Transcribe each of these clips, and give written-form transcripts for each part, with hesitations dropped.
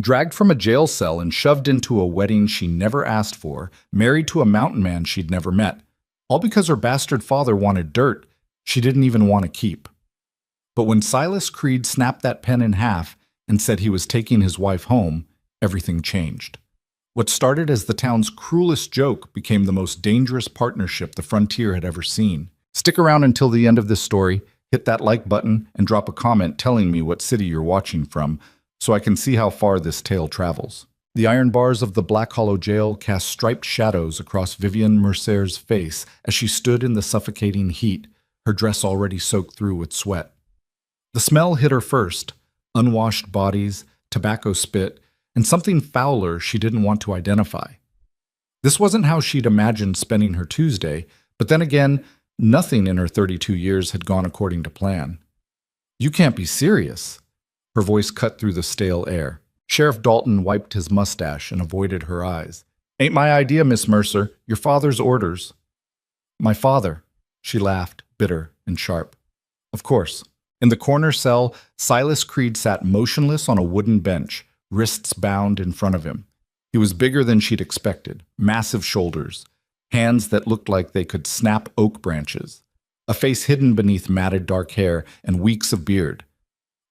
Dragged from a jail cell and shoved into a wedding she never asked for, married to a mountain man she'd never met, all because her bastard father wanted dirt she didn't even want to keep. But when Silas Creed snapped that pen in half and said he was taking his wife home, everything changed. What started as the town's cruelest joke became the most dangerous partnership the frontier had ever seen. Stick around until the end of this story, hit that like button, and drop a comment telling me what city you're watching from, so I can see how far this tale travels. The iron bars of the Black Hollow jail cast striped shadows across Vivienne Mercer's face as she stood in the suffocating heat, her dress already soaked through with sweat. The smell hit her first: unwashed bodies, tobacco spit, and something fouler she didn't want to identify. This wasn't how she'd imagined spending her Tuesday, but then again, nothing in her 32 years had gone according to plan. "You can't be serious." Her voice cut through the stale air. Sheriff Dalton wiped his mustache and avoided her eyes. "Ain't my idea, Miss Mercer. Your father's orders." "My father," she laughed, bitter and sharp. "Of course." In the corner cell, Silas Creed sat motionless on a wooden bench, wrists bound in front of him. He was bigger than she'd expected, massive shoulders, hands that looked like they could snap oak branches, a face hidden beneath matted dark hair and weeks of beard.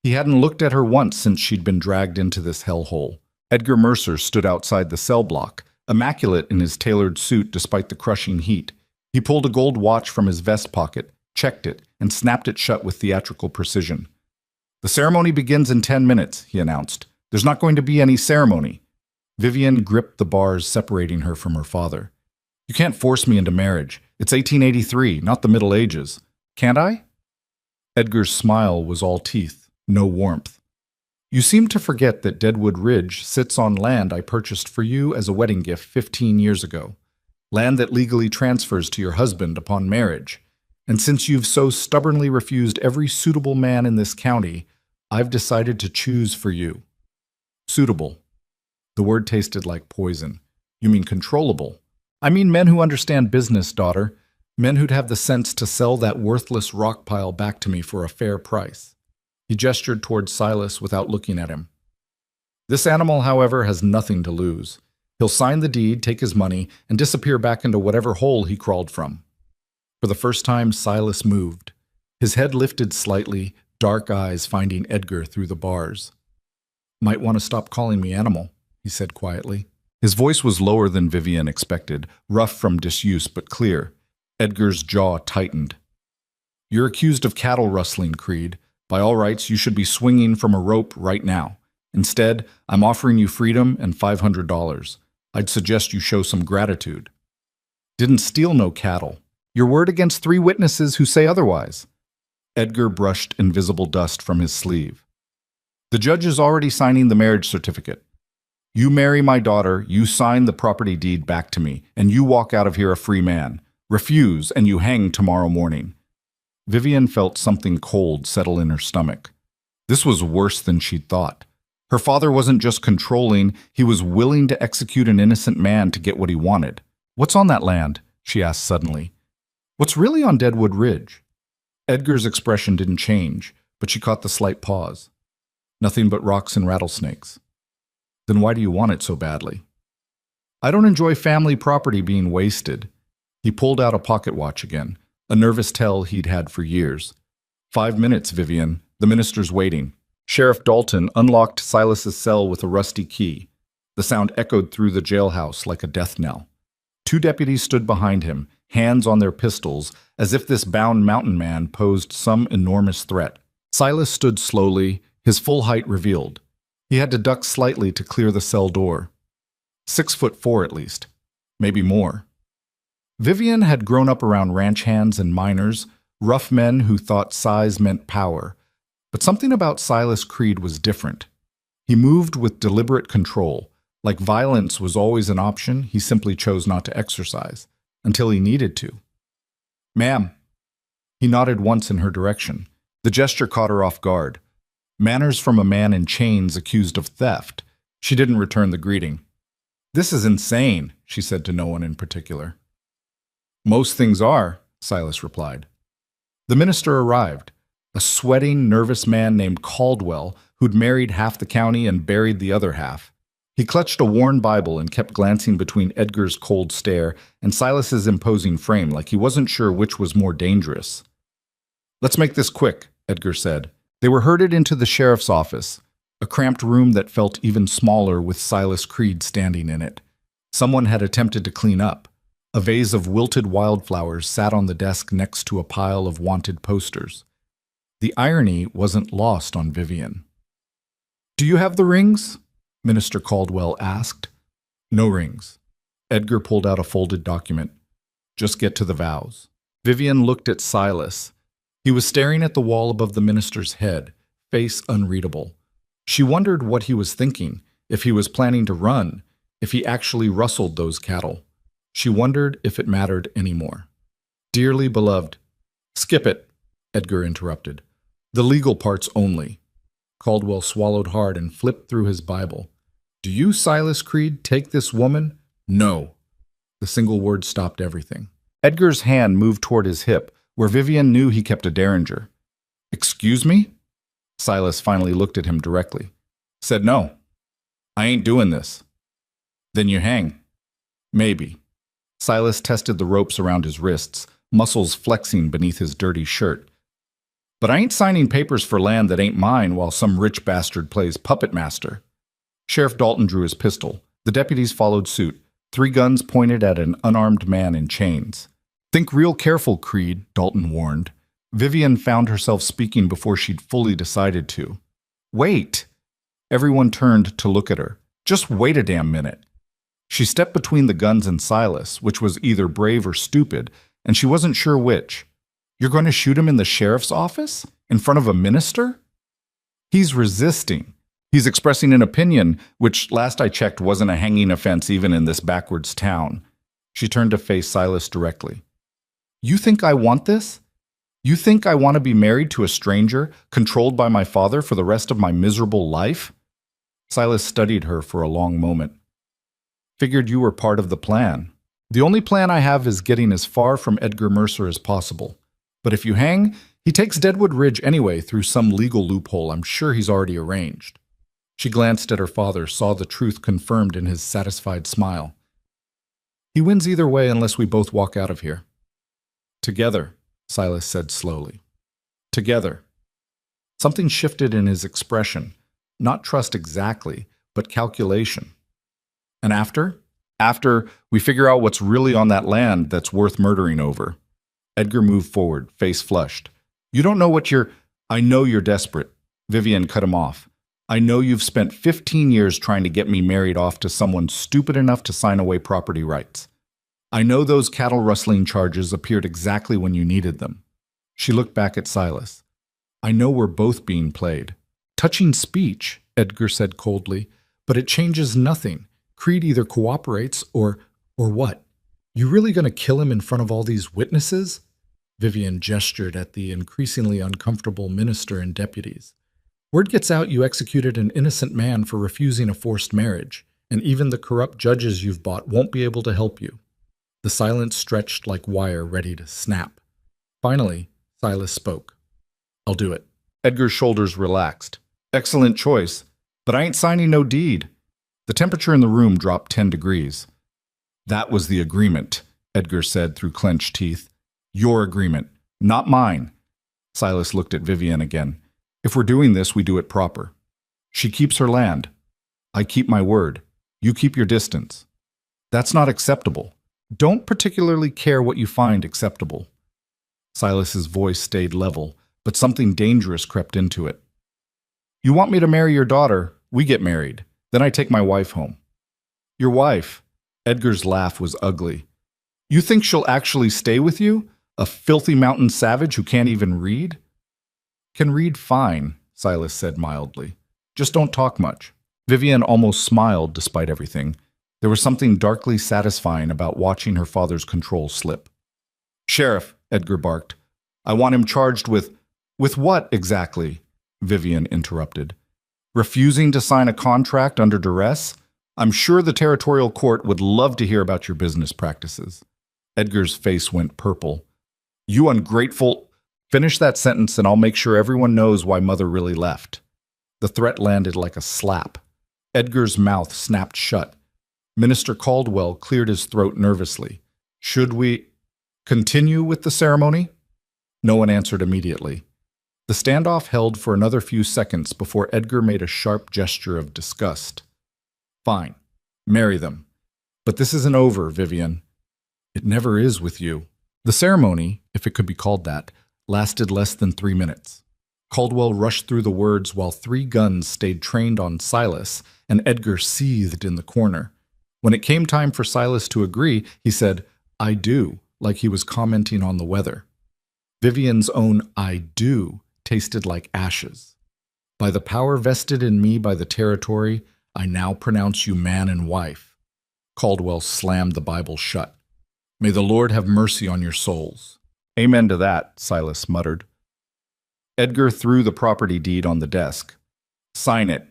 He hadn't looked at her once since she'd been dragged into this hellhole. Edgar Mercer stood outside the cell block, immaculate in his tailored suit despite the crushing heat. He pulled a gold watch from his vest pocket, checked it, and snapped it shut with theatrical precision. "The ceremony begins in 10 minutes, he announced. "There's not going to be any ceremony." Vivienne gripped the bars separating her from her father. "You can't force me into marriage. It's 1883, not the Middle Ages. Can't I?" Edgar's smile was all teeth, no warmth. "You seem to forget that Deadwood Ridge sits on land I purchased for you as a wedding gift 15 years ago. Land that legally transfers to your husband upon marriage. And since you've so stubbornly refused every suitable man in this county, I've decided to choose for you." Suitable. The word tasted like poison. "You mean controllable?" "I mean men who understand business, daughter. Men who'd have the sense to sell that worthless rock pile back to me for a fair price." He gestured toward Silas without looking at him. "This animal, however, has nothing to lose. He'll sign the deed, take his money, and disappear back into whatever hole he crawled from." For the first time, Silas moved. His head lifted slightly, dark eyes finding Edgar through the bars. "Might want to stop calling me animal," he said quietly. His voice was lower than Vivienne expected, rough from disuse but clear. Edgar's jaw tightened. "You're accused of cattle rustling, Creed. By all rights, you should be swinging from a rope right now. Instead, I'm offering you freedom and $500. I'd suggest you show some gratitude." "Didn't steal no cattle. Your word against 3 witnesses who say otherwise." Edgar brushed invisible dust from his sleeve. "The judge is already signing the marriage certificate. You marry my daughter, you sign the property deed back to me, and you walk out of here a free man. Refuse, and you hang tomorrow morning." Vivienne felt something cold settle in her stomach. This was worse than she'd thought. Her father wasn't just controlling, he was willing to execute an innocent man to get what he wanted. "What's on that land?" she asked suddenly. "What's really on Deadwood Ridge?" Edgar's expression didn't change, but she caught the slight pause. "Nothing but rocks and rattlesnakes." "Then why do you want it so badly?" "I don't enjoy family property being wasted." He pulled out a pocket watch again, a nervous tell he'd had for years. 5 minutes, Vivienne. The minister's waiting." Sheriff Dalton unlocked Silas's cell with a rusty key. The sound echoed through the jailhouse like a death knell. 2 deputies stood behind him, hands on their pistols, as if this bound mountain man posed some enormous threat. Silas stood slowly, his full height revealed. He had to duck slightly to clear the cell door. 6'4" at least, maybe more. Vivienne had grown up around ranch hands and miners, rough men who thought size meant power. But something about Silas Creed was different. He moved with deliberate control. Like violence was always an option, he simply chose not to exercise. Until he needed to. "Ma'am." He nodded once in her direction. The gesture caught her off guard. Manners from a man in chains accused of theft. She didn't return the greeting. "This is insane," she said to no one in particular. "Most things are," Silas replied. The minister arrived, a sweating, nervous man named Caldwell who'd married half the county and buried the other half. He clutched a worn Bible and kept glancing between Edgar's cold stare and Silas's imposing frame like he wasn't sure which was more dangerous. "Let's make this quick," Edgar said. They were herded into the sheriff's office, a cramped room that felt even smaller with Silas Creed standing in it. Someone had attempted to clean up. A vase of wilted wildflowers sat on the desk next to a pile of wanted posters. The irony wasn't lost on Vivian. "Do you have the rings?" Minister Caldwell asked. "No rings." Edgar pulled out a folded document. "Just get to the vows." Vivian looked at Silas. He was staring at the wall above the minister's head, face unreadable. She wondered what he was thinking, if he was planning to run, if he actually rustled those cattle. She wondered if it mattered anymore. "Dearly beloved." "Skip it," Edgar interrupted. "The legal parts only." Caldwell swallowed hard and flipped through his Bible. "Do you, Silas Creed, take this woman?" "No." The single word stopped everything. Edgar's hand moved toward his hip, where Vivian knew he kept a derringer. "Excuse me?" Silas finally looked at him directly. "Said no. I ain't doing this." "Then you hang." "Maybe." Silas tested the ropes around his wrists, muscles flexing beneath his dirty shirt. "But I ain't signing papers for land that ain't mine while some rich bastard plays puppet master." Sheriff Dalton drew his pistol. The deputies followed suit, 3 guns pointed at an unarmed man in chains. "Think real careful, Creed," Dalton warned. Vivian found herself speaking before she'd fully decided to. "Wait!" Everyone turned to look at her. "Just wait a damn minute." She stepped between the guns and Silas, which was either brave or stupid, and she wasn't sure which. "You're going to shoot him in the sheriff's office? In front of a minister?" "He's resisting. He's expressing an opinion, which last I checked wasn't a hanging offense even in this backwards town." She turned to face Silas directly. "You think I want this? You think I want to be married to a stranger, controlled by my father for the rest of my miserable life?" Silas studied her for a long moment. "Figured you were part of the plan. The only plan I have is getting as far from Edgar Mercer as possible. But if you hang, he takes Deadwood Ridge anyway through some legal loophole I'm sure he's already arranged." She glanced at her father, saw the truth confirmed in his satisfied smile. "He wins either way unless we both walk out of here." "Together," Silas said slowly. "Together." Something shifted in his expression. Not trust exactly, but calculation. "And after?" "After we figure out what's really on that land that's worth murdering over." Edgar moved forward, face flushed. "You don't know what you're—" "I know you're desperate." Vivian cut him off. "I know you've spent 15 years trying to get me married off to someone stupid enough to sign away property rights. I know those cattle rustling charges appeared exactly when you needed them." She looked back at Silas. "I know we're both being played." "Touching speech," Edgar said coldly, "but it changes nothing. Creed either cooperates or what? You really going to kill him in front of all these witnesses?" Vivian gestured at the increasingly uncomfortable minister and deputies. "Word gets out you executed an innocent man for refusing a forced marriage, and even the corrupt judges you've bought won't be able to help you." The silence stretched like wire ready to snap. Finally, Silas spoke. "I'll do it." Edgar's shoulders relaxed. "Excellent choice, but I ain't signing no deed." The temperature in the room dropped 10 degrees. "That was the agreement," Edgar said through clenched teeth. "Your agreement, not mine." Silas looked at Vivian again. "If we're doing this, we do it proper. She keeps her land. I keep my word. You keep your distance. That's not acceptable. Don't particularly care what you find acceptable." Silas's voice stayed level, but something dangerous crept into it. "You want me to marry your daughter, we get married. Then I take my wife home." "Your wife?" Edgar's laugh was ugly. "You think she'll actually stay with you? A filthy mountain savage who can't even read?" "Can read fine," Silas said mildly. "Just don't talk much." Vivian almost smiled despite everything. There was something darkly satisfying about watching her father's control slip. "Sheriff," Edgar barked, "I want him charged with—" "With what, exactly?" Vivian interrupted. "Refusing to sign a contract under duress? I'm sure the territorial court would love to hear about your business practices." Edgar's face went purple. "You ungrateful—" "Finish that sentence and I'll make sure everyone knows why Mother really left." The threat landed like a slap. Edgar's mouth snapped shut. Minister Caldwell cleared his throat nervously. Should we continue with the ceremony? No one answered immediately. The standoff held for another few seconds before Edgar made a sharp gesture of disgust. Fine. Marry them. But this isn't over, Vivian. It never is with you. The ceremony, if it could be called that, lasted less than 3 minutes. Caldwell rushed through the words while 3 guns stayed trained on Silas, and Edgar seethed in the corner. When it came time for Silas to agree, he said, "I do," like he was commenting on the weather. Vivian's own "I do" tasted like ashes. By the power vested in me by the territory, I now pronounce you man and wife. Caldwell slammed the Bible shut. May the Lord have mercy on your souls. Amen to that, Silas muttered. Edgar threw the property deed on the desk. Sign it.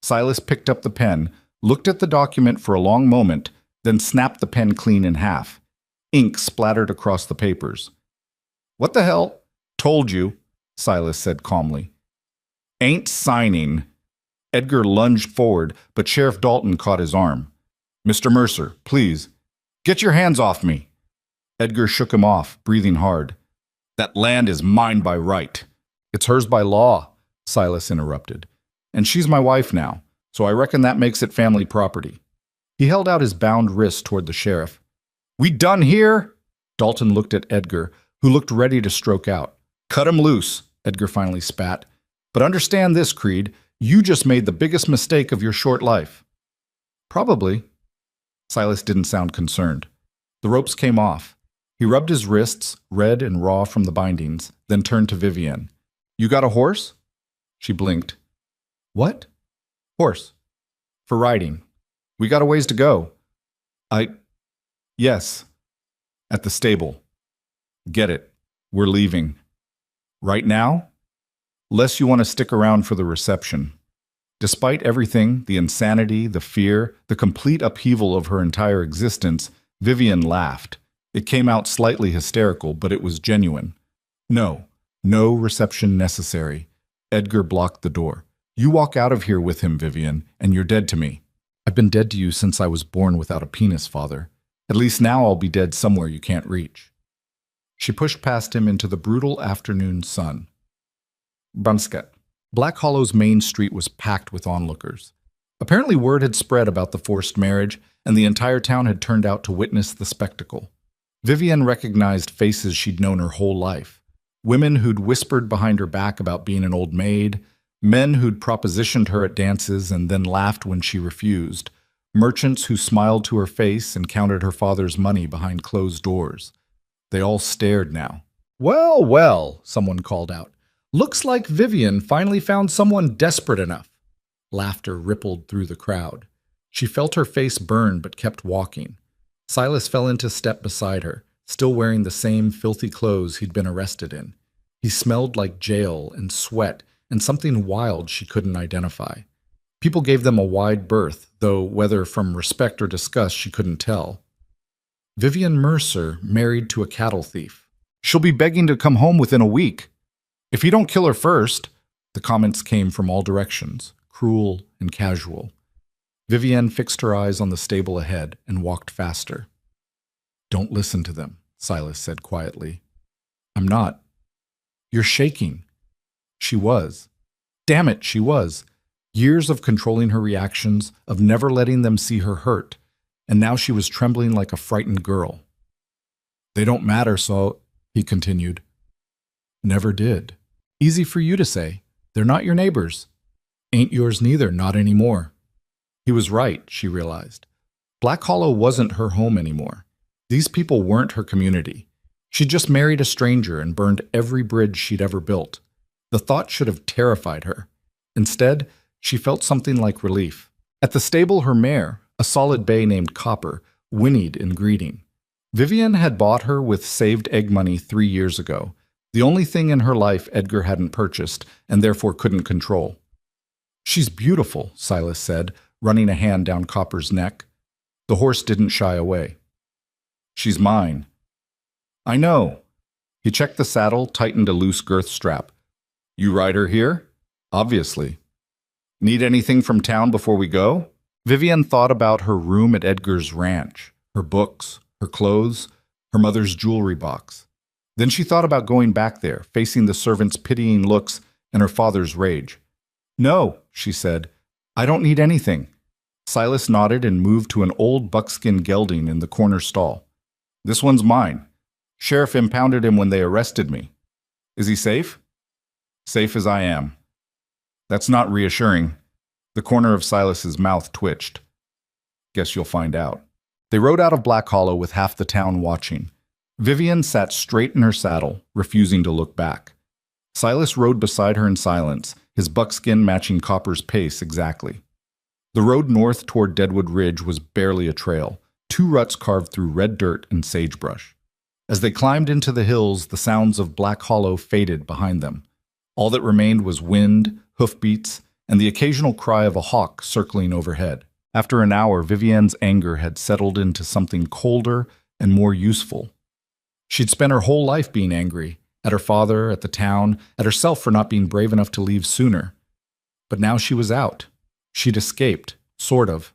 Silas picked up the pen, looked at the document for a long moment, then snapped the pen clean in half. Ink splattered across the papers. What the hell? Told you, Silas said calmly. Ain't signing. Edgar lunged forward, but Sheriff Dalton caught his arm. Mr. Mercer, please, get your hands off me. Edgar shook him off, breathing hard. That land is mine by right. It's hers by law, Silas interrupted. And she's my wife now, so I reckon that makes it family property. He held out his bound wrist toward the sheriff. We done here? Dalton looked at Edgar, who looked ready to stroke out. Cut him loose, Edgar finally spat. But understand this, Creed, you just made the biggest mistake of your short life. Probably. Silas didn't sound concerned. The ropes came off. He rubbed his wrists, red and raw from the bindings, then turned to Vivian. You got a horse? She blinked. What? Horse. For riding. We got a ways to go. Yes. At the stable. Get it. We're leaving. Right now? Less you want to stick around for the reception. Despite everything, the insanity, the fear, the complete upheaval of her entire existence, Vivian laughed. It came out slightly hysterical, but it was genuine. No reception necessary. Edgar blocked the door. You walk out of here with him, Vivian, and you're dead to me. I've been dead to you since I was born without a penis, Father. At least now I'll be dead somewhere you can't reach. She pushed past him into the brutal afternoon sun. Brunskett. Black Hollow's main street was packed with onlookers. Apparently word had spread about the forced marriage, and the entire town had turned out to witness the spectacle. Vivian recognized faces she'd known her whole life. Women who'd whispered behind her back about being an old maid, men who'd propositioned her at dances and then laughed when she refused, merchants who smiled to her face and counted her father's money behind closed doors. They all stared now. Well, well, someone called out. Looks like Vivian finally found someone desperate enough. Laughter rippled through the crowd. She felt her face burn but kept walking. Silas fell into step beside her, still wearing the same filthy clothes he'd been arrested in. He smelled like jail and sweat and something wild she couldn't identify. People gave them a wide berth, though whether from respect or disgust she couldn't tell. Vivian Mercer married to a cattle thief. She'll be begging to come home within a week. If you don't kill her first, the comments came from all directions, cruel and casual. Vivian fixed her eyes on the stable ahead and walked faster. Don't listen to them, Silas said quietly. I'm not. You're shaking. She was. Damn it, she was. Years of controlling her reactions, of never letting them see her hurt, and now she was trembling like a frightened girl. They don't matter, so, he continued. Never did. Easy for you to say. They're not your neighbors. Ain't yours neither, not anymore. He was right, she realized. Black Hollow wasn't her home anymore. These people weren't her community. She'd just married a stranger and burned every bridge she'd ever built. The thought should have terrified her. Instead, she felt something like relief. At the stable, her mare, a solid bay named Copper, whinnied in greeting. Vivian had bought her with saved egg money 3 years ago, the only thing in her life Edgar hadn't purchased and therefore couldn't control. She's beautiful, Silas said, running a hand down Copper's neck. The horse didn't shy away. She's mine. I know. He checked the saddle, tightened a loose girth strap. You ride her here? Obviously. Need anything from town before we go? Vivian thought about her room at Edgar's ranch, her books, her clothes, her mother's jewelry box. Then she thought about going back there, facing the servants' pitying looks and her father's rage. No, she said, I don't need anything. Silas nodded and moved to an old buckskin gelding in the corner stall. This one's mine. Sheriff impounded him when they arrested me. Is he safe? Safe as I am. That's not reassuring. The corner of Silas's mouth twitched. Guess you'll find out. They rode out of Black Hollow with half the town watching. Vivian sat straight in her saddle, refusing to look back. Silas rode beside her in silence, his buckskin matching Copper's pace exactly. The road north toward Deadwood Ridge was barely a trail, 2 ruts carved through red dirt and sagebrush. As they climbed into the hills, the sounds of Black Hollow faded behind them. All that remained was wind, hoofbeats, and the occasional cry of a hawk circling overhead. After an hour, Vivian's anger had settled into something colder and more useful. She'd spent her whole life being angry, at her father, at the town, at herself for not being brave enough to leave sooner. But now she was out. She'd escaped, sort of.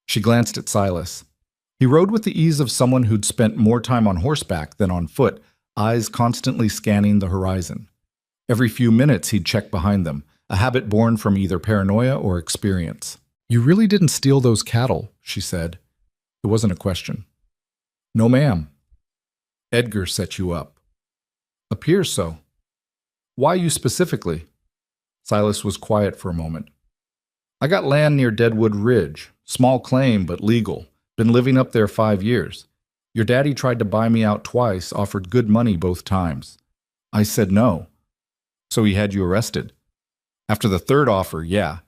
She glanced at Silas. He rode with the ease of someone who'd spent more time on horseback than on foot, eyes constantly scanning the horizon. Every few minutes he'd check behind them, a habit born from either paranoia or experience. You really didn't steal those cattle, she said. It wasn't a question. No, ma'am. Edgar set you up. Appears so. Why you specifically? Silas was quiet for a moment. I got land near Deadwood Ridge. Small claim, but legal. Been living up there 5 years. Your daddy tried to buy me out twice, offered good money both times. I said no. So he had you arrested. After the third offer, yeah.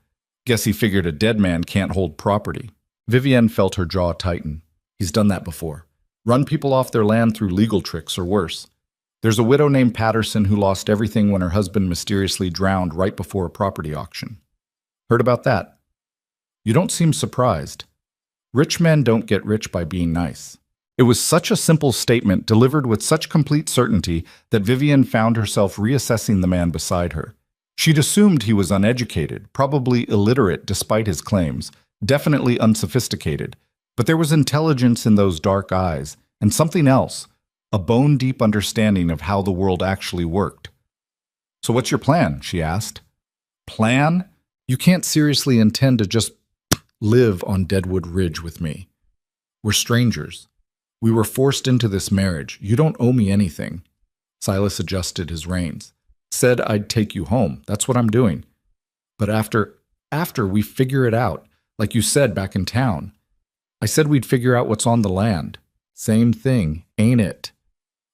Guess he figured a dead man can't hold property. Vivienne felt her jaw tighten. He's done that before. Run people off their land through legal tricks or worse. There's a widow named Patterson who lost everything when her husband mysteriously drowned right before a property auction. Heard about that? You don't seem surprised. Rich men don't get rich by being nice. It was such a simple statement delivered with such complete certainty that Vivian found herself reassessing the man beside her. She'd assumed he was uneducated, probably illiterate despite his claims, definitely unsophisticated. But there was intelligence in those dark eyes, and something else, a bone-deep understanding of how the world actually worked. So what's your plan? She asked. Plan? You can't seriously intend to just live on Deadwood Ridge with me. We're strangers. We were forced into this marriage. You don't owe me anything. Silas adjusted his reins. Said I'd take you home. That's what I'm doing. But after we figure it out, like you said back in town. I said we'd figure out what's on the land. Same thing, ain't it?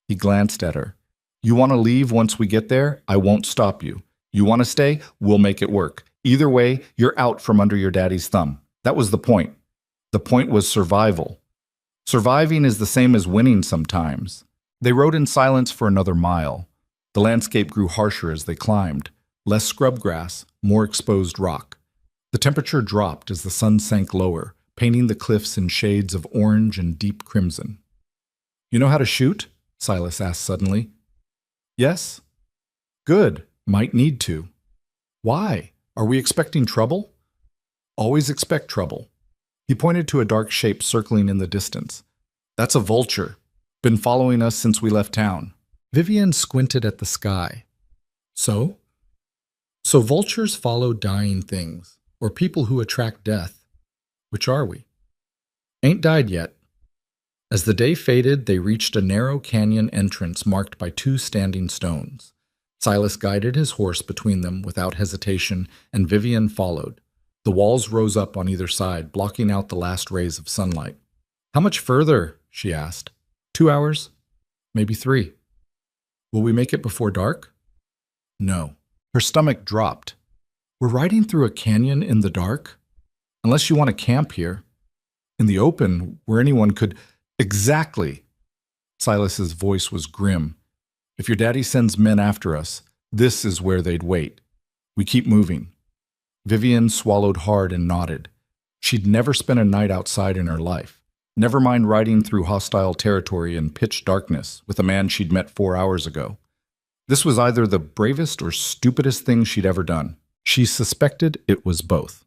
He glanced at her. You want to leave once we get there? I won't stop you. You want to stay? We'll make it work. Either way, you're out from under your daddy's thumb. That was the point. The point was survival. Surviving is the same as winning sometimes. They rode in silence for another mile. The landscape grew harsher as they climbed. Less scrub grass, more exposed rock. The temperature dropped as the sun sank lower, painting the cliffs in shades of orange and deep crimson. You know how to shoot? Silas asked suddenly. Yes. Good. Might need to. Why? Are we expecting trouble? Always expect trouble. He pointed to a dark shape circling in the distance. That's a vulture. Been following us since we left town. Vivian squinted at the sky. So? So vultures follow dying things, or people who attract death. Which are we? Ain't died yet. As the day faded, they reached a narrow canyon entrance marked by 2 standing stones. Silas guided his horse between them without hesitation, and Vivian followed. The walls rose up on either side, blocking out the last rays of sunlight. How much further? She asked. 2 hours? Maybe 3. Will we make it before dark? No. Her stomach dropped. We're riding through a canyon in the dark? Unless you want to camp here. In the open, where anyone could... Exactly. Silas's voice was grim. If your daddy sends men after us, this is where they'd wait. We keep moving. Vivian swallowed hard and nodded. She'd never spent a night outside in her life. Never mind riding through hostile territory in pitch darkness with a man she'd met 4 hours ago. This was either the bravest or stupidest thing she'd ever done. She suspected it was both.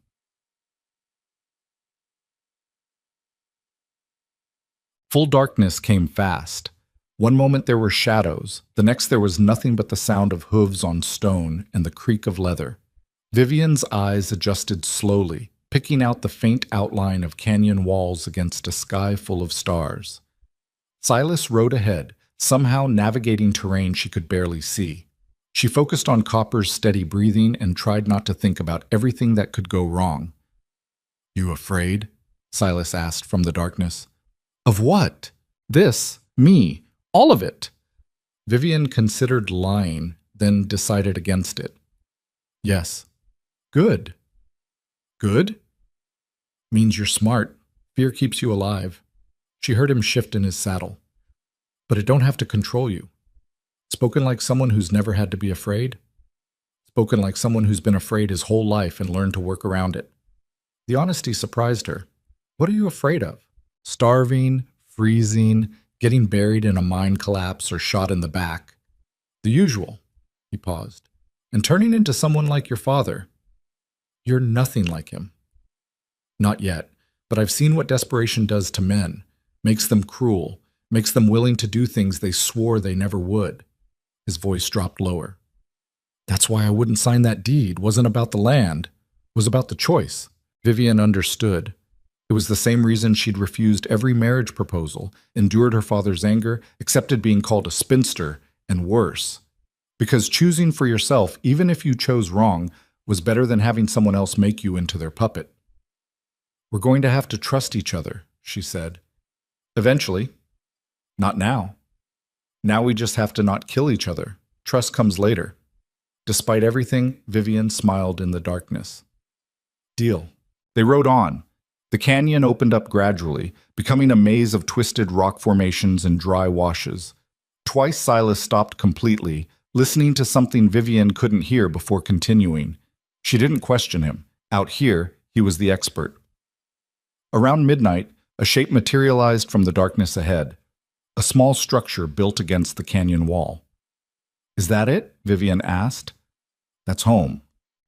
Full darkness came fast. One moment there were shadows, the next there was nothing but the sound of hooves on stone and the creak of leather. Vivian's eyes adjusted slowly, picking out the faint outline of canyon walls against a sky full of stars. Silas rode ahead, somehow navigating terrain she could barely see. She focused on Copper's steady breathing and tried not to think about everything that could go wrong. "You afraid?" Silas asked from the darkness. "Of what?" "This, me, all of it." Vivian considered lying, then decided against it. "Yes." "Good." "Good?" "Means you're smart. Fear keeps you alive." She heard him shift in his saddle. "But it don't have to control you." Spoken like someone who's never had to be afraid. Spoken like someone who's been afraid his whole life and learned to work around it. The honesty surprised her. "What are you afraid of?" "Starving, freezing, getting buried in a mine collapse or shot in the back." "The usual." He paused. "And turning into someone like your father." "You're nothing like him." "Not yet, but I've seen what desperation does to men. Makes them cruel, makes them willing to do things they swore they never would." His voice dropped lower. "That's why I wouldn't sign that deed. Wasn't about the land. Was about the choice." Vivian understood. It was the same reason she'd refused every marriage proposal, endured her father's anger, accepted being called a spinster, and worse. Because choosing for yourself, even if you chose wrong, was better than having someone else make you into their puppet. "We're going to have to trust each other," she said. "Eventually. Not now. Now we just have to not kill each other. Trust comes later." Despite everything, Vivian smiled in the darkness. "Deal." They rode on. The canyon opened up gradually, becoming a maze of twisted rock formations and dry washes. Twice Silas stopped completely, listening to something Vivian couldn't hear before continuing. She didn't question him. Out here, he was the expert. Around midnight, a shape materialized from the darkness ahead. A small structure built against the canyon wall. "Is that it?" Vivian asked. "That's home."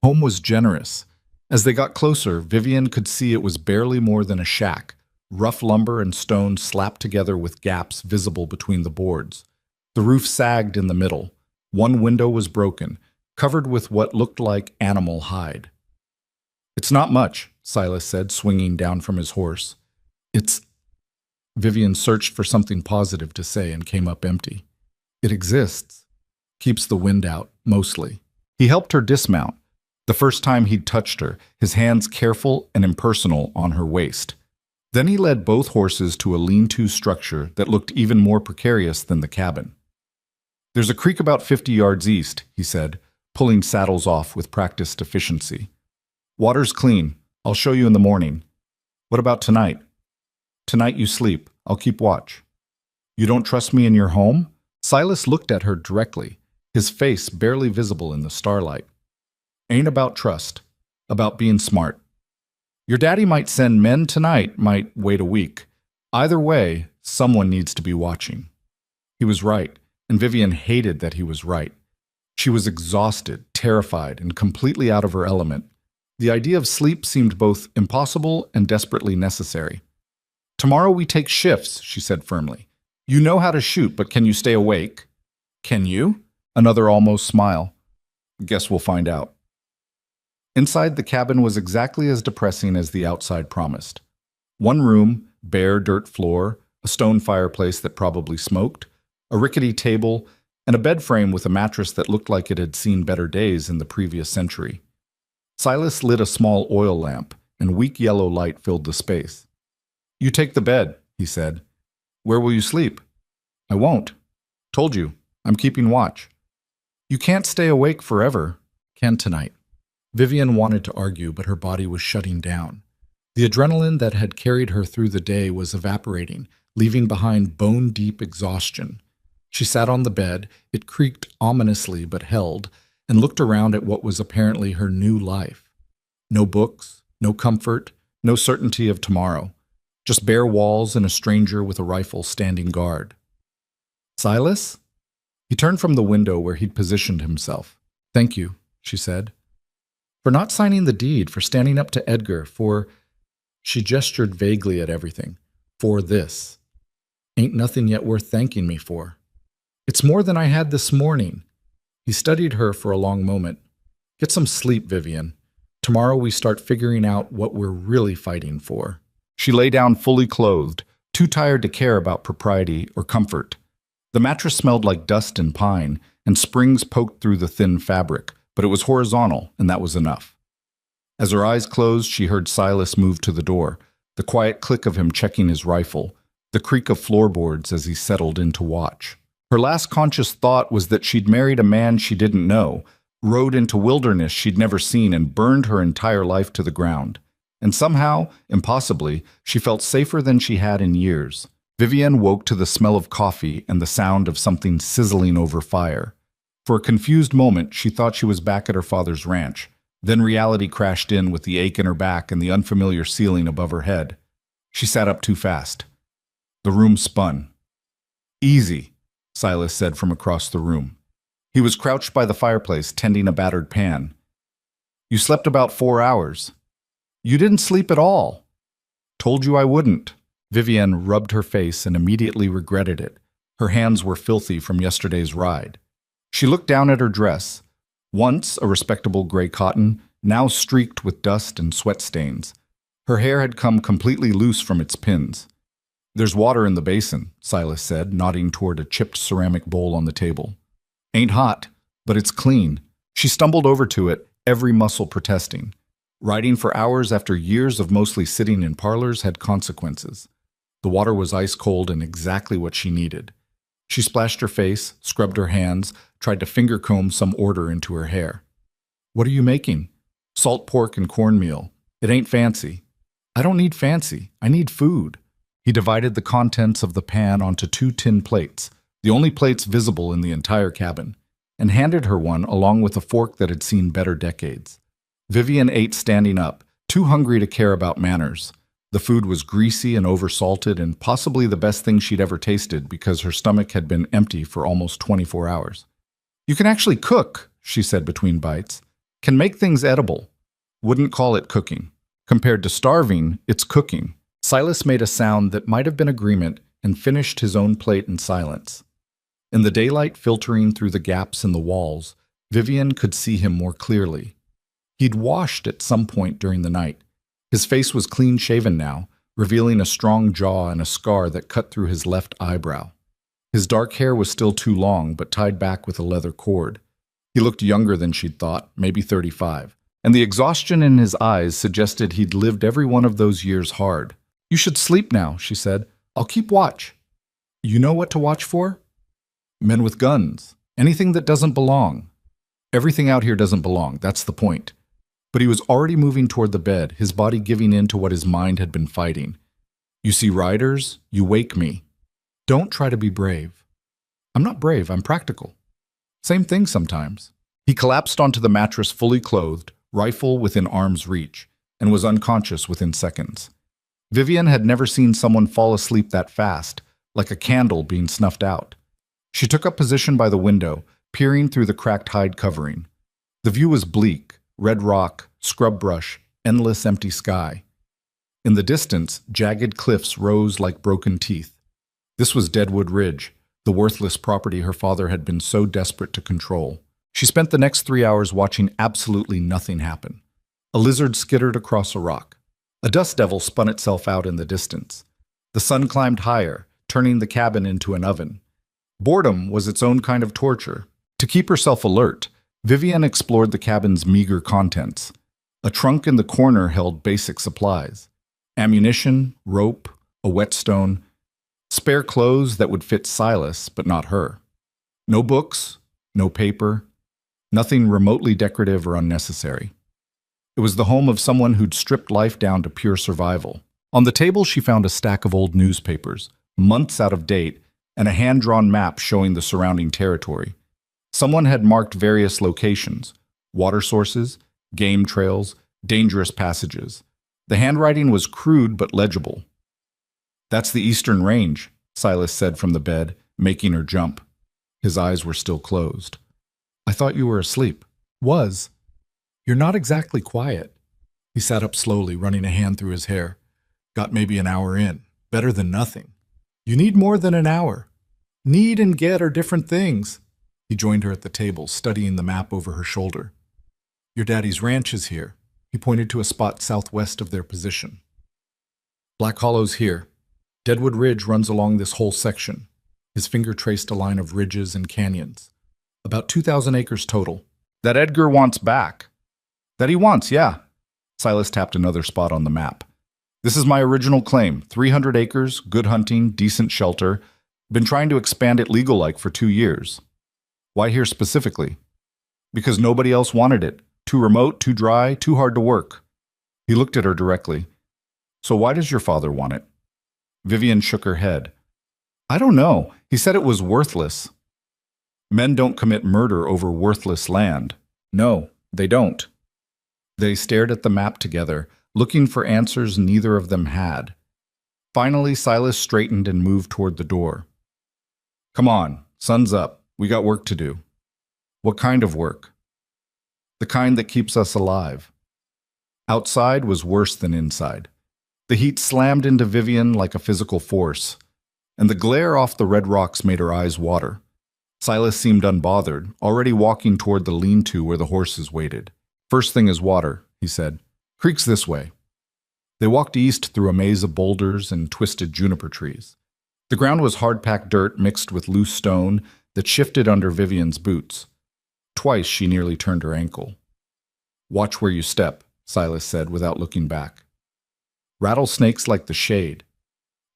Home was generous. As they got closer, Vivian could see it was barely more than a shack, rough lumber and stone slapped together with gaps visible between the boards. The roof sagged in the middle. One window was broken, covered with what looked like animal hide. "It's not much," Silas said, swinging down from his horse. "It's—" Vivian searched for something positive to say and came up empty. "It exists. Keeps the wind out, mostly." He helped her dismount. The first time he'd touched her, his hands careful and impersonal on her waist. Then he led both horses to a lean-to structure that looked even more precarious than the cabin. "There's a creek about 50 yards east," he said, pulling saddles off with practiced efficiency. "Water's clean. I'll show you in the morning." "What about tonight?" "Tonight you sleep. I'll keep watch." "You don't trust me in your home?" Silas looked at her directly, his face barely visible in the starlight. "Ain't about trust. About being smart. Your daddy might send men tonight, might wait a week. Either way, someone needs to be watching." He was right, and Vivian hated that he was right. She was exhausted, terrified, and completely out of her element. The idea of sleep seemed both impossible and desperately necessary. "Tomorrow we take shifts," she said firmly. "You know how to shoot, but can you stay awake?" "Can you?" Another almost smile. "Guess we'll find out." Inside, the cabin was exactly as depressing as the outside promised. One room, bare dirt floor, a stone fireplace that probably smoked, a rickety table, and a bed frame with a mattress that looked like it had seen better days in the previous century. Silas lit a small oil lamp, and weak yellow light filled the space. "You take the bed," he said. "Where will you sleep?" "I won't. Told you. I'm keeping watch." "You can't stay awake forever." "Can tonight." Vivian wanted to argue, but her body was shutting down. The adrenaline that had carried her through the day was evaporating, leaving behind bone-deep exhaustion. She sat on the bed, it creaked ominously but held, and looked around at what was apparently her new life. No books, no comfort, no certainty of tomorrow. Just bare walls and a stranger with a rifle standing guard. "Silas?" He turned from the window where he'd positioned himself. "Thank you," she said. For not signing the deed, for standing up to Edgar, for... She gestured vaguely at everything. For this. Ain't nothing yet worth thanking me for. It's more than I had this morning. He studied her for a long moment. Get some sleep, Vivian. Tomorrow we start figuring out what we're really fighting for. She lay down fully clothed, too tired to care about propriety or comfort. The mattress smelled like dust and pine, and springs poked through the thin fabric, but it was horizontal, and that was enough. As her eyes closed, she heard Silas move to the door, the quiet click of him checking his rifle, the creak of floorboards as he settled in to watch. Her last conscious thought was that she'd married a man she didn't know, rode into wilderness she'd never seen, and burned her entire life to the ground. And somehow, impossibly, she felt safer than she had in years. Vivian woke to the smell of coffee and the sound of something sizzling over fire. For a confused moment, she thought she was back at her father's ranch. Then reality crashed in with the ache in her back and the unfamiliar ceiling above her head. She sat up too fast. The room spun. "Easy," Silas said from across the room. He was crouched by the fireplace, tending a battered pan. "You slept about 4 hours." "You didn't sleep at all." "Told you I wouldn't." Vivian rubbed her face and immediately regretted it. Her hands were filthy from yesterday's ride. She looked down at her dress. Once a respectable gray cotton, now streaked with dust and sweat stains. Her hair had come completely loose from its pins. "There's water in the basin," Silas said, nodding toward a chipped ceramic bowl on the table. "Ain't hot, but it's clean." She stumbled over to it, every muscle protesting. Riding for hours after years of mostly sitting in parlors had consequences. The water was ice cold and exactly what she needed. She splashed her face, scrubbed her hands, tried to finger comb some order into her hair. "What are you making?" "Salt pork and cornmeal. It ain't fancy." "I don't need fancy. I need food." He divided the contents of the pan onto 2 tin plates, the only plates visible in the entire cabin, and handed her one along with a fork that had seen better decades. Vivian ate standing up, too hungry to care about manners. The food was greasy and oversalted and possibly the best thing she'd ever tasted because her stomach had been empty for almost 24 hours. "You can actually cook," she said between bites. "Can make things edible." "Wouldn't call it cooking. Compared to starving, it's cooking." Silas made a sound that might have been agreement and finished his own plate in silence. In the daylight filtering through the gaps in the walls, Vivian could see him more clearly. He'd washed at some point during the night. His face was clean-shaven now, revealing a strong jaw and a scar that cut through his left eyebrow. His dark hair was still too long, but tied back with a leather cord. He looked younger than she'd thought, maybe 35, and the exhaustion in his eyes suggested he'd lived every one of those years hard. "You should sleep now," she said. "I'll keep watch." "You know what to watch for?" "Men with guns. Anything that doesn't belong." "Everything out here doesn't belong, that's the point." But he was already moving toward the bed, his body giving in to what his mind had been fighting. "You see riders, you wake me. Don't try to be brave." "I'm not brave, I'm practical." "Same thing sometimes." He collapsed onto the mattress fully clothed, rifle within arm's reach, and was unconscious within seconds. Vivian had never seen someone fall asleep that fast, like a candle being snuffed out. She took up position by the window, peering through the cracked hide covering. The view was bleak. Red rock, scrub brush, endless empty sky. In the distance, jagged cliffs rose like broken teeth. This was Deadwood Ridge, the worthless property her father had been so desperate to control. She spent the next 3 hours watching absolutely nothing happen. A lizard skittered across a rock. A dust devil spun itself out in the distance. The sun climbed higher, turning the cabin into an oven. Boredom was its own kind of torture. To keep herself alert, Vivian explored the cabin's meager contents. A trunk in the corner held basic supplies. Ammunition, rope, a whetstone, spare clothes that would fit Silas, but not her. No books, no paper, nothing remotely decorative or unnecessary. It was the home of someone who'd stripped life down to pure survival. On the table she found a stack of old newspapers, months out of date, and a hand-drawn map showing the surrounding territory. Someone had marked various locations, water sources, game trails, dangerous passages. The handwriting was crude but legible. "That's the Eastern Range," Silas said from the bed, making her jump. His eyes were still closed. "I thought you were asleep." "Was." You're not exactly quiet. He sat up slowly, running a hand through his hair. Got maybe an hour in. Better than nothing. You need more than an hour. Need and get are different things. He joined her at the table, studying the map over her shoulder. Your daddy's ranch is here. He pointed to a spot southwest of their position. Black Hollow's here. Deadwood Ridge runs along this whole section. His finger traced a line of ridges and canyons. About 2,000 acres total. That Edgar wants back. That he wants, yeah. Silas tapped another spot on the map. This is my original claim. 300 acres, good hunting, decent shelter. Been trying to expand it legal-like for 2 years. Why here specifically? Because nobody else wanted it. Too remote, too dry, too hard to work. He looked at her directly. So why does your father want it? Vivian shook her head. I don't know. He said it was worthless. Men don't commit murder over worthless land. No, they don't. They stared at the map together, looking for answers neither of them had. Finally, Silas straightened and moved toward the door. Come on, sun's up. We got work to do. What kind of work? The kind that keeps us alive. Outside was worse than inside. The heat slammed into Vivian like a physical force, and the glare off the red rocks made her eyes water. Silas seemed unbothered, already walking toward the lean-to where the horses waited. First thing is water, he said. Creek's this way. They walked east through a maze of boulders and twisted juniper trees. The ground was hard-packed dirt mixed with loose stone that shifted under Vivian's boots. Twice she nearly turned her ankle. Watch where you step, Silas said without looking back. Rattlesnakes like the shade.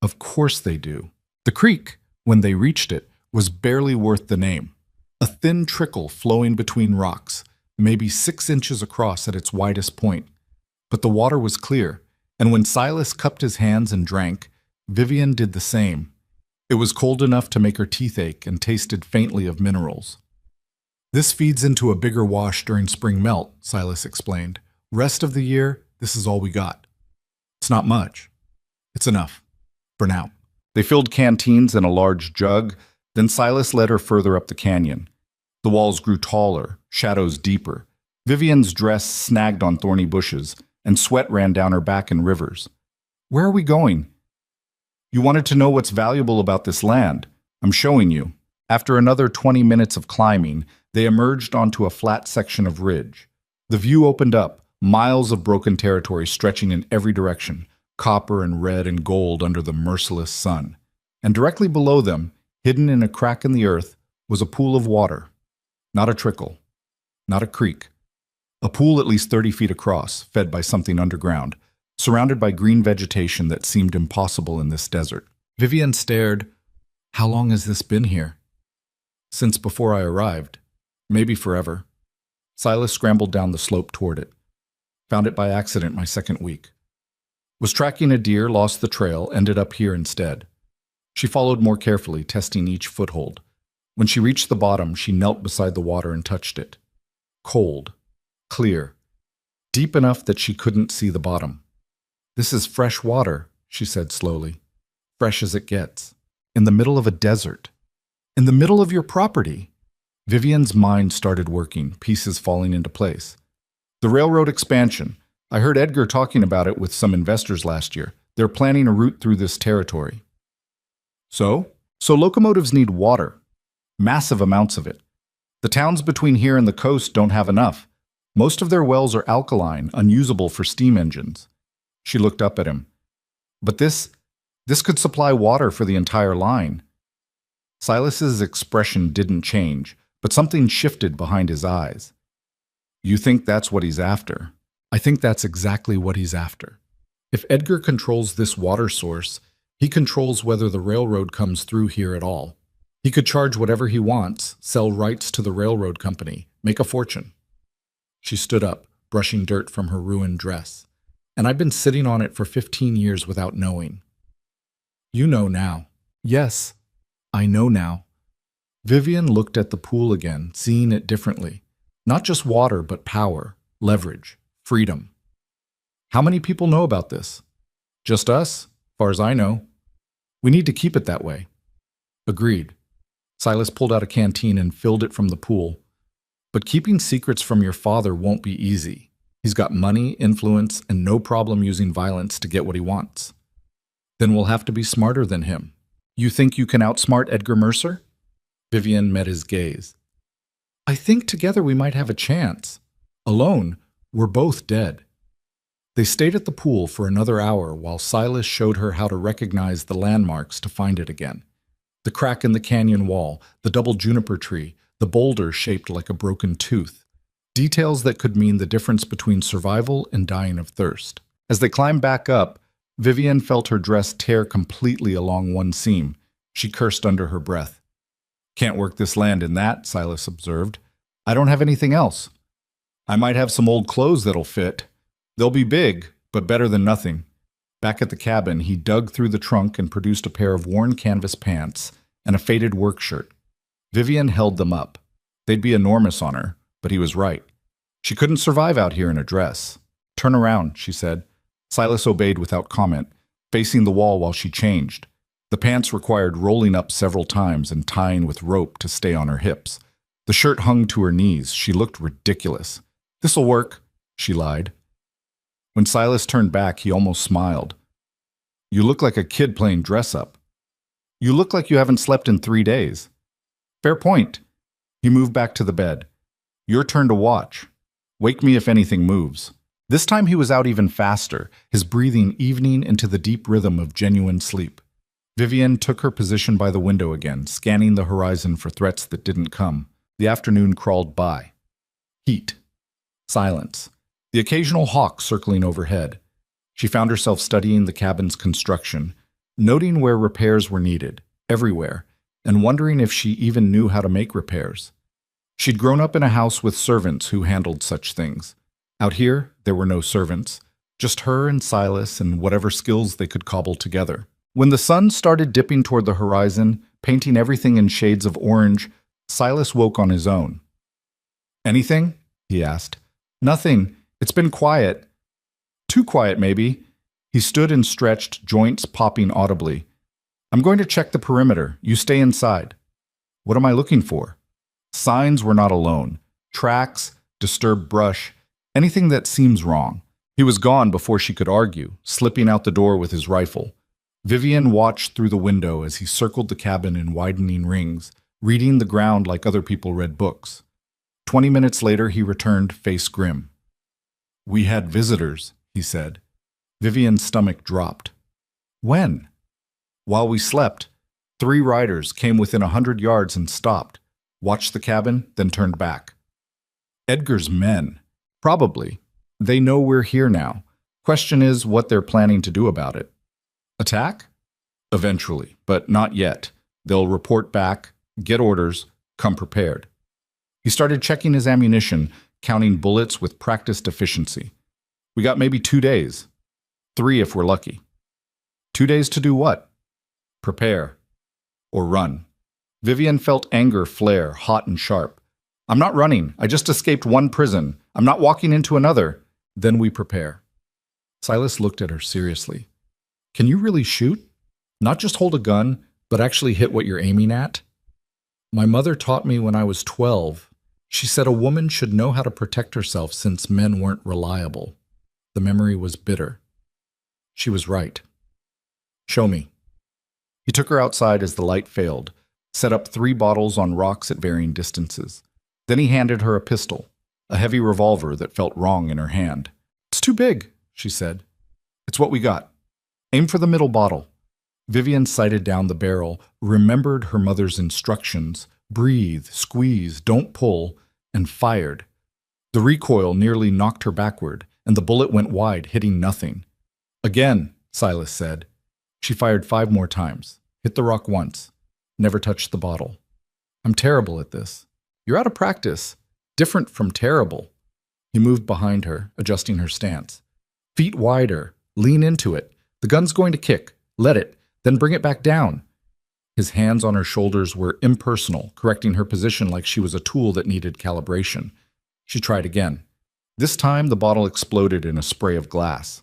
Of course they do. The creek, when they reached it, was barely worth the name. A thin trickle flowing between rocks, maybe 6 inches across at its widest point. But the water was clear, and when Silas cupped his hands and drank, Vivian did the same. It was cold enough to make her teeth ache and tasted faintly of minerals. This feeds into a bigger wash during spring melt, Silas explained. Rest of the year, this is all we got. It's not much. It's enough. For now. They filled canteens and a large jug, then Silas led her further up the canyon. The walls grew taller, shadows deeper. Vivian's dress snagged on thorny bushes, and sweat ran down her back in rivers. Where are we going? You wanted to know what's valuable about this land. I'm showing you. After another 20 minutes of climbing, they emerged onto a flat section of ridge. The view opened up, miles of broken territory stretching in every direction, copper and red and gold under the merciless sun. And directly below them, hidden in a crack in the earth, was a pool of water. Not a trickle. Not a creek. A pool at least 30 feet across, fed by something underground, surrounded by green vegetation that seemed impossible in this desert. Vivian stared. How long has this been here? Since before I arrived. Maybe forever. Silas scrambled down the slope toward it. Found it by accident my second week. Was tracking a deer, lost the trail, ended up here instead. She followed more carefully, testing each foothold. When she reached the bottom, she knelt beside the water and touched it. Cold. Clear. Deep enough that she couldn't see the bottom. This is fresh water, she said slowly. Fresh as it gets. In the middle of a desert. In the middle of your property. Vivian's mind started working, pieces falling into place. The railroad expansion. I heard Edgar talking about it with some investors last year. They're planning a route through this territory. So locomotives need water. Massive amounts of it. The towns between here and the coast don't have enough. Most of their wells are alkaline, unusable for steam engines. She looked up at him. But this could supply water for the entire line. Silas's expression didn't change, but something shifted behind his eyes. You think that's what he's after? I think that's exactly what he's after. If Edgar controls this water source, he controls whether the railroad comes through here at all. He could charge whatever he wants, sell rights to the railroad company, make a fortune. She stood up, brushing dirt from her ruined dress. And I've been sitting on it for 15 years without knowing. You know now. Yes, I know now. Vivian looked at the pool again, seeing it differently. Not just water, but power, leverage, freedom. How many people know about this? Just us, far as I know. We need to keep it that way. Agreed. Silas pulled out a canteen and filled it from the pool. But keeping secrets from your father won't be easy. He's got money, influence, and no problem using violence to get what he wants. Then we'll have to be smarter than him. You think you can outsmart Edgar Mercer? Vivian met his gaze. I think together we might have a chance. Alone, we're both dead. They stayed at the pool for another hour while Silas showed her how to recognize the landmarks to find it again. The crack in the canyon wall, the double juniper tree, the boulder shaped like a broken tooth. Details that could mean the difference between survival and dying of thirst. As they climbed back up, Vivian felt her dress tear completely along one seam. She cursed under her breath. Can't work this land in that, Silas observed. I don't have anything else. I might have some old clothes that'll fit. They'll be big, but better than nothing. Back at the cabin, he dug through the trunk and produced a pair of worn canvas pants and a faded work shirt. Vivian held them up. They'd be enormous on her, but he was right. She couldn't survive out here in a dress. Turn around, she said. Silas obeyed without comment, facing the wall while she changed. The pants required rolling up several times and tying with rope to stay on her hips. The shirt hung to her knees. She looked ridiculous. This'll work, she lied. When Silas turned back, he almost smiled. You look like a kid playing dress-up. You look like you haven't slept in 3 days. Fair point. He moved back to the bed. Your turn to watch. Wake me if anything moves. This time he was out even faster, his breathing evening into the deep rhythm of genuine sleep. Vivian took her position by the window again, scanning the horizon for threats that didn't come. The afternoon crawled by. Heat. Silence. The occasional hawk circling overhead. She found herself studying the cabin's construction, noting where repairs were needed, everywhere, and wondering if she even knew how to make repairs. She'd grown up in a house with servants who handled such things. Out here, there were no servants, just her and Silas and whatever skills they could cobble together. When the sun started dipping toward the horizon, painting everything in shades of orange, Silas woke on his own. Anything? He asked. Nothing. It's been quiet. Too quiet, maybe. He stood and stretched, joints popping audibly. I'm going to check the perimeter. You stay inside. What am I looking for? Signs were not alone. Tracks, disturbed brush, anything that seems wrong. He was gone before she could argue, slipping out the door with his rifle. Vivian watched through the window as he circled the cabin in widening rings, reading the ground like other people read books. 20 minutes later, he returned, face grim. We had visitors, he said. Vivian's stomach dropped. When? While we slept. 3 riders came within 100 yards and stopped, watched the cabin, then turned back. Edgar's men. Probably. They know we're here now. Question is what they're planning to do about it. Attack? Eventually, but not yet. They'll report back, get orders, come prepared. He started checking his ammunition, counting bullets with practiced efficiency. We got maybe 2 days. 3 if we're lucky. 2 days to do what? Prepare. Or run. Vivian felt anger flare, hot and sharp. I'm not running. I just escaped one prison. I'm not walking into another. Then we prepare. Silas looked at her seriously. Can you really shoot? Not just hold a gun, but actually hit what you're aiming at? My mother taught me when I was 12. She said a woman should know how to protect herself since men weren't reliable. The memory was bitter. She was right. Show me. He took her outside as the light failed, set up 3 bottles on rocks at varying distances. Then he handed her a pistol, a heavy revolver that felt wrong in her hand. It's too big, she said. It's what we got. Aim for the middle bottle. Vivian sighted down the barrel, remembered her mother's instructions, breathe, squeeze, don't pull, and fired. The recoil nearly knocked her backward, and the bullet went wide, hitting nothing. Again, Silas said. She fired 5 more times, hit the rock once, never touched the bottle. I'm terrible at this. You're out of practice. Different from terrible. He moved behind her, adjusting her stance. Feet wider. Lean into it. The gun's going to kick. Let it. Then bring it back down. His hands on her shoulders were impersonal, correcting her position like she was a tool that needed calibration. She tried again. This time, the bottle exploded in a spray of glass.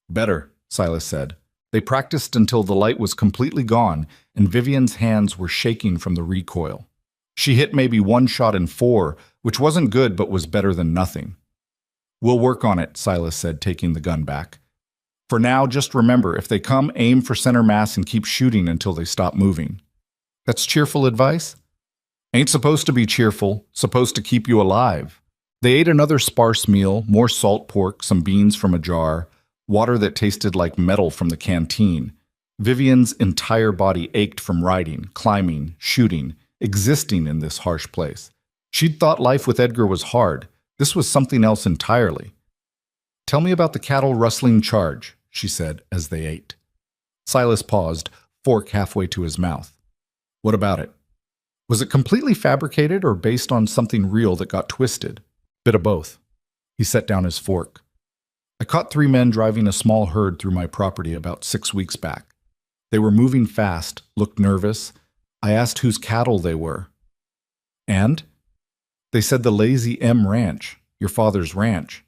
Better, Silas said. They practiced until the light was completely gone and Vivian's hands were shaking from the recoil. She hit maybe 1 shot in 4, which wasn't good but was better than nothing. "We'll work on it," Silas said, taking the gun back. "For now, just remember, if they come, aim for center mass and keep shooting until they stop moving." "That's cheerful advice?" "Ain't supposed to be cheerful, supposed to keep you alive." They ate another sparse meal, more salt pork, some beans from a jar, water that tasted like metal from the canteen. Vivian's entire body ached from riding, climbing, shooting, existing in this harsh place. She'd thought life with Edgar was hard. This was something else entirely. "Tell me about the cattle rustling charge," she said as they ate. Silas paused, fork halfway to his mouth. "What about it? Was it completely fabricated or based on something real that got twisted?" "Bit of both." He set down his fork. "I caught 3 men driving a small herd through my property about 6 weeks back. They were moving fast, looked nervous. I asked whose cattle they were. And? They said the Lazy M Ranch, your father's ranch."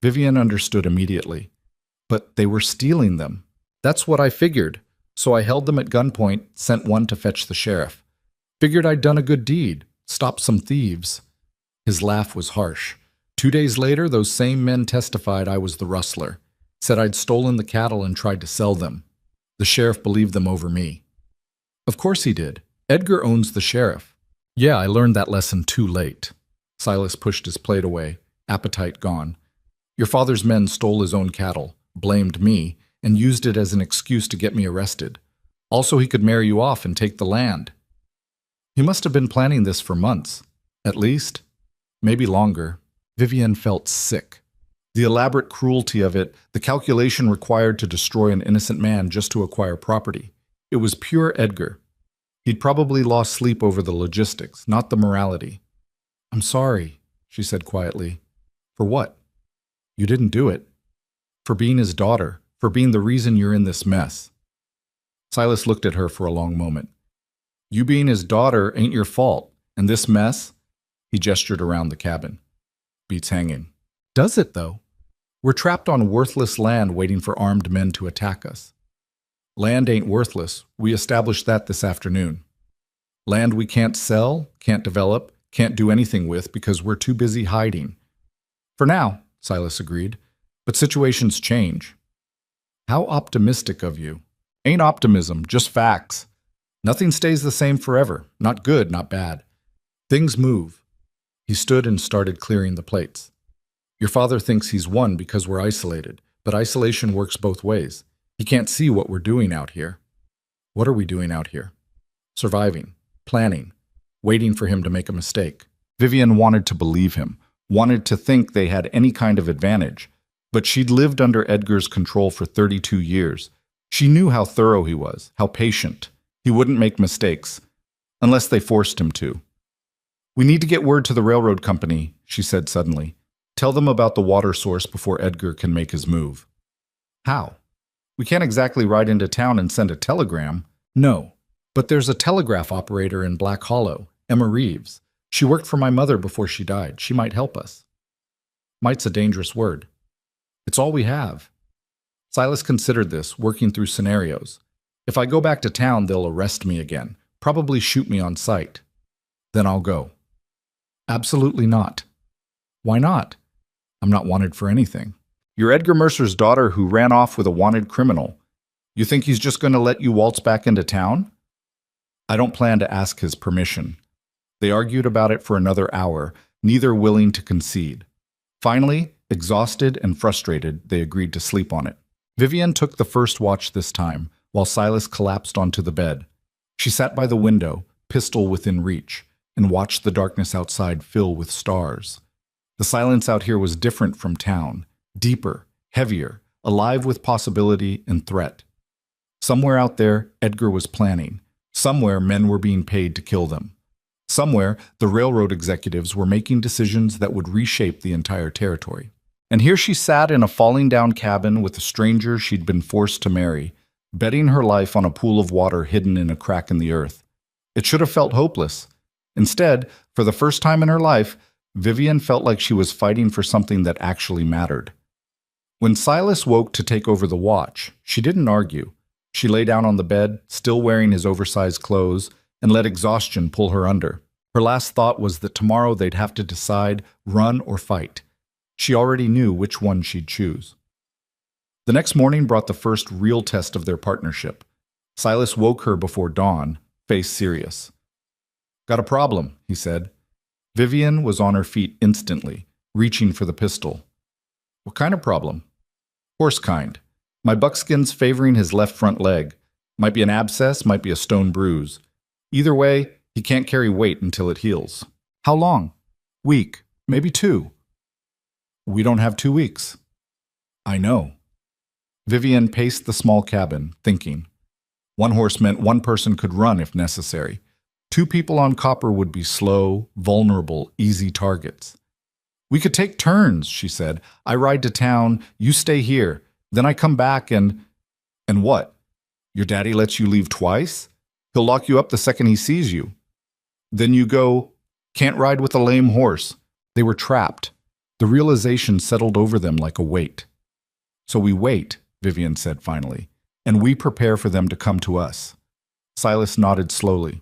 Vivian understood immediately. "But they were stealing them." "That's what I figured. So I held them at gunpoint, sent one to fetch the sheriff. Figured I'd done a good deed, stopped some thieves." His laugh was harsh. 2 days later, those same men testified I was the rustler. Said I'd stolen the cattle and tried to sell them. The sheriff believed them over me. "Of course he did. Edgar owns the sheriff." "Yeah, I learned that lesson too late." Silas pushed his plate away, appetite gone. "Your father's men stole his own cattle, blamed me, and used it as an excuse to get me arrested. Also, he could marry you off and take the land." "He must have been planning this for months. At least. Maybe longer." Vivian felt sick. The elaborate cruelty of it, the calculation required to destroy an innocent man just to acquire property. It was pure Edgar. He'd probably lost sleep over the logistics, not the morality. "I'm sorry," she said quietly. "For what?" "You didn't do it. For being his daughter, for being the reason you're in this mess." Silas looked at her for a long moment. "You being his daughter ain't your fault, and this mess," he gestured around the cabin, "beats hanging." "Does it, though? We're trapped on worthless land waiting for armed men to attack us." "Land ain't worthless. We established that this afternoon. Land we can't sell, can't develop, can't do anything with because we're too busy hiding." "For now," Silas agreed, "but situations change." "How optimistic of you." "Ain't optimism, just facts. Nothing stays the same forever. Not good, not bad. Things move." He stood and started clearing the plates. "Your father thinks he's won because we're isolated, but isolation works both ways. He can't see what we're doing out here." "What are we doing out here?" "Surviving, planning, waiting for him to make a mistake." Vivian wanted to believe him, wanted to think they had any kind of advantage, but she'd lived under Edgar's control for 32 years. She knew how thorough he was, how patient. He wouldn't make mistakes, unless they forced him to. "We need to get word to the railroad company," she said suddenly. "Tell them about the water source before Edgar can make his move." "How?" "We can't exactly ride into town and send a telegram." "No, but there's a telegraph operator in Black Hollow, Emma Reeves. She worked for my mother before she died. She might help us." "Might's a dangerous word." "It's all we have." Silas considered this, working through scenarios. "If I go back to town, they'll arrest me again, probably shoot me on sight. Then I'll go." "Absolutely not." "Why not?" "I'm not wanted for anything." "You're Edgar Mercer's daughter who ran off with a wanted criminal. You think he's just going to let you waltz back into town?" "I don't plan to ask his permission." They argued about it for another hour, neither willing to concede. Finally, exhausted and frustrated, they agreed to sleep on it. Vivian took the first watch this time, while Silas collapsed onto the bed. She sat by the window, pistol within reach, and watched the darkness outside fill with stars. The silence out here was different from town, deeper, heavier, alive with possibility and threat. Somewhere out there, Edgar was planning. Somewhere, men were being paid to kill them. Somewhere, the railroad executives were making decisions that would reshape the entire territory. And here she sat in a falling-down cabin with a stranger she'd been forced to marry, betting her life on a pool of water hidden in a crack in the earth. It should have felt hopeless. Instead, for the first time in her life, Vivian felt like she was fighting for something that actually mattered. When Silas woke to take over the watch, she didn't argue. She lay down on the bed, still wearing his oversized clothes, and let exhaustion pull her under. Her last thought was that tomorrow they'd have to decide run or fight. She already knew which one she'd choose. The next morning brought the first real test of their partnership. Silas woke her before dawn, face serious. "Got a problem," he said. Vivian was on her feet instantly, reaching for the pistol. "What kind of problem?" "Horse kind. My buckskin's favoring his left front leg. Might be an abscess, might be a stone bruise. Either way, he can't carry weight until it heals." "How long?" "Week, maybe 2. "We don't have 2 weeks." "I know." Vivian paced the small cabin, thinking. One horse meant one person could run if necessary. 2 people on copper would be slow, vulnerable, easy targets. "We could take turns," she said. "I ride to town, you stay here. Then I come back and..." "And what? Your daddy lets you leave twice? He'll lock you up the second he sees you. Then you go, 'Can't ride with a lame horse.'" They were trapped. The realization settled over them like a weight. "So we wait," Vivian said finally, "and we prepare for them to come to us." Silas nodded slowly.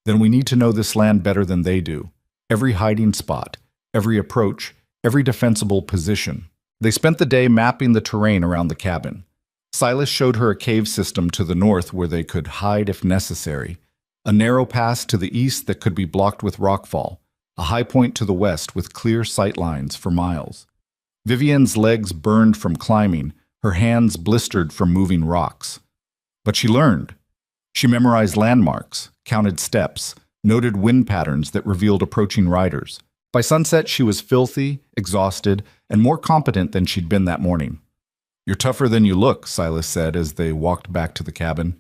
"Then we need to know this land better than they do. Every hiding spot, every approach, every defensible position." They spent the day mapping the terrain around the cabin. Silas showed her a cave system to the north where they could hide if necessary, a narrow pass to the east that could be blocked with rockfall, a high point to the west with clear sight lines for miles. Vivian's legs burned from climbing, her hands blistered from moving rocks. But she learned. She memorized landmarks, counted steps, noted wind patterns that revealed approaching riders. By sunset, she was filthy, exhausted, and more competent than she'd been that morning. "You're tougher than you look," Silas said as they walked back to the cabin.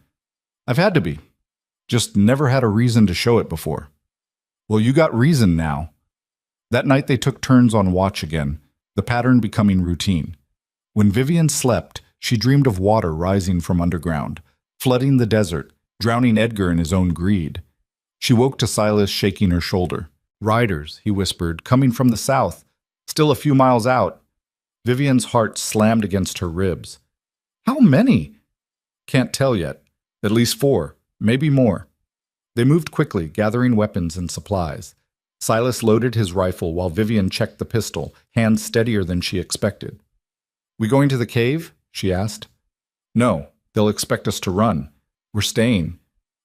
"I've had to be. Just never had a reason to show it before." "Well, you got reason now." That night they took turns on watch again, the pattern becoming routine. When Vivian slept, she dreamed of water rising from underground, flooding the desert, drowning Edgar in his own greed. She woke to Silas shaking her shoulder. "Riders," he whispered, "coming from the south, still a few miles out." Vivian's heart slammed against her ribs. "How many?" "Can't tell yet. At least 4, maybe more." They moved quickly, gathering weapons and supplies. Silas loaded his rifle while Vivian checked the pistol, hands steadier than she expected. "We going to the cave?" she asked. "No, they'll expect us to run. We're staying,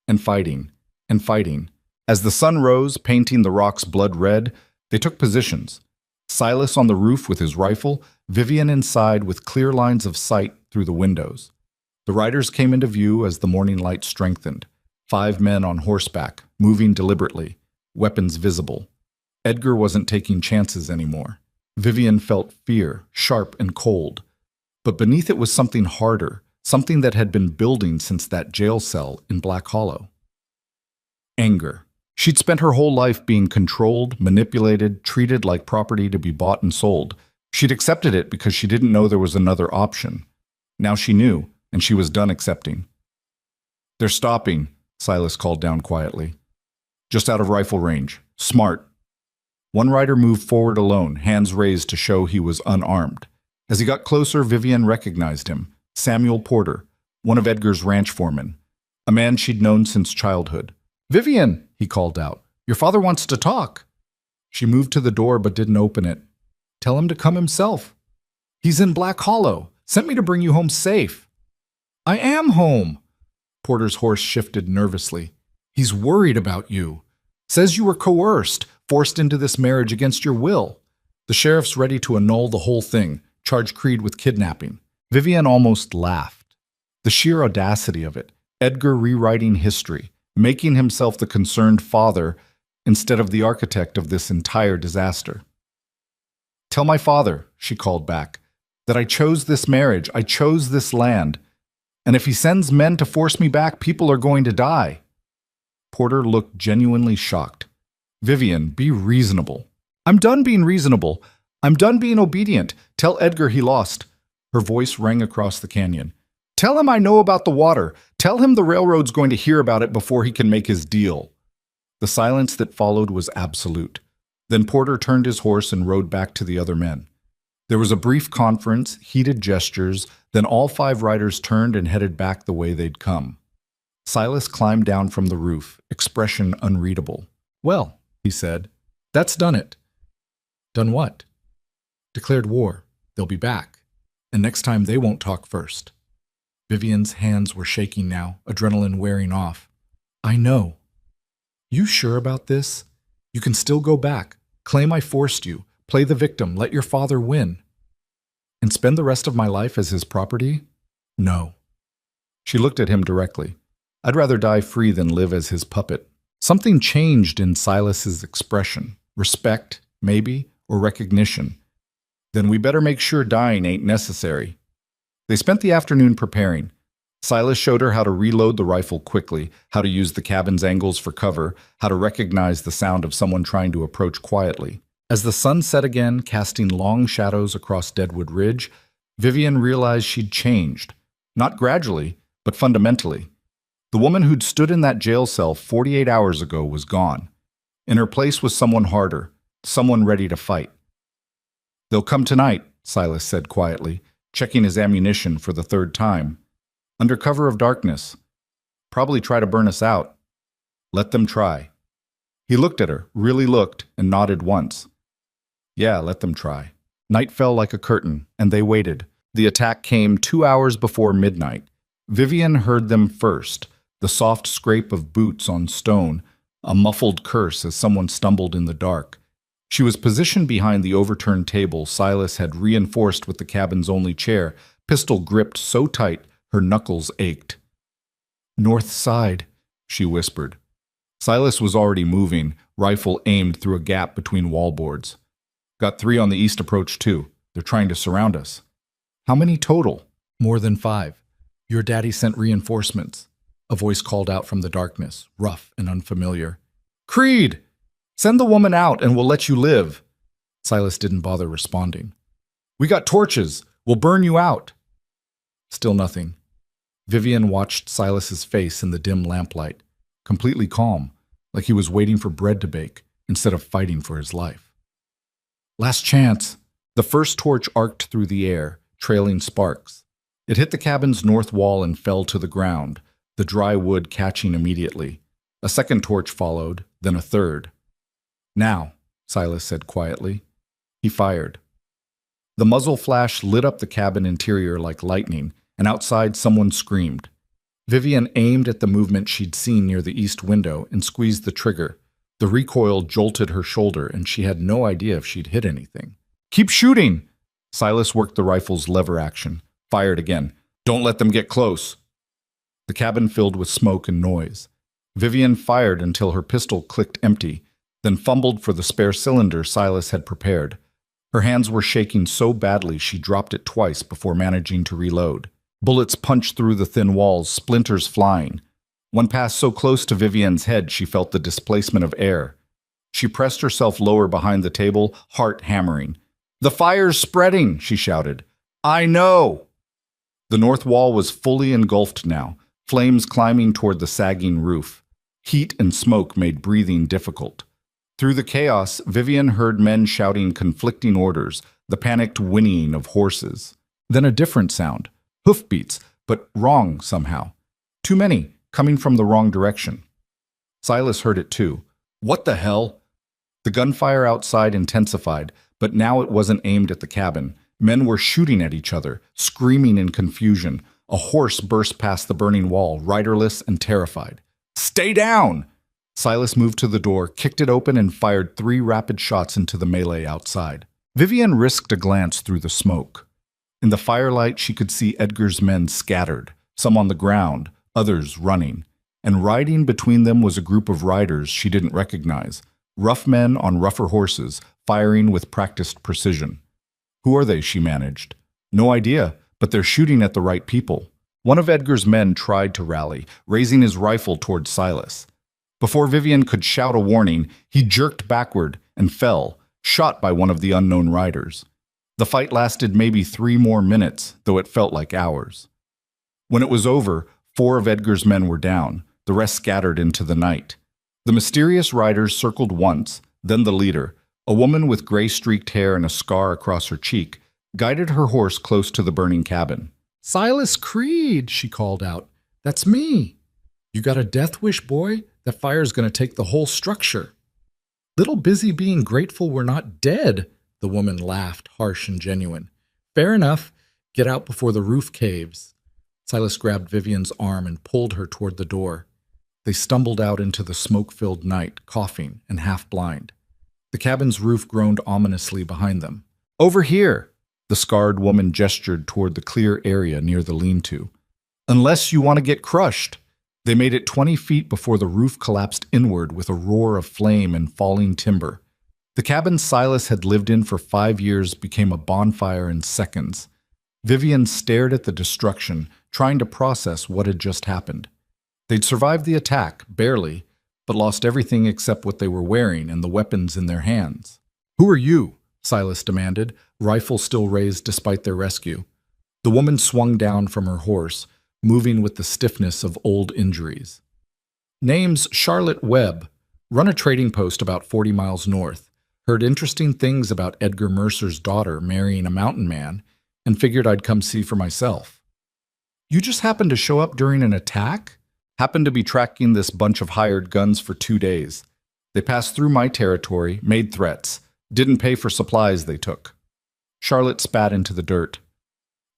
and fighting, and fighting." As the sun rose, painting the rocks blood red, they took positions. Silas on the roof with his rifle, Vivian inside with clear lines of sight through the windows. The riders came into view as the morning light strengthened. 5 men on horseback, moving deliberately, weapons visible. Edgar wasn't taking chances anymore. Vivian felt fear, sharp and cold. But beneath it was something harder, something that had been building since that jail cell in Black Hollow. Anger. She'd spent her whole life being controlled, manipulated, treated like property to be bought and sold. She'd accepted it because she didn't know there was another option. Now she knew, and she was done accepting. "They're stopping," Silas called down quietly. "Just out of rifle range. Smart." One rider moved forward alone, hands raised to show he was unarmed. As he got closer, Vivian recognized him, Samuel Porter, one of Edgar's ranch foremen, a man she'd known since childhood. "Vivian," he called out, "your father wants to talk." She moved to the door but didn't open it. "Tell him to come himself." "He's in Black Hollow. Sent me to bring you home safe." "I am home." Porter's horse shifted nervously. "He's worried about you. Says you were coerced, forced into this marriage against your will. The sheriff's ready to annul the whole thing, charge Creed with kidnapping." Vivian almost laughed. The sheer audacity of it. Edgar rewriting history, making himself the concerned father instead of the architect of this entire disaster. "Tell my father," she called back, "that I chose this marriage, I chose this land, and if he sends men to force me back, people are going to die." Porter looked genuinely shocked. "Vivian, be reasonable." "I'm done being reasonable. I'm done being obedient. Tell Edgar he lost." Her voice rang across the canyon. "Tell him I know about the water. Tell him the railroad's going to hear about it before he can make his deal." The silence that followed was absolute. Then Porter turned his horse and rode back to the other men. There was a brief conference, heated gestures, then all 5 riders turned and headed back the way they'd come. Silas climbed down from the roof, expression unreadable. "Well," he said. That's done it. Done what? Declared war. They'll be back. And next time they won't talk first. Vivian's hands were shaking now, adrenaline wearing off. I know. You sure about this? You can still go back. Claim I forced you. Play the victim. Let your father win. And spend the rest of my life as his property? No. She looked at him directly. I'd rather die free than live as his puppet. Something changed in Silas's expression. Respect, maybe, or recognition. Then we better make sure dying ain't necessary. They spent the afternoon preparing. Silas showed her how to reload the rifle quickly, how to use the cabin's angles for cover, how to recognize the sound of someone trying to approach quietly. As the sun set again, casting long shadows across Deadwood Ridge, Vivian realized she'd changed. Not gradually, but fundamentally. The woman who'd stood in that jail cell 48 hours ago was gone. In her place was someone harder, someone ready to fight. They'll come tonight, Silas said quietly, checking his ammunition for the third time. Under cover of darkness. Probably try to burn us out. Let them try. He looked at her, really looked, and nodded once. Yeah, let them try. Night fell like a curtain, and they waited. The attack came 2 hours before midnight. Vivian heard them first, the soft scrape of boots on stone, a muffled curse as someone stumbled in the dark. She was positioned behind the overturned table Silas had reinforced with the cabin's only chair, pistol gripped so tight her knuckles ached. North side, she whispered. Silas was already moving, rifle aimed through a gap between wallboards. Got 3 on the east approach too. They're trying to surround us. How many total? More than 5. Your daddy sent reinforcements. A voice called out from the darkness, rough and unfamiliar. Creed! Send the woman out and we'll let you live. Silas didn't bother responding. We got torches. We'll burn you out. Still nothing. Vivian watched Silas's face in the dim lamplight, completely calm, like he was waiting for bread to bake instead of fighting for his life. Last chance. The first torch arced through the air, trailing sparks. It hit the cabin's north wall and fell to the ground, the dry wood catching immediately. A second torch followed, then a third. Now, Silas said quietly. He fired. The muzzle flash lit up the cabin interior like lightning, and outside someone screamed. Vivian aimed at the movement she'd seen near the east window and squeezed the trigger. The recoil jolted her shoulder, and she had no idea if she'd hit anything. Keep shooting! Silas worked the rifle's lever action, fired again. Don't let them get close. The cabin filled with smoke and noise. Vivian fired until her pistol clicked empty, then fumbled for the spare cylinder Silas had prepared. Her hands were shaking so badly she dropped it twice before managing to reload. Bullets punched through the thin walls, splinters flying. One passed so close to Vivian's head she felt the displacement of air. She pressed herself lower behind the table, heart hammering. The fire's spreading, she shouted. I know! The north wall was fully engulfed now, flames climbing toward the sagging roof. Heat and smoke made breathing difficult. Through the chaos, Vivian heard men shouting conflicting orders, the panicked whinnying of horses. Then a different sound, hoofbeats, but wrong somehow. Too many, coming from the wrong direction. Silas heard it too. What the hell? The gunfire outside intensified, but now it wasn't aimed at the cabin. Men were shooting at each other, screaming in confusion. A horse burst past the burning wall, riderless and terrified. Stay down! Silas moved to the door, kicked it open, and fired 3 rapid shots into the melee outside. Vivian risked a glance through the smoke. In the firelight, she could see Edgar's men scattered, some on the ground, others running. And riding between them was a group of riders she didn't recognize, rough men on rougher horses, firing with practiced precision. Who are they, she managed. No idea, but they're shooting at the right people. One of Edgar's men tried to rally, raising his rifle toward Silas. Before Vivian could shout a warning, he jerked backward and fell, shot by one of the unknown riders. The fight lasted maybe 3 more minutes, though it felt like hours. When it was over, 4 of Edgar's men were down, the rest scattered into the night. The mysterious riders circled once, then the leader, a woman with gray-streaked hair and a scar across her cheek, guided her horse close to the burning cabin. Silas Creed, she called out. That's me. You got a death wish, boy? That fire's going to take the whole structure. Little busy being grateful we're not dead, the woman laughed, harsh and genuine. Fair enough. Get out before the roof caves. Silas grabbed Vivian's arm and pulled her toward the door. They stumbled out into the smoke-filled night, coughing and half-blind. The cabin's roof groaned ominously behind them. Over here! The scarred woman gestured toward the clear area near the lean-to. Unless you want to get crushed. They made it 20 feet before the roof collapsed inward with a roar of flame and falling timber. The cabin Silas had lived in for 5 years became a bonfire in seconds. Vivian stared at the destruction, trying to process what had just happened. They'd survived the attack, barely, but lost everything except what they were wearing and the weapons in their hands. "Who are you?" Silas demanded, rifle still raised despite their rescue. The woman swung down from her horse, moving with the stiffness of old injuries. "Name's Charlotte Webb. Run a trading post about 40 miles north. Heard interesting things about Edgar Mercer's daughter marrying a mountain man, and figured I'd come see for myself." "You just happened to show up during an attack?" "Happened to be tracking this bunch of hired guns for 2 days. They passed through my territory, made threats, didn't pay for supplies they took." Charlotte spat into the dirt.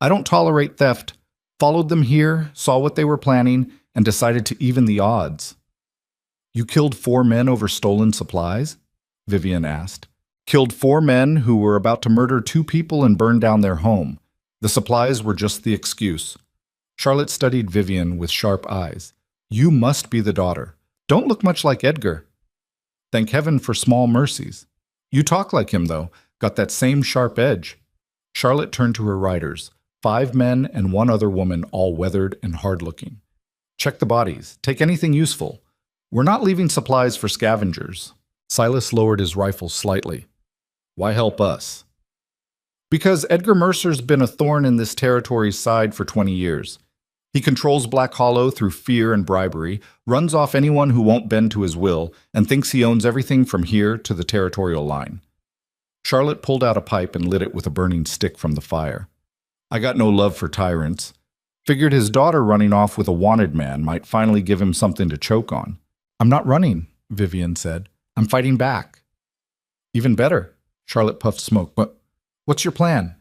"I don't tolerate theft. Followed them here, saw what they were planning, and decided to even the odds." "You killed 4 men over stolen supplies?" Vivian asked. "Killed 4 men who were about to murder 2 people and burn down their home. The supplies were just the excuse." Charlotte studied Vivian with sharp eyes. "You must be the daughter. Don't look much like Edgar." "Thank heaven for small mercies. You talk like him, though. Got that same sharp edge." Charlotte turned to her riders. 5 men and 1 other woman, all weathered and hard-looking. "Check the bodies. Take anything useful. We're not leaving supplies for scavengers." Silas lowered his rifle slightly. "Why help us?" "Because Edgar Mercer's been a thorn in this territory's side for 20 years. He controls Black Hollow through fear and bribery, runs off anyone who won't bend to his will, and thinks he owns everything from here to the territorial line." Charlotte pulled out a pipe and lit it with a burning stick from the fire. "I got no love for tyrants. Figured his daughter running off with a wanted man might finally give him something to choke on." "I'm not running," Vivian said. "I'm fighting back." "Even better." Charlotte puffed smoke. What's your plan?"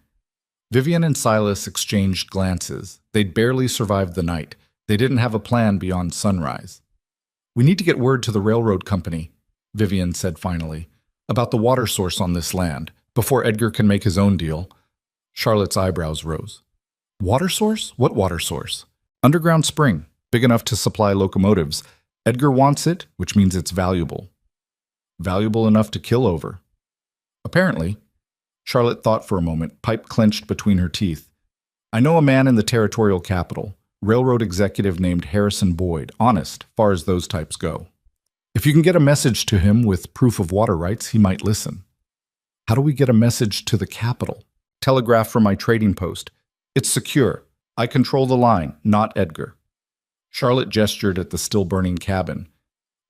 Vivian and Silas exchanged glances. They'd barely survived the night. They didn't have a plan beyond sunrise. "We need to get word to the railroad company," Vivian said finally, "about the water source on this land, before Edgar can make his own deal." Charlotte's eyebrows rose. "Water source? What water source?" "Underground spring, big enough to supply locomotives. Edgar wants it, which means it's valuable." "Valuable enough to kill over." "Apparently." Charlotte thought for a moment, pipe clenched between her teeth. "I know a man in the territorial capital, railroad executive named Harrison Boyd, honest, far as those types go. If you can get a message to him with proof of water rights, he might listen." "How do we get a message to the capital?" "Telegraph from my trading post. It's secure. I control the line, not Edgar." Charlotte gestured at the still-burning cabin.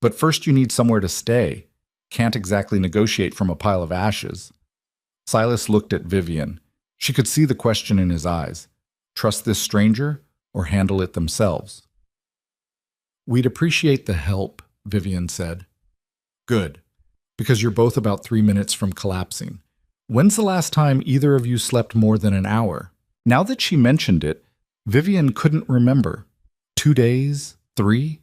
"But first you need somewhere to stay. Can't exactly negotiate from a pile of ashes." Silas looked at Vivian. She could see the question in his eyes. Trust this stranger or handle it themselves? "We'd appreciate the help," Vivian said. "Good, because you're both about 3 minutes from collapsing. When's the last time either of you slept more than an hour?" Now that she mentioned it, Vivian couldn't remember. 2 days? 3?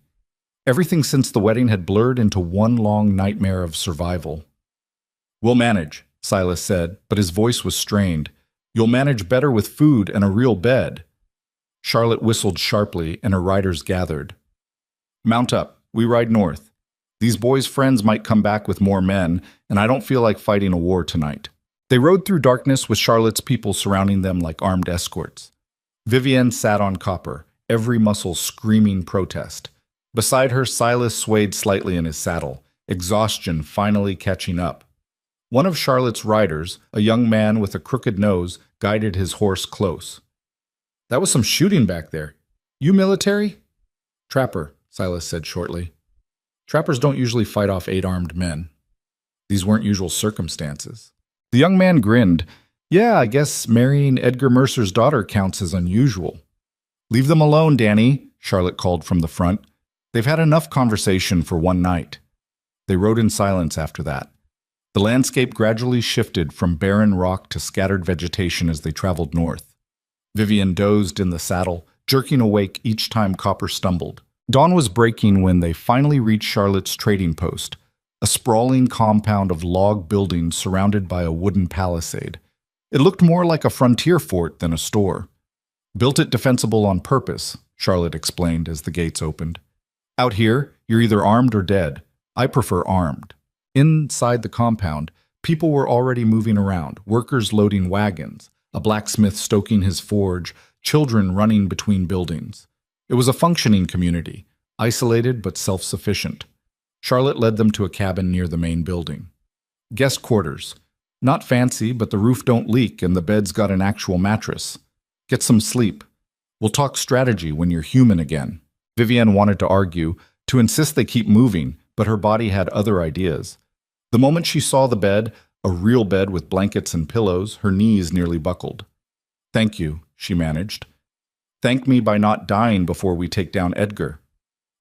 Everything since the wedding had blurred into one long nightmare of survival. "We'll manage," Silas said, but his voice was strained. "You'll manage better with food and a real bed." Charlotte whistled sharply, and her riders gathered. "Mount up. We ride north. These boys' friends might come back with more men, and I don't feel like fighting a war tonight." They rode through darkness with Charlotte's people surrounding them like armed escorts. Vivian sat on Copper, every muscle screaming protest. Beside her, Silas swayed slightly in his saddle, exhaustion finally catching up. One of Charlotte's riders, a young man with a crooked nose, guided his horse close. "That was some shooting back there. You military?" "Trapper," Silas said shortly. "Trappers don't usually fight off 8 armed men." These weren't usual circumstances. The young man grinned. "Yeah, I guess marrying Edgar Mercer's daughter counts as unusual." "Leave them alone, Danny," Charlotte called from the front. "They've had enough conversation for one night." They rode in silence after that. The landscape gradually shifted from barren rock to scattered vegetation as they traveled north. Vivian dozed in the saddle, jerking awake each time Copper stumbled. Dawn was breaking when they finally reached Charlotte's trading post, a sprawling compound of log buildings surrounded by a wooden palisade. It looked more like a frontier fort than a store. Built it defensible on purpose, Charlotte explained as the gates opened. Out here, you're either armed or dead. I prefer armed. Inside the compound, people were already moving around, workers loading wagons, a blacksmith stoking his forge, children running between buildings. It was a functioning community, isolated but self-sufficient. Charlotte led them to a cabin near the main building. Guest quarters. Not fancy, but the roof don't leak and the bed's got an actual mattress. Get some sleep. We'll talk strategy when you're human again. Vivienne wanted to argue, to insist they keep moving, but her body had other ideas. The moment she saw the bed, a real bed with blankets and pillows, her knees nearly buckled. Thank you, she managed. Thank me by not dying before we take down Edgar.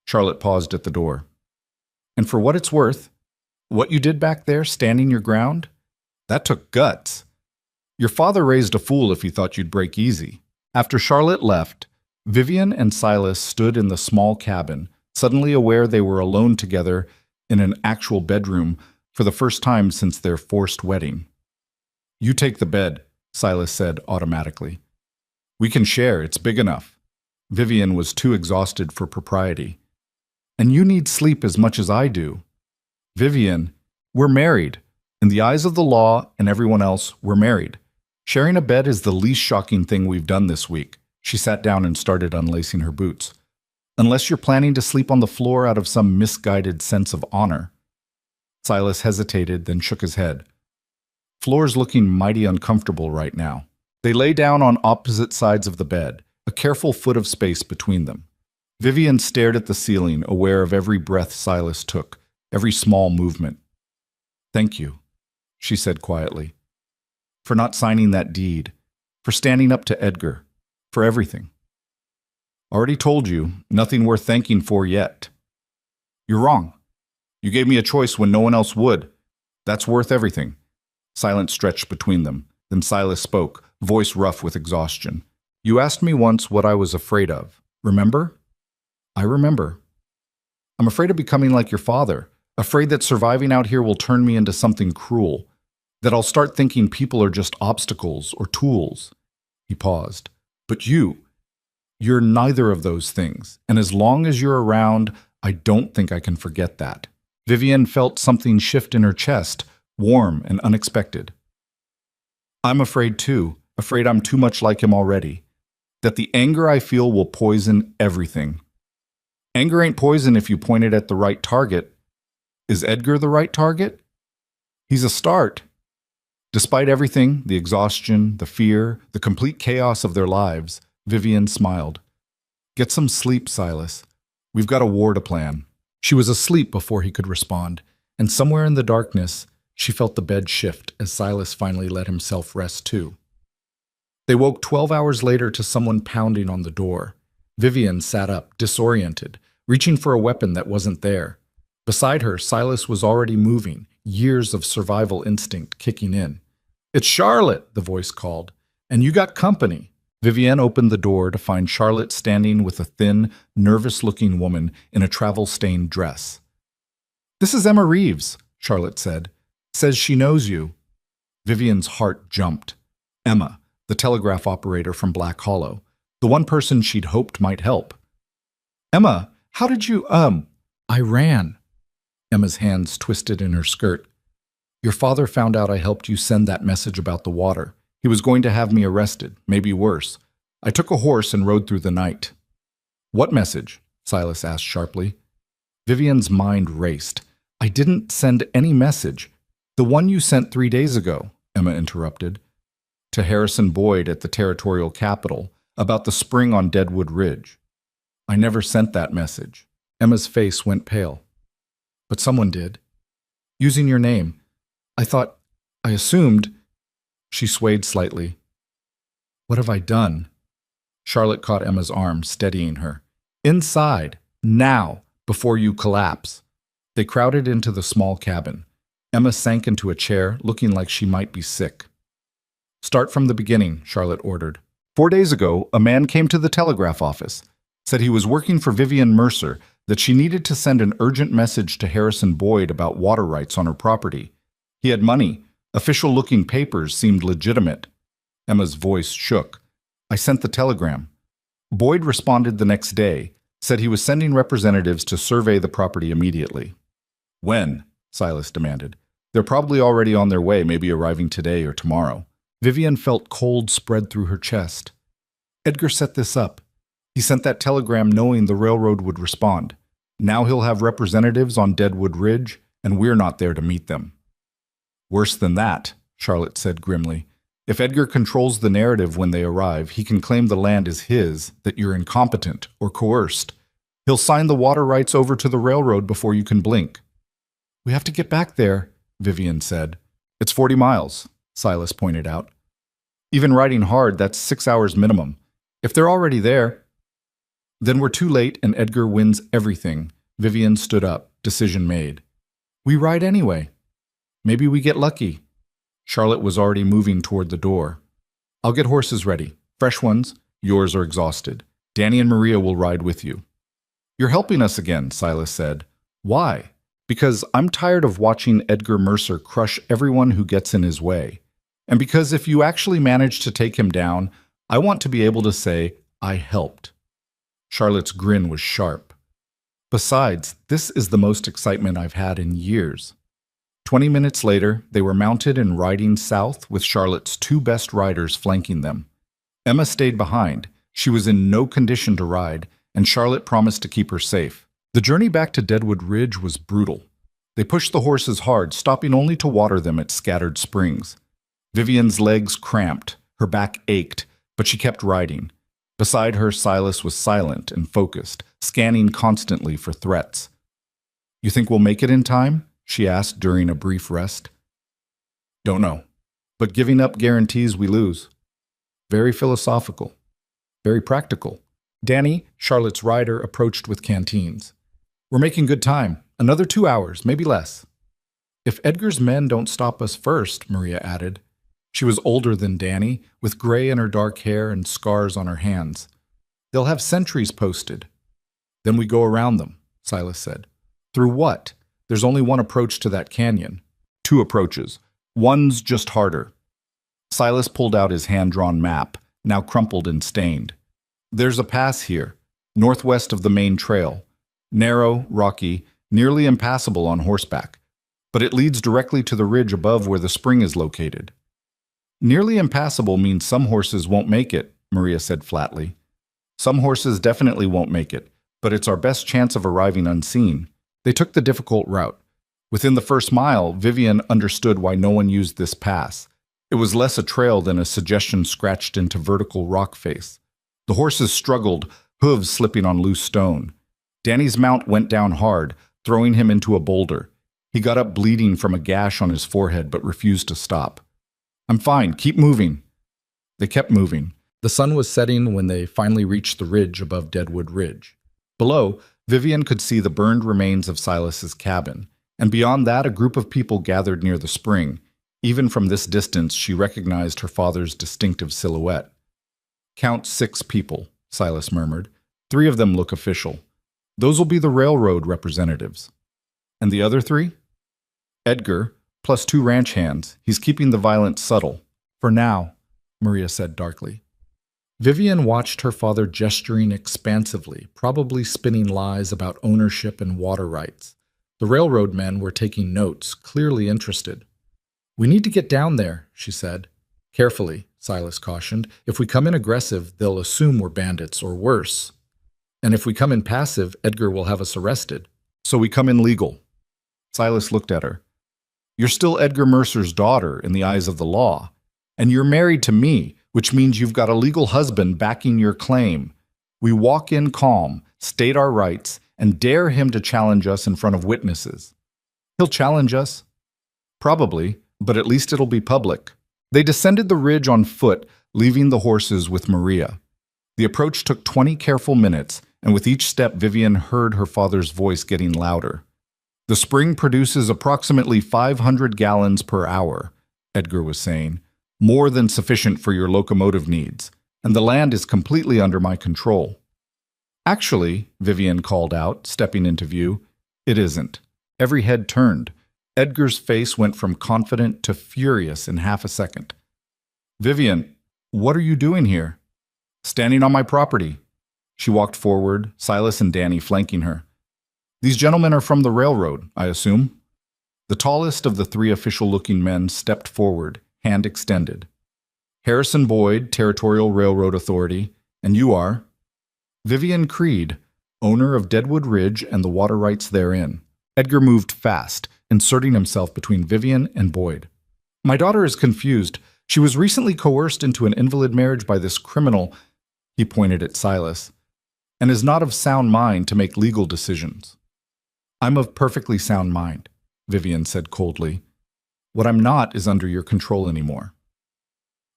Charlotte paused at the door. And for what it's worth, what you did back there, standing your ground, that took guts. Your father raised a fool if he thought you'd break easy. After Charlotte left, Vivian and Silas stood in the small cabin, suddenly aware they were alone together in an actual bedroom for the first time since their forced wedding. You take the bed, Silas said automatically. We can share, it's big enough. Vivian was too exhausted for propriety. And you need sleep as much as I do. Vivian, we're married. In the eyes of the law and everyone else, we're married. Sharing a bed is the least shocking thing we've done this week. She sat down and started unlacing her boots. Unless you're planning to sleep on the floor out of some misguided sense of honor. Silas hesitated, then shook his head. Floor's looking mighty uncomfortable right now. They lay down on opposite sides of the bed, a careful foot of space between them. Vivian stared at the ceiling, aware of every breath Silas took, every small movement. Thank you, she said quietly, for not signing that deed, for standing up to Edgar, for everything. Already told you, nothing worth thanking for yet. You're wrong. You gave me a choice when no one else would. That's worth everything. Silence stretched between them. Then Silas spoke, voice rough with exhaustion. You asked me once what I was afraid of. Remember? I remember. I'm afraid of becoming like your father, afraid that surviving out here will turn me into something cruel, that I'll start thinking people are just obstacles or tools. He paused. But you're neither of those things, and as long as you're around, I don't think I can forget that. Vivian felt something shift in her chest, warm and unexpected. I'm afraid too, afraid I'm too much like him already, that the anger I feel will poison everything. Anger ain't poison if you point it at the right target. Is Edgar the right target? He's a start. Despite everything, the exhaustion, the fear, the complete chaos of their lives, Vivian smiled. Get some sleep, Silas. We've got a war to plan. She was asleep before he could respond, and somewhere in the darkness, she felt the bed shift as Silas finally let himself rest too. They woke 12 hours later to someone pounding on the door. Vivian sat up, disoriented, reaching for a weapon that wasn't there. Beside her, Silas was already moving, years of survival instinct kicking in. It's Charlotte, the voice called, and you got company. Vivienne opened the door to find Charlotte standing with a thin, nervous-looking woman in a travel-stained dress. This is Emma Reeves, Charlotte said. Says she knows you. Vivian's heart jumped. Emma, the telegraph operator from Black Hollow, the one person she'd hoped might help. Emma, how did you, I ran. Emma's hands twisted in her skirt. Your father found out I helped you send that message about the water. He was going to have me arrested, maybe worse. I took a horse and rode through the night. What message? Silas asked sharply. Vivian's mind raced. I didn't send any message. The one you sent 3 days ago, Emma interrupted. To Harrison Boyd at the territorial capital, about the spring on Deadwood Ridge. I never sent that message. Emma's face went pale. But someone did. Using your name. I assumed. She swayed slightly. What have I done? Charlotte caught Emma's arm, steadying her. Inside, now, before you collapse. They crowded into the small cabin. Emma sank into a chair, looking like she might be sick. "Start from the beginning," Charlotte ordered. 4 days ago, a man came to the telegraph office, said he was working for Vivian Mercer, that she needed to send an urgent message to Harrison Boyd about water rights on her property. He had money. Official-looking papers seemed legitimate. Emma's voice shook. "I sent the telegram." Boyd responded the next day, said he was sending representatives to survey the property immediately. "When?" Silas demanded. "They're probably already on their way, maybe arriving today or tomorrow." Vivian felt cold spread through her chest. "Edgar set this up. He sent that telegram knowing the railroad would respond. Now he'll have representatives on Deadwood Ridge, and we're not there to meet them." "Worse than that," Charlotte said grimly. "If Edgar controls the narrative when they arrive, he can claim the land is his, that you're incompetent or coerced. He'll sign the water rights over to the railroad before you can blink." "We have to get back there," Vivian said. "It's 40 miles, Silas pointed out. "Even riding hard, that's 6 hours minimum. If they're already there—" "Then we're too late and Edgar wins everything." Vivian stood up, decision made. "We ride anyway. Maybe we get lucky." Charlotte was already moving toward the door. "I'll get horses ready. Fresh ones. Yours are exhausted. Danny and Maria will ride with you." "You're helping us again," Silas said. "Why?" "Because I'm tired of watching Edgar Mercer crush everyone who gets in his way. And because if you actually manage to take him down, I want to be able to say, I helped." Charlotte's grin was sharp. "Besides, this is the most excitement I've had in years." 20 minutes later, they were mounted and riding south with Charlotte's 2 best riders flanking them. Emma stayed behind. She was in no condition to ride, and Charlotte promised to keep her safe. The journey back to Deadwood Ridge was brutal. They pushed the horses hard, stopping only to water them at scattered springs. Vivian's legs cramped, her back ached, but she kept riding. Beside her, Silas was silent and focused, scanning constantly for threats. "You think we'll make it in time?" she asked during a brief rest. "Don't know. But giving up guarantees we lose." Very philosophical. Very practical. Danny, Charlotte's rider, approached with canteens. "We're making good time. Another 2 hours, maybe less." "If Edgar's men don't stop us first," Maria added. She was older than Danny, with gray in her dark hair and scars on her hands. "They'll have sentries posted." "Then we go around them," Silas said. "Through what? There's only one approach to that canyon." "2 approaches. One's just harder." Silas pulled out his hand-drawn map, now crumpled and stained. "There's a pass here, northwest of the main trail. Narrow, rocky, nearly impassable on horseback. But it leads directly to the ridge above where the spring is located." "Nearly impassable means some horses won't make it," Maria said flatly. "Some horses definitely won't make it, but it's our best chance of arriving unseen." They took the difficult route. Within the first mile, Vivian understood why no one used this pass. It was less a trail than a suggestion scratched into vertical rock face. The horses struggled, hooves slipping on loose stone. Danny's mount went down hard, throwing him into a boulder. He got up bleeding from a gash on his forehead but refused to stop. "I'm fine, keep moving." They kept moving. The sun was setting when they finally reached the ridge above Deadwood Ridge. Below, Vivian could see the burned remains of Silas's cabin, and beyond that a group of people gathered near the spring. Even from this distance, she recognized her father's distinctive silhouette. "Count 6 people," Silas murmured. 3 of them look official. Those will be the railroad representatives." "And the other 3? "Edgar, plus 2 ranch hands. He's keeping the violence subtle." "For now," Maria said darkly. Vivian watched her father gesturing expansively, probably spinning lies about ownership and water rights. The railroad men were taking notes, clearly interested. "We need to get down there," she said. "Carefully," Silas cautioned. "If we come in aggressive, they'll assume we're bandits, or worse. And if we come in passive, Edgar will have us arrested. So we come in legal." Silas looked at her. "You're still Edgar Mercer's daughter in the eyes of the law. And you're married to me, which means you've got a legal husband backing your claim. We walk in calm, state our rights, and dare him to challenge us in front of witnesses. He'll challenge us. Probably, but at least it'll be public." They descended the ridge on foot, leaving the horses with Maria. The approach took 20 careful minutes, and with each step Vivian heard her father's voice getting louder. The spring produces approximately 500 gallons per hour, Edgar was saying, more than sufficient for your locomotive needs, and the land is completely under my control. Actually, Vivian called out, stepping into view, it isn't. Every head turned. Edgar's face went from confident to furious in half a second. Vivian, what are you doing here? Standing on my property. She walked forward, Silas and Danny flanking her. These gentlemen are from the railroad, I assume. The tallest of the three official-looking men stepped forward, hand extended. Harrison Boyd, Territorial Railroad Authority, and you are? Vivian Creed, owner of Deadwood Ridge and the water rights therein. Edgar moved fast, inserting himself between Vivian and Boyd. My daughter is confused. She was recently coerced into an invalid marriage by this criminal, he pointed at Silas, and is not of sound mind to make legal decisions. I'm of perfectly sound mind, Vivian said coldly. What I'm not is under your control anymore.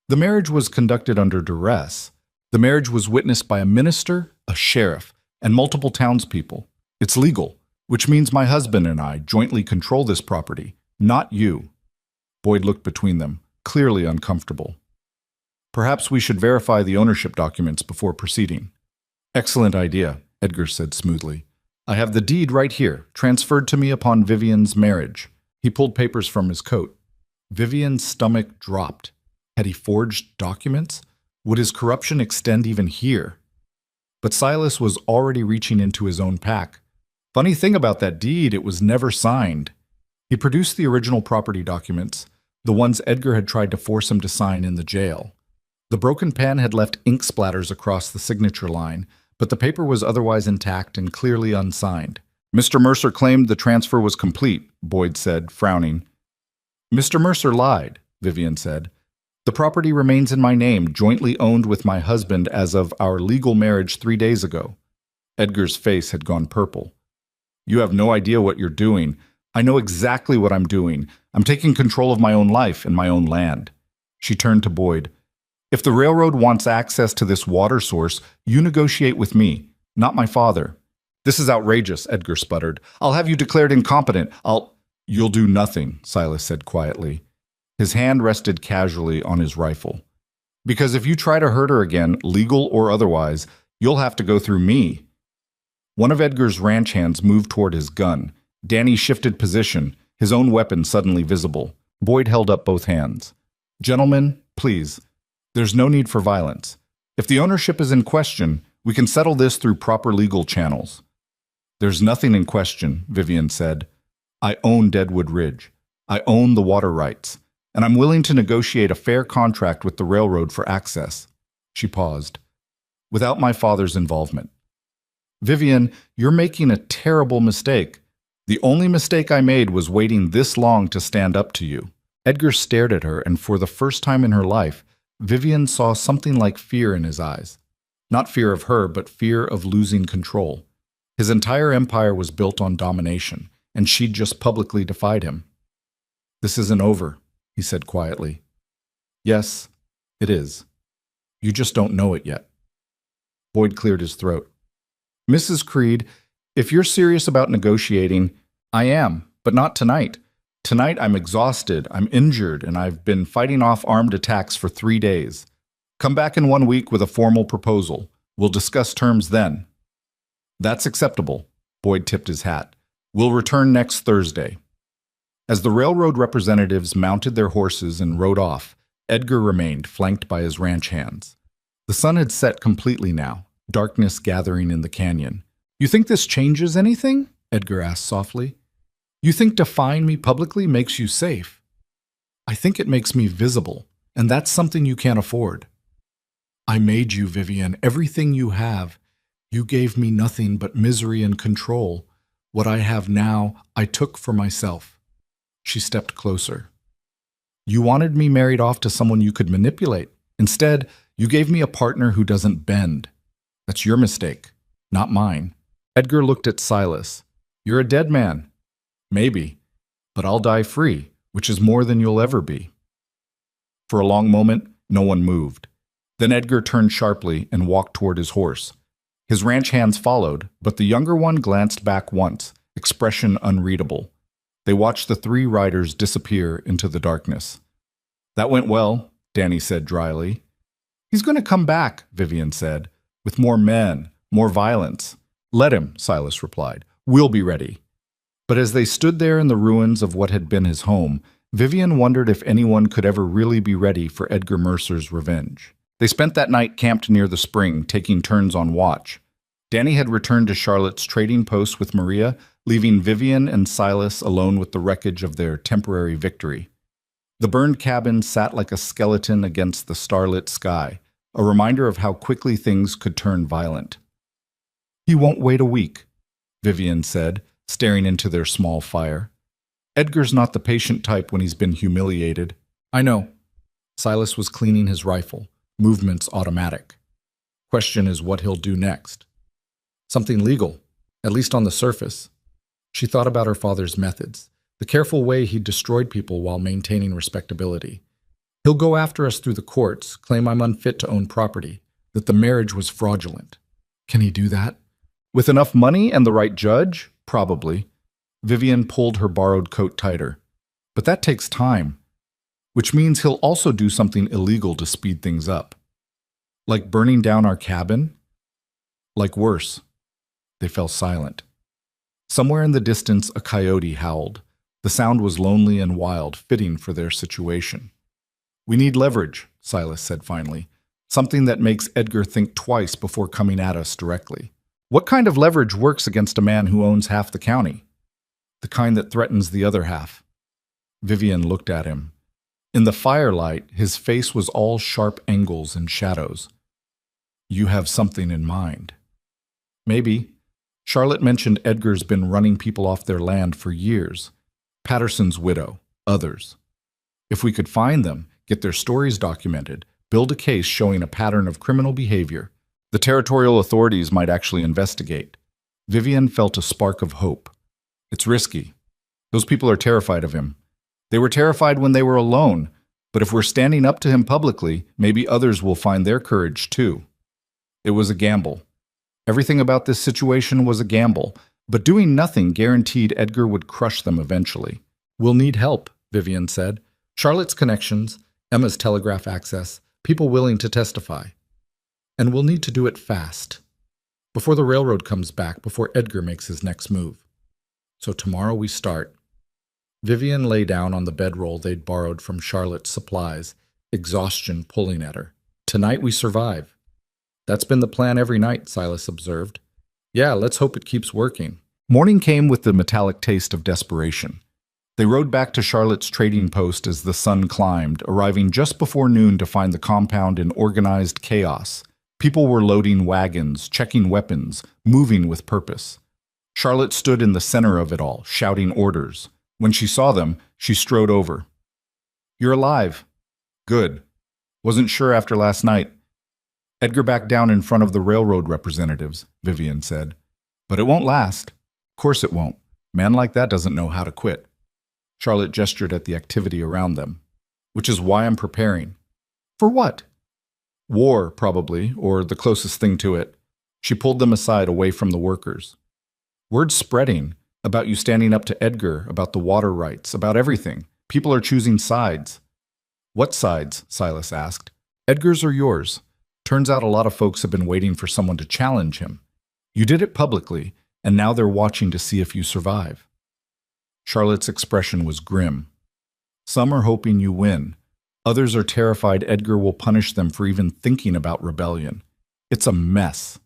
The marriage was conducted under duress. The marriage was witnessed by a minister, a sheriff, and multiple townspeople. It's legal, which means my husband and I jointly control this property, not you. Boyd looked between them, clearly uncomfortable. Perhaps we should verify the ownership documents before proceeding. Excellent idea, Edgar said smoothly. I have the deed right here, transferred to me upon Vivian's marriage. He pulled papers from his coat. Vivian's stomach dropped. Had he forged documents? Would his corruption extend even here? But Silas was already reaching into his own pack. Funny thing about that deed, it was never signed. He produced the original property documents, the ones Edgar had tried to force him to sign in the jail. The broken pen had left ink splatters across the signature line, but the paper was otherwise intact and clearly unsigned. Mr. Mercer claimed the transfer was complete, Boyd said, frowning. Mr. Mercer lied, Vivian said. The property remains in my name, jointly owned with my husband as of our legal marriage 3 days ago. Edgar's face had gone purple. You have no idea what you're doing. I know exactly what I'm doing. I'm taking control of my own life and my own land. She turned to Boyd. If the railroad wants access to this water source, you negotiate with me, not my father. This is outrageous, Edgar sputtered. I'll have you declared incompetent. You'll do nothing, Silas said quietly. His hand rested casually on his rifle. Because if you try to hurt her again, legal or otherwise, you'll have to go through me. One of Edgar's ranch hands moved toward his gun. Danny shifted position, his own weapon suddenly visible. Boyd held up both hands. Gentlemen, please. There's no need for violence. If the ownership is in question, we can settle this through proper legal channels. There's nothing in question, Vivian said. I own Deadwood Ridge. I own the water rights, and I'm willing to negotiate a fair contract with the railroad for access. She paused. Without my father's involvement. Vivian, you're making a terrible mistake. The only mistake I made was waiting this long to stand up to you. Edgar stared at her, and for the first time in her life, Vivian saw something like fear in his eyes. Not fear of her, but fear of losing control. His entire empire was built on domination, and she'd just publicly defied him. This isn't over, he said quietly. Yes, it is. You just don't know it yet. Boyd cleared his throat. Mrs. Creed, if you're serious about negotiating, I am, but not tonight. Tonight I'm exhausted, I'm injured, and I've been fighting off armed attacks for 3 days. Come back in 1 week with a formal proposal. We'll discuss terms then. That's acceptable, Boyd tipped his hat. We'll return next Thursday. As the railroad representatives mounted their horses and rode off, Edgar remained, flanked by his ranch hands. The sun had set completely now, darkness gathering in the canyon. You think this changes anything? Edgar asked softly. You think defying me publicly makes you safe? I think it makes me visible, and that's something you can't afford. I made you, Vivian, everything you have. You gave me nothing but misery and control. What I have now, I took for myself. She stepped closer. You wanted me married off to someone you could manipulate. Instead, you gave me a partner who doesn't bend. That's your mistake, not mine. Edgar looked at Silas. You're a dead man. Maybe, but I'll die free, which is more than you'll ever be. For a long moment, no one moved. Then Edgar turned sharply and walked toward his horse. His ranch hands followed, but the younger one glanced back once, expression unreadable. They watched the three riders disappear into the darkness. That went well, Danny said dryly. He's going to come back, Vivian said, with more men, more violence. Let him, Silas replied. We'll be ready. But as they stood there in the ruins of what had been his home, Vivian wondered if anyone could ever really be ready for Edgar Mercer's revenge. They spent that night camped near the spring, taking turns on watch. Danny had returned to Charlotte's trading post with Maria, leaving Vivian and Silas alone with the wreckage of their temporary victory. The burned cabin sat like a skeleton against the starlit sky, a reminder of how quickly things could turn violent. He won't wait a week, Vivian said, staring into their small fire. Edgar's not the patient type when he's been humiliated. I know. Silas was cleaning his rifle, movements automatic. Question is what he'll do next. Something legal, at least on the surface. She thought about her father's methods, the careful way he destroyed people while maintaining respectability. He'll go after us through the courts, claim I'm unfit to own property, that the marriage was fraudulent. Can he do that? With enough money and the right judge? Probably. Vivian pulled her borrowed coat tighter. But that takes time, which means he'll also do something illegal to speed things up. Like burning down our cabin? Like worse. They fell silent. Somewhere in the distance, a coyote howled. The sound was lonely and wild, fitting for their situation. We need leverage, Silas said finally. Something that makes Edgar think twice before coming at us directly. What kind of leverage works against a man who owns half the county? The kind that threatens the other half. Vivian looked at him. In the firelight, his face was all sharp angles and shadows. You have something in mind. Maybe. Charlotte mentioned Edgar's been running people off their land for years. Patterson's widow, others. If we could find them, get their stories documented, build a case showing a pattern of criminal behavior, the territorial authorities might actually investigate. Vivian felt a spark of hope. It's risky. Those people are terrified of him. They were terrified when they were alone, but if we're standing up to him publicly, maybe others will find their courage too. It was a gamble. Everything about this situation was a gamble, but doing nothing guaranteed Edgar would crush them eventually. We'll need help, Vivian said. Charlotte's connections, Emma's telegraph access, people willing to testify. And we'll need to do it fast. Before the railroad comes back, before Edgar makes his next move. So tomorrow we start. Vivian lay down on the bedroll they'd borrowed from Charlotte's supplies, exhaustion pulling at her. Tonight we survive. That's been the plan every night, Silas observed. Yeah, let's hope it keeps working. Morning came with the metallic taste of desperation. They rode back to Charlotte's trading post as the sun climbed, arriving just before noon to find the compound in organized chaos. People were loading wagons, checking weapons, moving with purpose. Charlotte stood in the center of it all, shouting orders. When she saw them, she strode over. You're alive. Good. Wasn't sure after last night. Edgar backed down in front of the railroad representatives, Vivian said. But it won't last. Of course it won't. Man like that doesn't know how to quit. Charlotte gestured at the activity around them. Which is why I'm preparing. For what? War, probably, or the closest thing to it. She pulled them aside away from the workers. Word's spreading about you standing up to Edgar, about the water rights, about everything. People are choosing sides. What sides? Silas asked. Edgar's or yours? Turns out a lot of folks have been waiting for someone to challenge him. You did it publicly, and now they're watching to see if you survive. Charlotte's expression was grim. Some are hoping you win. Others are terrified Edgar will punish them for even thinking about rebellion. It's a mess.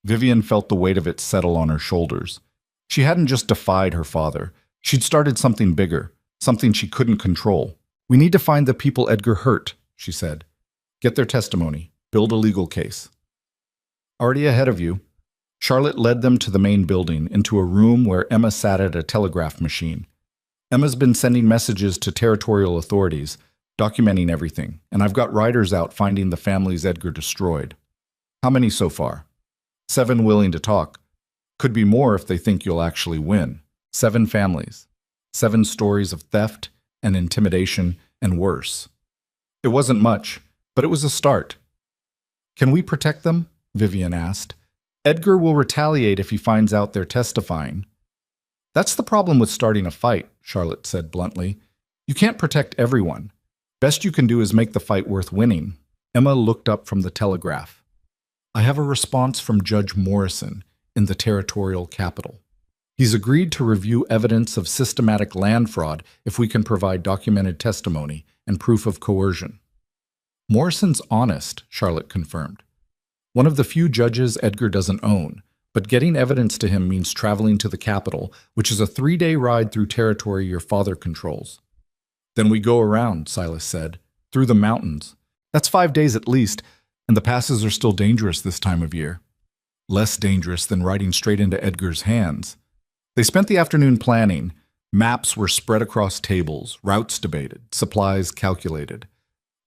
Vivian felt the weight of it settle on her shoulders. She hadn't just defied her father. She'd started something bigger, something she couldn't control. We need to find the people Edgar hurt, she said. Get their testimony. Build a legal case. Already ahead of you, Charlotte led them to the main building, into a room where Emma sat at a telegraph machine. Emma's been sending messages to territorial authorities, documenting everything, and I've got riders out finding the families Edgar destroyed. How many so far? 7 willing to talk. Could be more if they think you'll actually win. 7 families. 7 stories of theft and intimidation and worse. It wasn't much, but it was a start. Can we protect them? Vivian asked. Edgar will retaliate if he finds out they're testifying. That's the problem with starting a fight, Charlotte said bluntly. You can't protect everyone. Best you can do is make the fight worth winning. Emma looked up from the telegraph. I have a response from Judge Morrison in the territorial capital. He's agreed to review evidence of systematic land fraud if we can provide documented testimony and proof of coercion. Morrison's honest, Charlotte confirmed. One of the few judges Edgar doesn't own, but getting evidence to him means traveling to the capital, which is a 3-day ride through territory your father controls. Then we go around, Silas said, through the mountains. That's 5 days at least, and the passes are still dangerous this time of year. Less dangerous than riding straight into Edgar's hands. They spent the afternoon planning. Maps were spread across tables, routes debated, supplies calculated.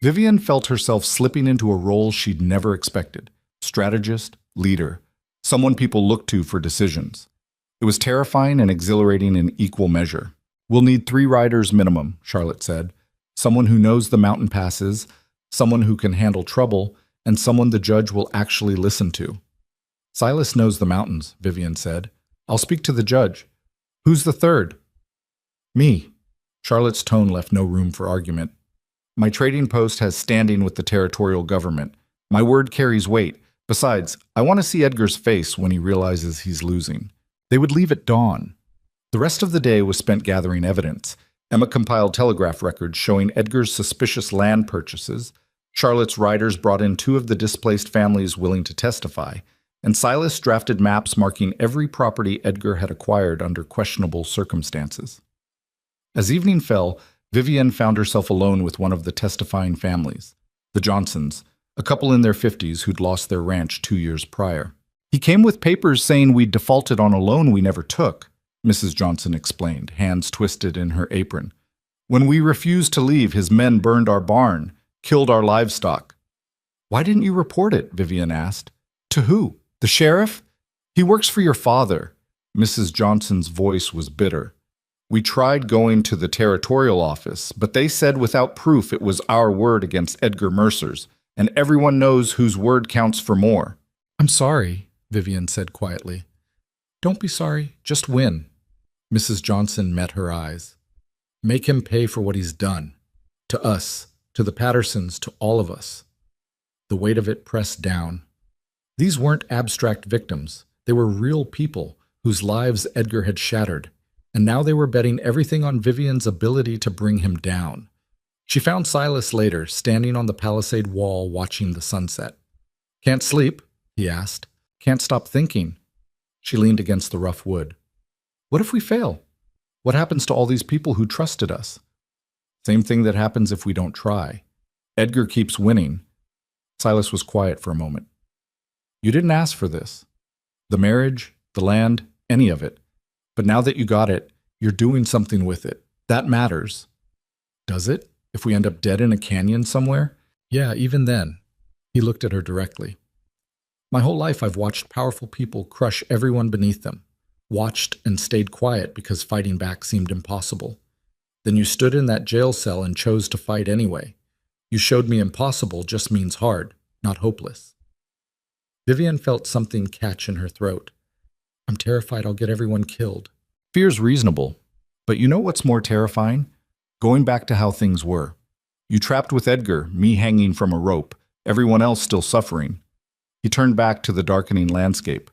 Vivian felt herself slipping into a role she'd never expected. Strategist, leader, someone people looked to for decisions. It was terrifying and exhilarating in equal measure. We'll need 3 riders minimum, Charlotte said. Someone who knows the mountain passes, someone who can handle trouble, and someone the judge will actually listen to. Silas knows the mountains, Vivian said. I'll speak to the judge. Who's the third? Me. Charlotte's tone left no room for argument. My trading post has standing with the territorial government. My word carries weight. Besides, I want to see Edgar's face when he realizes he's losing. They would leave at dawn. The rest of the day was spent gathering evidence. Emma compiled telegraph records showing Edgar's suspicious land purchases. Charlotte's riders brought in 2 of the displaced families willing to testify, and Silas drafted maps marking every property Edgar had acquired under questionable circumstances. As evening fell, Vivian found herself alone with one of the testifying families, the Johnsons, a couple in their 50s who'd lost their ranch 2 years prior. He came with papers saying we'd defaulted on a loan we never took, Mrs. Johnson explained, hands twisted in her apron. When we refused to leave, his men burned our barn, killed our livestock. Why didn't you report it? Vivian asked. To who? The sheriff? He works for your father. Mrs. Johnson's voice was bitter. We tried going to the territorial office, but they said without proof it was our word against Edgar Mercer's, and everyone knows whose word counts for more. I'm sorry, Vivian said quietly. Don't be sorry, just win. Mrs. Johnson met her eyes. Make him pay for what he's done. To us, to the Pattersons, to all of us. The weight of it pressed down. These weren't abstract victims. They were real people whose lives Edgar had shattered, and now they were betting everything on Vivian's ability to bring him down. She found Silas later, standing on the palisade wall watching the sunset. Can't sleep? He asked. Can't stop thinking. She leaned against the rough wood. What if we fail? What happens to all these people who trusted us? Same thing that happens if we don't try. Edgar keeps winning. Silas was quiet for a moment. You didn't ask for this. The marriage, the land, any of it. But now that you got it, you're doing something with it. That matters. Does it? If we end up dead in a canyon somewhere? Yeah, even then. He looked at her directly. My whole life I've watched powerful people crush everyone beneath them. Watched and stayed quiet because fighting back seemed impossible. Then you stood in that jail cell and chose to fight anyway. You showed me impossible just means hard, not hopeless. Vivian felt something catch in her throat. I'm terrified I'll get everyone killed. Fear's reasonable, but you know what's more terrifying? Going back to how things were. You trapped with Edgar, me hanging from a rope, everyone else still suffering. He turned back to the darkening landscape.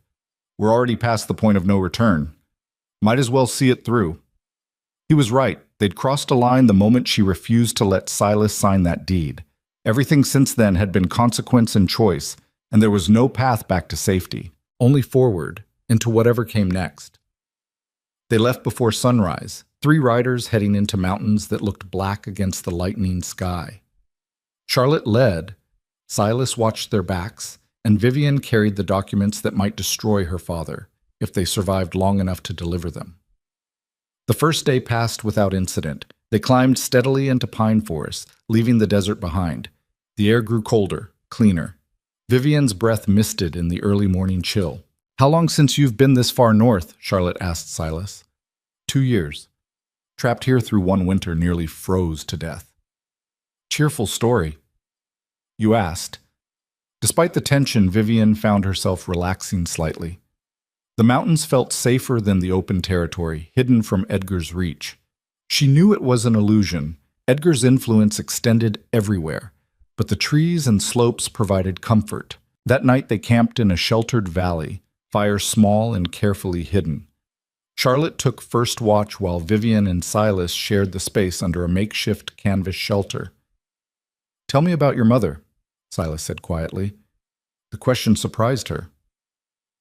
We're already past the point of no return. Might as well see it through. He was right. They'd crossed a line the moment she refused to let Silas sign that deed. Everything since then had been consequence and choice, and there was no path back to safety, only forward, into whatever came next. They left before sunrise, 3 riders heading into mountains that looked black against the lightening sky. Charlotte led, Silas watched their backs, and Vivian carried the documents that might destroy her father, if they survived long enough to deliver them. The first day passed without incident. They climbed steadily into pine forests, leaving the desert behind. The air grew colder, cleaner. Vivian's breath misted in the early morning chill. How long since you've been this far north? Charlotte asked Silas. 2 years. Trapped here through one winter, nearly froze to death. Cheerful story. You asked. Despite the tension, Vivian found herself relaxing slightly. The mountains felt safer than the open territory, hidden from Edgar's reach. She knew it was an illusion. Edgar's influence extended everywhere, but the trees and slopes provided comfort. That night they camped in a sheltered valley, fire small and carefully hidden. Charlotte took first watch while Vivian and Silas shared the space under a makeshift canvas shelter. "Tell me about your mother," Silas said quietly. The question surprised her.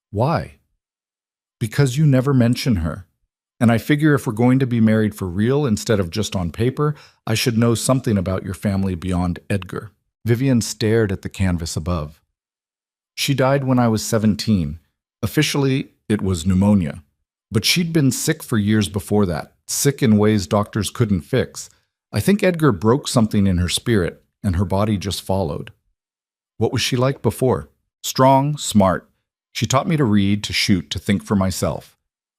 "Why?" "Because you never mention her. And I figure if we're going to be married for real instead of just on paper, I should know something about your family beyond Edgar." Vivian stared at the canvas above. "She died when I was 17. Officially, it was pneumonia. But she'd been sick for years before that, sick in ways doctors couldn't fix. I think Edgar broke something in her spirit, and her body just followed." "What was she like before?" "Strong, smart. She taught me to read, to shoot, to think for myself.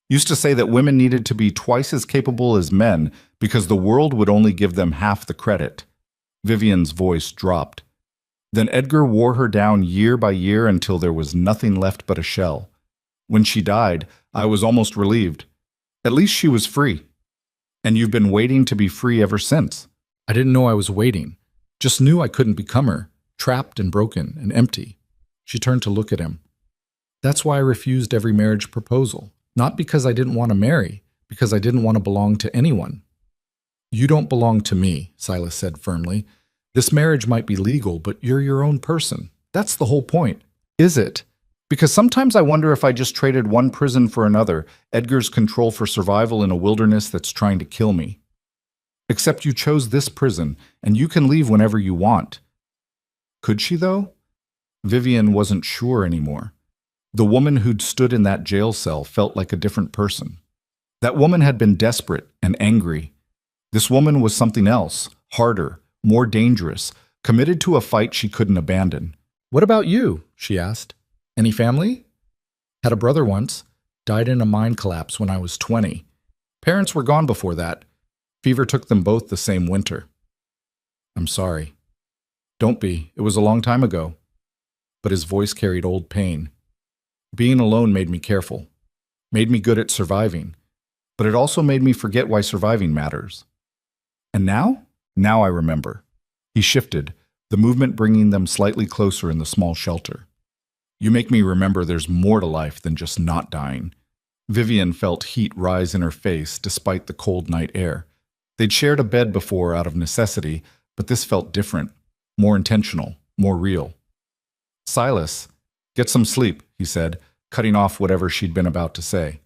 Used to say that women needed to be twice as capable as men because the world would only give them half the credit." Vivian's voice dropped. "Then Edgar wore her down year by year until there was nothing left but a shell. When she died, I was almost relieved. At least she was free. And you've been waiting to be free ever since." "I didn't know I was waiting. Just knew I couldn't become her, trapped and broken and empty." She turned to look at him. "That's why I refused every marriage proposal. Not because I didn't want to marry, because I didn't want to belong to anyone." "You don't belong to me," Silas said firmly. "This marriage might be legal, but you're your own person. That's the whole point." "Is it? Because sometimes I wonder if I just traded one prison for another, Edgar's control for survival in a wilderness that's trying to kill me. Except you chose this prison, and you can leave whenever you want." Could she, though? Vivian wasn't sure anymore. The woman who'd stood in that jail cell felt like a different person. That woman had been desperate and angry. This woman was something else, harder, more dangerous, committed to a fight she couldn't abandon. "What about you?" she asked. "Any family?" "Had a brother once. Died in a mine collapse when I was 20. Parents were gone before that. Fever took them both the same winter." "I'm sorry." "Don't be. It was a long time ago." But his voice carried old pain. "Being alone made me careful. Made me good at surviving. But it also made me forget why surviving matters. And now? Now I remember." He shifted, the movement bringing them slightly closer in the small shelter. "You make me remember there's more to life than just not dying." Vivian felt heat rise in her face despite the cold night air. They'd shared a bed before out of necessity, but this felt different, more intentional, more real. "Silas, get some sleep," he said, cutting off whatever she'd been about to say.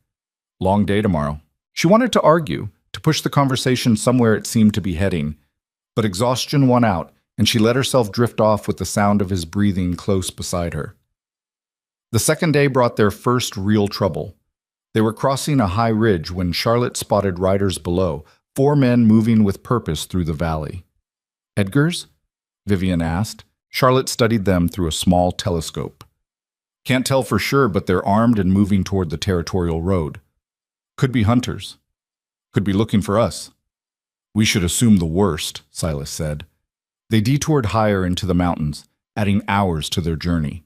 "Long day tomorrow." She wanted to argue, to push the conversation somewhere it seemed to be heading, but exhaustion won out, and she let herself drift off with the sound of his breathing close beside her. The second day brought their first real trouble. They were crossing a high ridge when Charlotte spotted riders below, 4 men moving with purpose through the valley. "Edgar's?" Vivian asked. Charlotte studied them through a small telescope. "Can't tell for sure, but they're armed and moving toward the territorial road. Could be hunters. Could be looking for us." "We should assume the worst," Silas said. They detoured higher into the mountains, adding hours to their journey.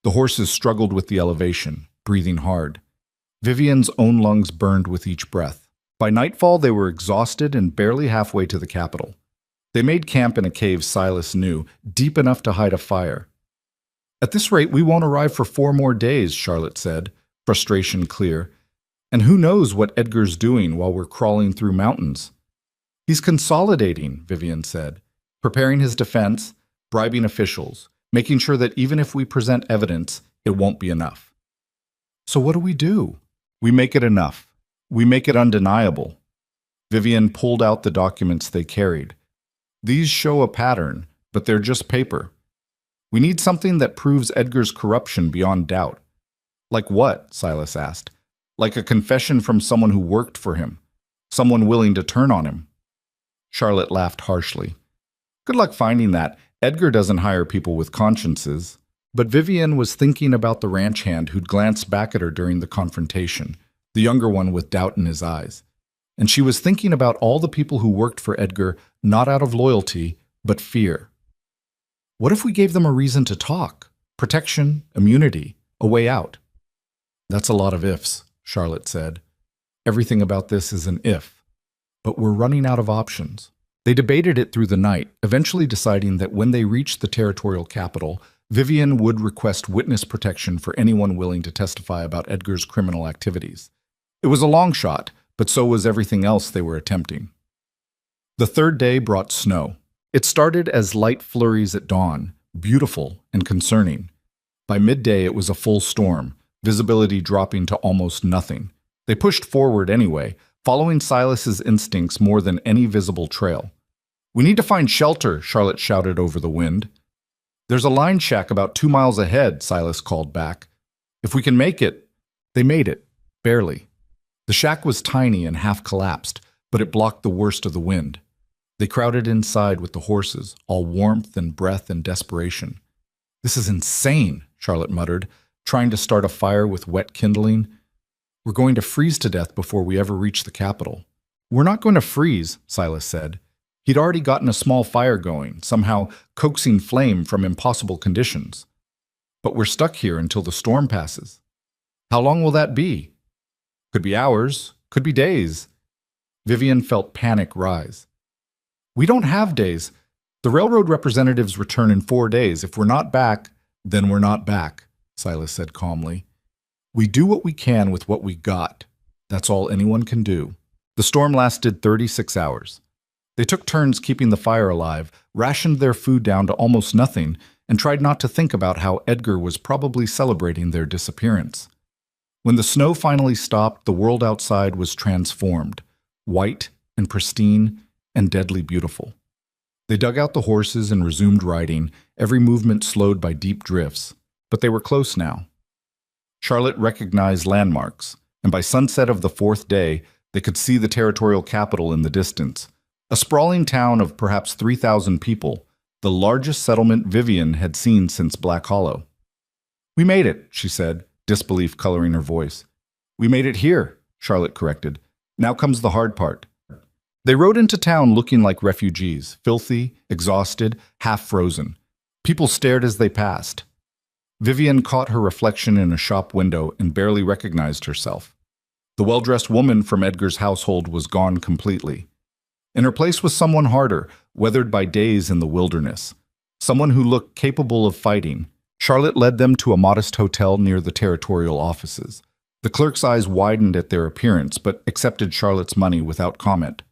The horses struggled with the elevation, breathing hard. Vivian's own lungs burned with each breath. By nightfall, they were exhausted and barely halfway to the capital. They made camp in a cave Silas knew, deep enough to hide a fire. "At this rate, we won't arrive for 4 more days," Charlotte said, frustration clear. "And who knows what Edgar's doing while we're crawling through mountains?" "He's consolidating," Vivian said, "preparing his defense, bribing officials, making sure that even if we present evidence, it won't be enough." "So what do we do?" "We make it enough. We make it undeniable." Vivian pulled out the documents they carried. "These show a pattern, but they're just paper. We need something that proves Edgar's corruption beyond doubt." "Like what?" Silas asked. "Like a confession from someone who worked for him, someone willing to turn on him." Charlotte laughed harshly. "Good luck finding that. Edgar doesn't hire people with consciences." But Vivian was thinking about the ranch hand who'd glanced back at her during the confrontation, the younger one with doubt in his eyes. And she was thinking about all the people who worked for Edgar, not out of loyalty, but fear. What if we gave them a reason to talk? Protection, immunity, a way out? That's a lot of ifs, Charlotte said. Everything about this is an if. But we're running out of options. They debated it through the night, eventually deciding that when they reached the territorial capital, Vivian would request witness protection for anyone willing to testify about Edgar's criminal activities. It was a long shot, but so was everything else they were attempting. The third day brought snow. It started as light flurries at dawn, beautiful and concerning. By midday, it was a full storm, visibility dropping to almost nothing. They pushed forward anyway, following Silas's instincts more than any visible trail. "We need to find shelter," Charlotte shouted over the wind. "There's a line shack about 2 miles ahead," Silas called back. "If we can make it." They made it, barely. The shack was tiny and half collapsed, but it blocked the worst of the wind. They crowded inside with the horses, all warmth and breath and desperation. "This is insane," Charlotte muttered, trying to start a fire with wet kindling. "We're going to freeze to death before we ever reach the capital." "We're not going to freeze," Silas said. He'd already gotten a small fire going, somehow coaxing flame from impossible conditions. "But we're stuck here until the storm passes." "How long will that be?" "Could be hours, could be days." Vivian felt panic rise. "We don't have days. The railroad representatives return in 4 days. If we're not back, then we're not back," Silas said calmly. "We do what we can with what we got. That's all anyone can do." The storm lasted 36 hours. They took turns keeping the fire alive, rationed their food down to almost nothing, and tried not to think about how Edgar was probably celebrating their disappearance. When the snow finally stopped, the world outside was transformed, white and pristine and deadly beautiful. They dug out the horses and resumed riding, every movement slowed by deep drifts. But they were close now. Charlotte recognized landmarks, and by sunset of the 4th day, they could see the territorial capital in the distance. A sprawling town of perhaps 3,000 people, the largest settlement Vivian had seen since Black Hollow. "We made it," she said, disbelief coloring her voice. "We made it here," Charlotte corrected. "Now comes the hard part." They rode into town looking like refugees, filthy, exhausted, half-frozen. People stared as they passed. Vivian caught her reflection in a shop window and barely recognized herself. The well-dressed woman from Edgar's household was gone completely. In her place was someone harder, weathered by days in the wilderness. Someone who looked capable of fighting. Charlotte led them to a modest hotel near the territorial offices. The clerk's eyes widened at their appearance, but accepted Charlotte's money without comment.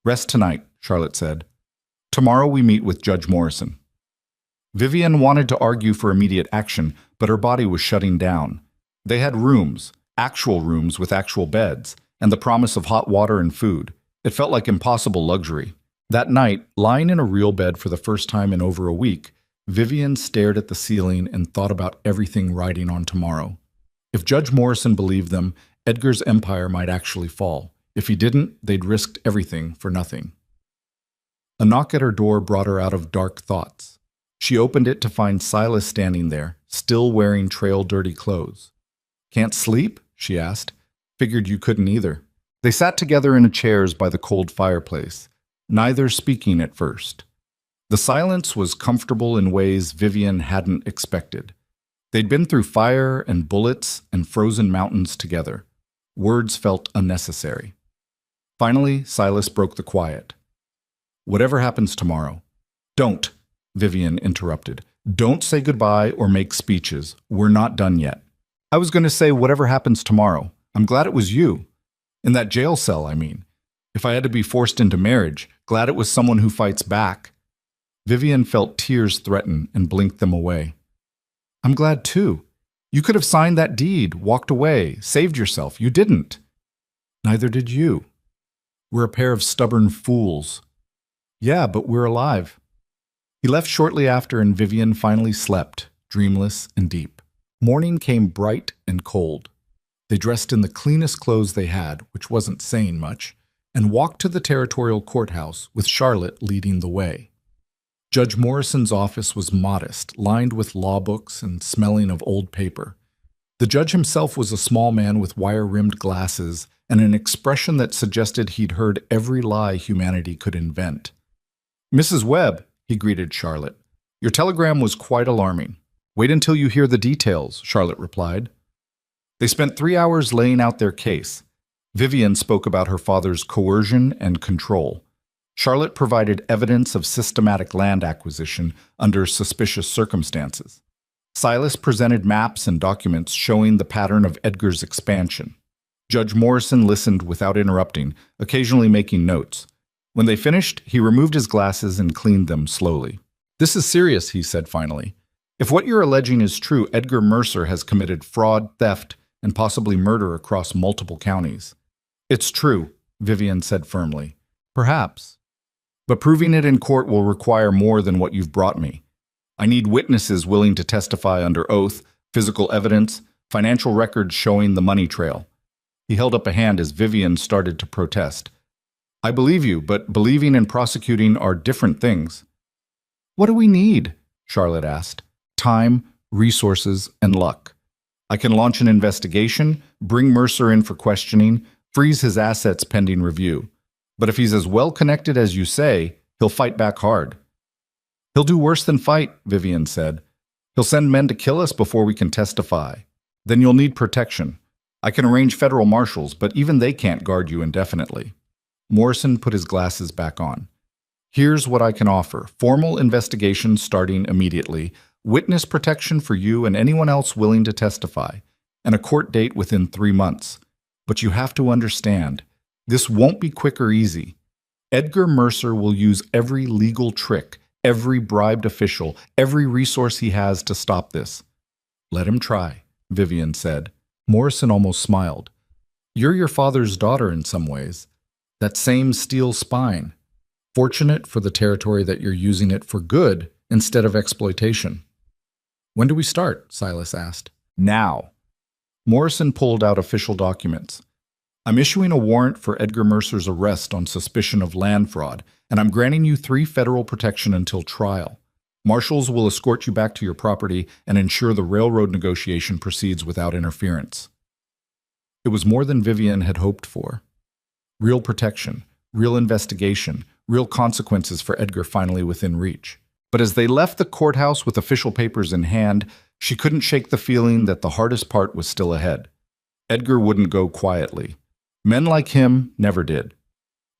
"Rest tonight," Charlotte said. "Tomorrow we meet with Judge Morrison." Vivian wanted to argue for immediate action, but her body was shutting down. They had rooms, actual rooms with actual beds, and the promise of hot water and food. It felt like impossible luxury. That night, lying in a real bed for the first time in over a week, Vivian stared at the ceiling and thought about everything riding on tomorrow. If Judge Morrison believed them, Edgar's empire might actually fall. If he didn't, they'd risked everything for nothing. A knock at her door brought her out of dark thoughts. She opened it to find Silas standing there, still wearing trail-dirty clothes. "Can't sleep?" she asked. "Figured you couldn't either." They sat together in chairs by the cold fireplace, neither speaking at first. The silence was comfortable in ways Vivian hadn't expected. They'd been through fire and bullets and frozen mountains together. Words felt unnecessary. Finally, Silas broke the quiet. "Whatever happens tomorrow." "Don't," Vivian interrupted. "Don't say goodbye or make speeches. We're not done yet." "I was going to say whatever happens tomorrow. I'm glad it was you. In that jail cell, I mean. If I had to be forced into marriage, glad it was someone who fights back." Vivian felt tears threaten and blinked them away. "I'm glad too. You could have signed that deed, walked away, saved yourself. You didn't." "Neither did you. We're a pair of stubborn fools." "Yeah, but we're alive." He left shortly after, and Vivian finally slept, dreamless and deep. Morning came bright and cold. They dressed in the cleanest clothes they had, which wasn't saying much, and walked to the territorial courthouse with Charlotte leading the way. Judge Morrison's office was modest, lined with law books and smelling of old paper. The judge himself was a small man with wire-rimmed glasses and an expression that suggested he'd heard every lie humanity could invent. "Mrs. Webb," he greeted Charlotte, "your telegram was quite alarming." "Wait until you hear the details," Charlotte replied. They spent 3 hours laying out their case. Vivian spoke about her father's coercion and control. Charlotte provided evidence of systematic land acquisition under suspicious circumstances. Silas presented maps and documents showing the pattern of Edgar's expansion. Judge Morrison listened without interrupting, occasionally making notes. When they finished, he removed his glasses and cleaned them slowly. "This is serious," he said finally. "If what you're alleging is true, Edgar Mercer has committed fraud, theft, and possibly murder across multiple counties." "It's true," Vivian said firmly. "Perhaps. But proving it in court will require more than what you've brought me. I need witnesses willing to testify under oath, physical evidence, financial records showing the money trail." He held up a hand as Vivian started to protest. "I believe you, but believing and prosecuting are different things." "What do we need?" Charlotte asked. "Time, resources, and luck. I can launch an investigation, bring Mercer in for questioning, freeze his assets pending review. But if he's as well connected as you say, he'll fight back hard." "He'll do worse than fight," Vivian said. "He'll send men to kill us before we can testify. Then you'll need protection. I can arrange federal marshals, but even they can't guard you indefinitely." Morrison put his glasses back on. "Here's what I can offer. Formal investigation starting immediately, witness protection for you and anyone else willing to testify, and a court date within 3 months. But you have to understand, this won't be quick or easy. Edgar Mercer will use every legal trick, every bribed official, every resource he has to stop this." "Let him try," Vivian said. Morrison almost smiled. "You're your father's daughter in some ways. That same steel spine. Fortunate for the territory that you're using it for good instead of exploitation." "When do we start?" Silas asked. "Now." Morrison pulled out official documents. "I'm issuing a warrant for Edgar Mercer's arrest on suspicion of land fraud, and I'm granting you 3 federal protection until trial. Marshals will escort you back to your property and ensure the railroad negotiation proceeds without interference." It was more than Vivian had hoped for. Real protection, real investigation, real consequences for Edgar finally within reach. But as they left the courthouse with official papers in hand, she couldn't shake the feeling that the hardest part was still ahead. Edgar wouldn't go quietly. Men like him never did.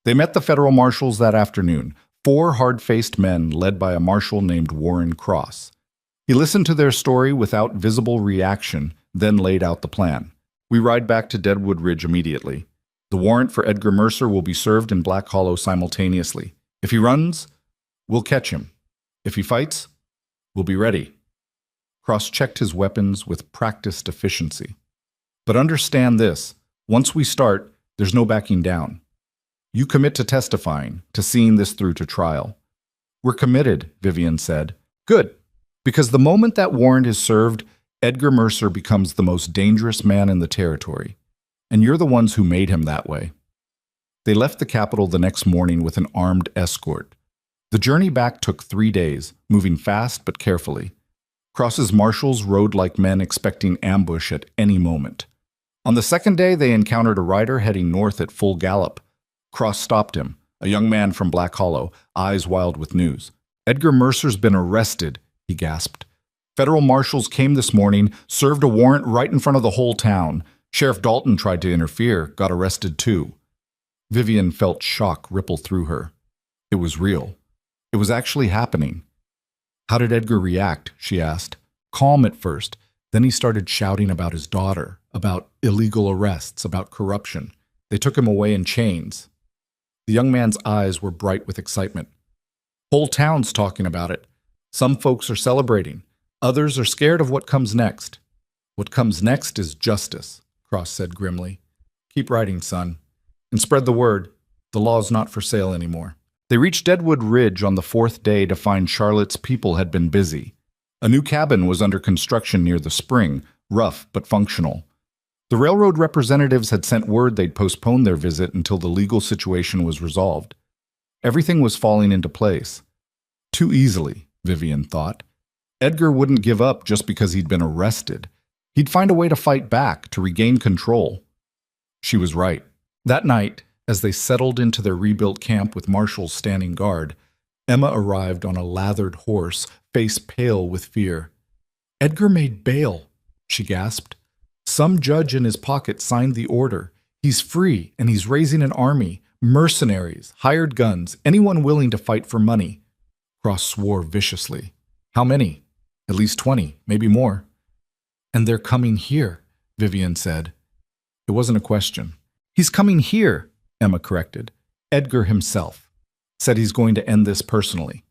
They met the federal marshals that afternoon, 4 hard-faced men led by a marshal named Warren Cross. He listened to their story without visible reaction, then laid out the plan. "We ride back to Deadwood Ridge immediately. The warrant for Edgar Mercer will be served in Black Hollow simultaneously. If he runs, we'll catch him. If he fights, we'll be ready." Cross checked his weapons with practiced efficiency. "But understand this, once we start, there's no backing down. You commit to testifying, to seeing this through to trial." "We're committed," Vivian said. "Good, because the moment that warrant is served, Edgar Mercer becomes the most dangerous man in the territory. And you're the ones who made him that way." They left the capital the next morning with an armed escort. The journey back took 3 days, moving fast but carefully. Cross's marshals rode like men expecting ambush at any moment. On the second day, they encountered a rider heading north at full gallop. Cross stopped him, a young man from Black Hollow, eyes wild with news. "Edgar Mercer's been arrested," he gasped. "Federal marshals came this morning, served a warrant right in front of the whole town. Sheriff Dalton tried to interfere, got arrested too." Vivian felt shock ripple through her. It was real. It was actually happening. "How did Edgar react?" she asked. Calm at first, then he started shouting about his daughter, about illegal arrests, about corruption. They took him away in chains. The young man's eyes were bright with excitement. "Whole town's talking about it. Some folks are celebrating. Others are scared of what comes next." "What comes next is justice," Cross said grimly. "Keep writing, son. And spread the word. The law's not for sale anymore." They reached Deadwood Ridge on the 4th day to find Charlotte's people had been busy. A new cabin was under construction near the spring, rough but functional. The railroad representatives had sent word they'd postpone their visit until the legal situation was resolved. Everything was falling into place. Too easily, Vivian thought. Edgar wouldn't give up just because he'd been arrested. He'd find a way to fight back, to regain control. She was right. That night, as they settled into their rebuilt camp with marshals standing guard, Emma arrived on a lathered horse, face pale with fear. "Edgar made bail," she gasped. Some judge in his pocket signed the order. He's free, and he's raising an army, mercenaries, hired guns, anyone willing to fight for money. Cross swore viciously. How many? At least 20, maybe more. And they're coming here, Vivian said. It wasn't a question. He's coming here, Emma corrected. Edgar himself said he's going to end this personally.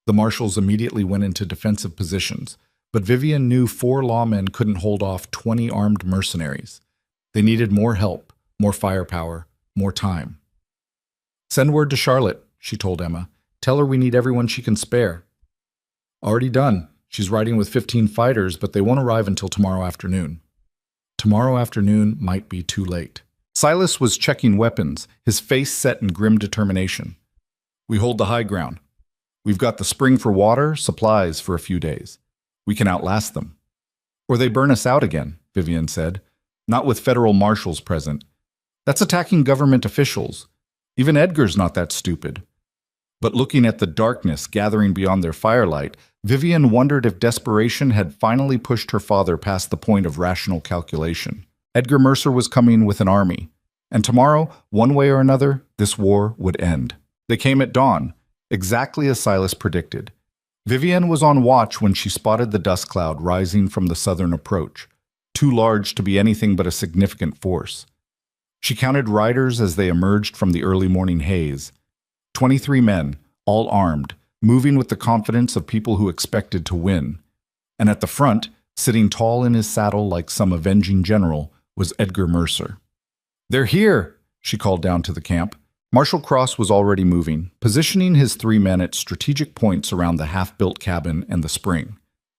The marshals immediately went into defensive positions, but Vivian knew 4 lawmen couldn't hold off 20 armed mercenaries. They needed more help, more firepower, more time. Send word to Charlotte, she told Emma. Tell her we need everyone she can spare. Already done. She's riding with 15 fighters, but they won't arrive until tomorrow afternoon. Tomorrow afternoon might be too late. Silas was checking weapons, his face set in grim determination. We hold the high ground. We've got the spring for water, supplies for a few days. We can outlast them. Or they burn us out again, Vivian said. Not with federal marshals present. That's attacking government officials. Even Edgar's not that stupid. But looking at the darkness gathering beyond their firelight, Vivian wondered if desperation had finally pushed her father past the point of rational calculation. Edgar Mercer was coming with an army, and tomorrow, one way or another, this war would end. They came at dawn, exactly as Silas predicted. Vivian was on watch when she spotted the dust cloud rising from the southern approach, too large to be anything but a significant force. She counted riders as they emerged from the early morning haze. 23 men, all armed, moving with the confidence of people who expected to win. And at the front, sitting tall in his saddle like some avenging general, was Edgar Mercer. "They're here," she called down to the camp. Marshal Cross was already moving, positioning his 3 men at strategic points around the half-built cabin and the spring.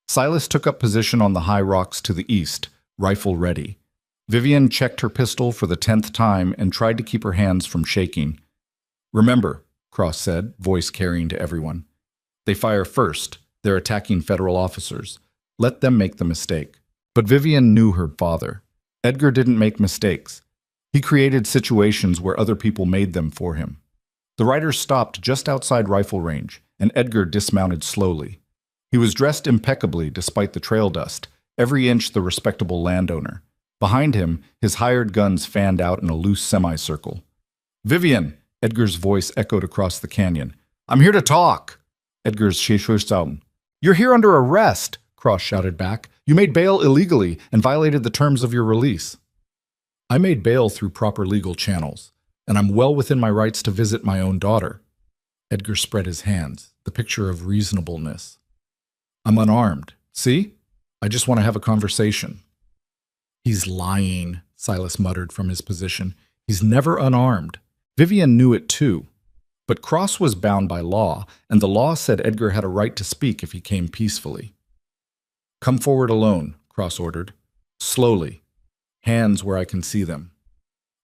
Silas took up position on the high rocks to the east, rifle ready. Vivian checked her pistol for the 10th time and tried to keep her hands from shaking. "Remember," Cross said, voice carrying to everyone. "They fire first. They're attacking federal officers. Let them make the mistake." But Vivian knew her father. Edgar didn't make mistakes. He created situations where other people made them for him. The riders stopped just outside rifle range, and Edgar dismounted slowly. He was dressed impeccably despite the trail dust, every inch the respectable landowner. Behind him, his hired guns fanned out in a loose semicircle. "Vivian!" Edgar's voice echoed across the canyon. "I'm here to talk!" Edgar's Sheshusaun. "You're here under arrest!" Cross shouted back. "You made bail illegally and violated the terms of your release." "I made bail through proper legal channels, and I'm well within my rights to visit my own daughter." Edgar spread his hands, the picture of reasonableness. "I'm unarmed. See? I just want to have a conversation." "He's lying," Silas muttered from his position. "He's never unarmed." Vivian knew it too. But Cross was bound by law, and the law said Edgar had a right to speak if he came peacefully. "Come forward alone," Cross ordered. "Slowly. Hands where I can see them."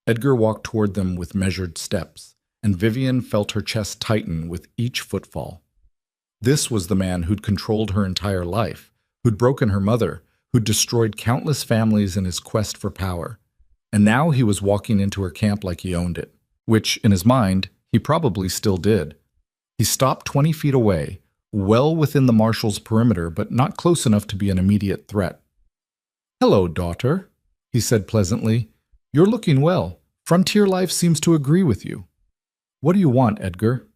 Edgar walked toward them with measured steps, and Vivian felt her chest tighten with each footfall. This was the man who'd controlled her entire life, who'd broken her mother, who'd destroyed countless families in his quest for power. And now he was walking into her camp like he owned it, which, in his mind, he probably still did. He stopped 20 feet away, well within the marshal's perimeter, but not close enough to be an immediate threat. "Hello, daughter," he said pleasantly. "You're looking well. Frontier life seems to agree with you." "What do you want, Edgar?"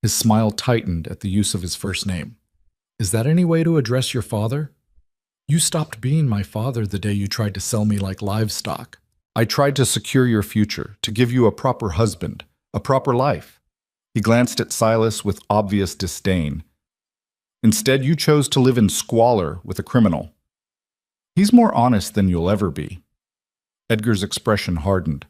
His smile tightened at the use of his first name. "Is that any way to address your father? You stopped being my father the day you tried to sell me like livestock. I tried to secure your future, to give you a proper husband, a proper life." He glanced at Silas with obvious disdain. "Instead, you chose to live in squalor with a criminal. He's more honest than you'll ever be." Edgar's expression hardened.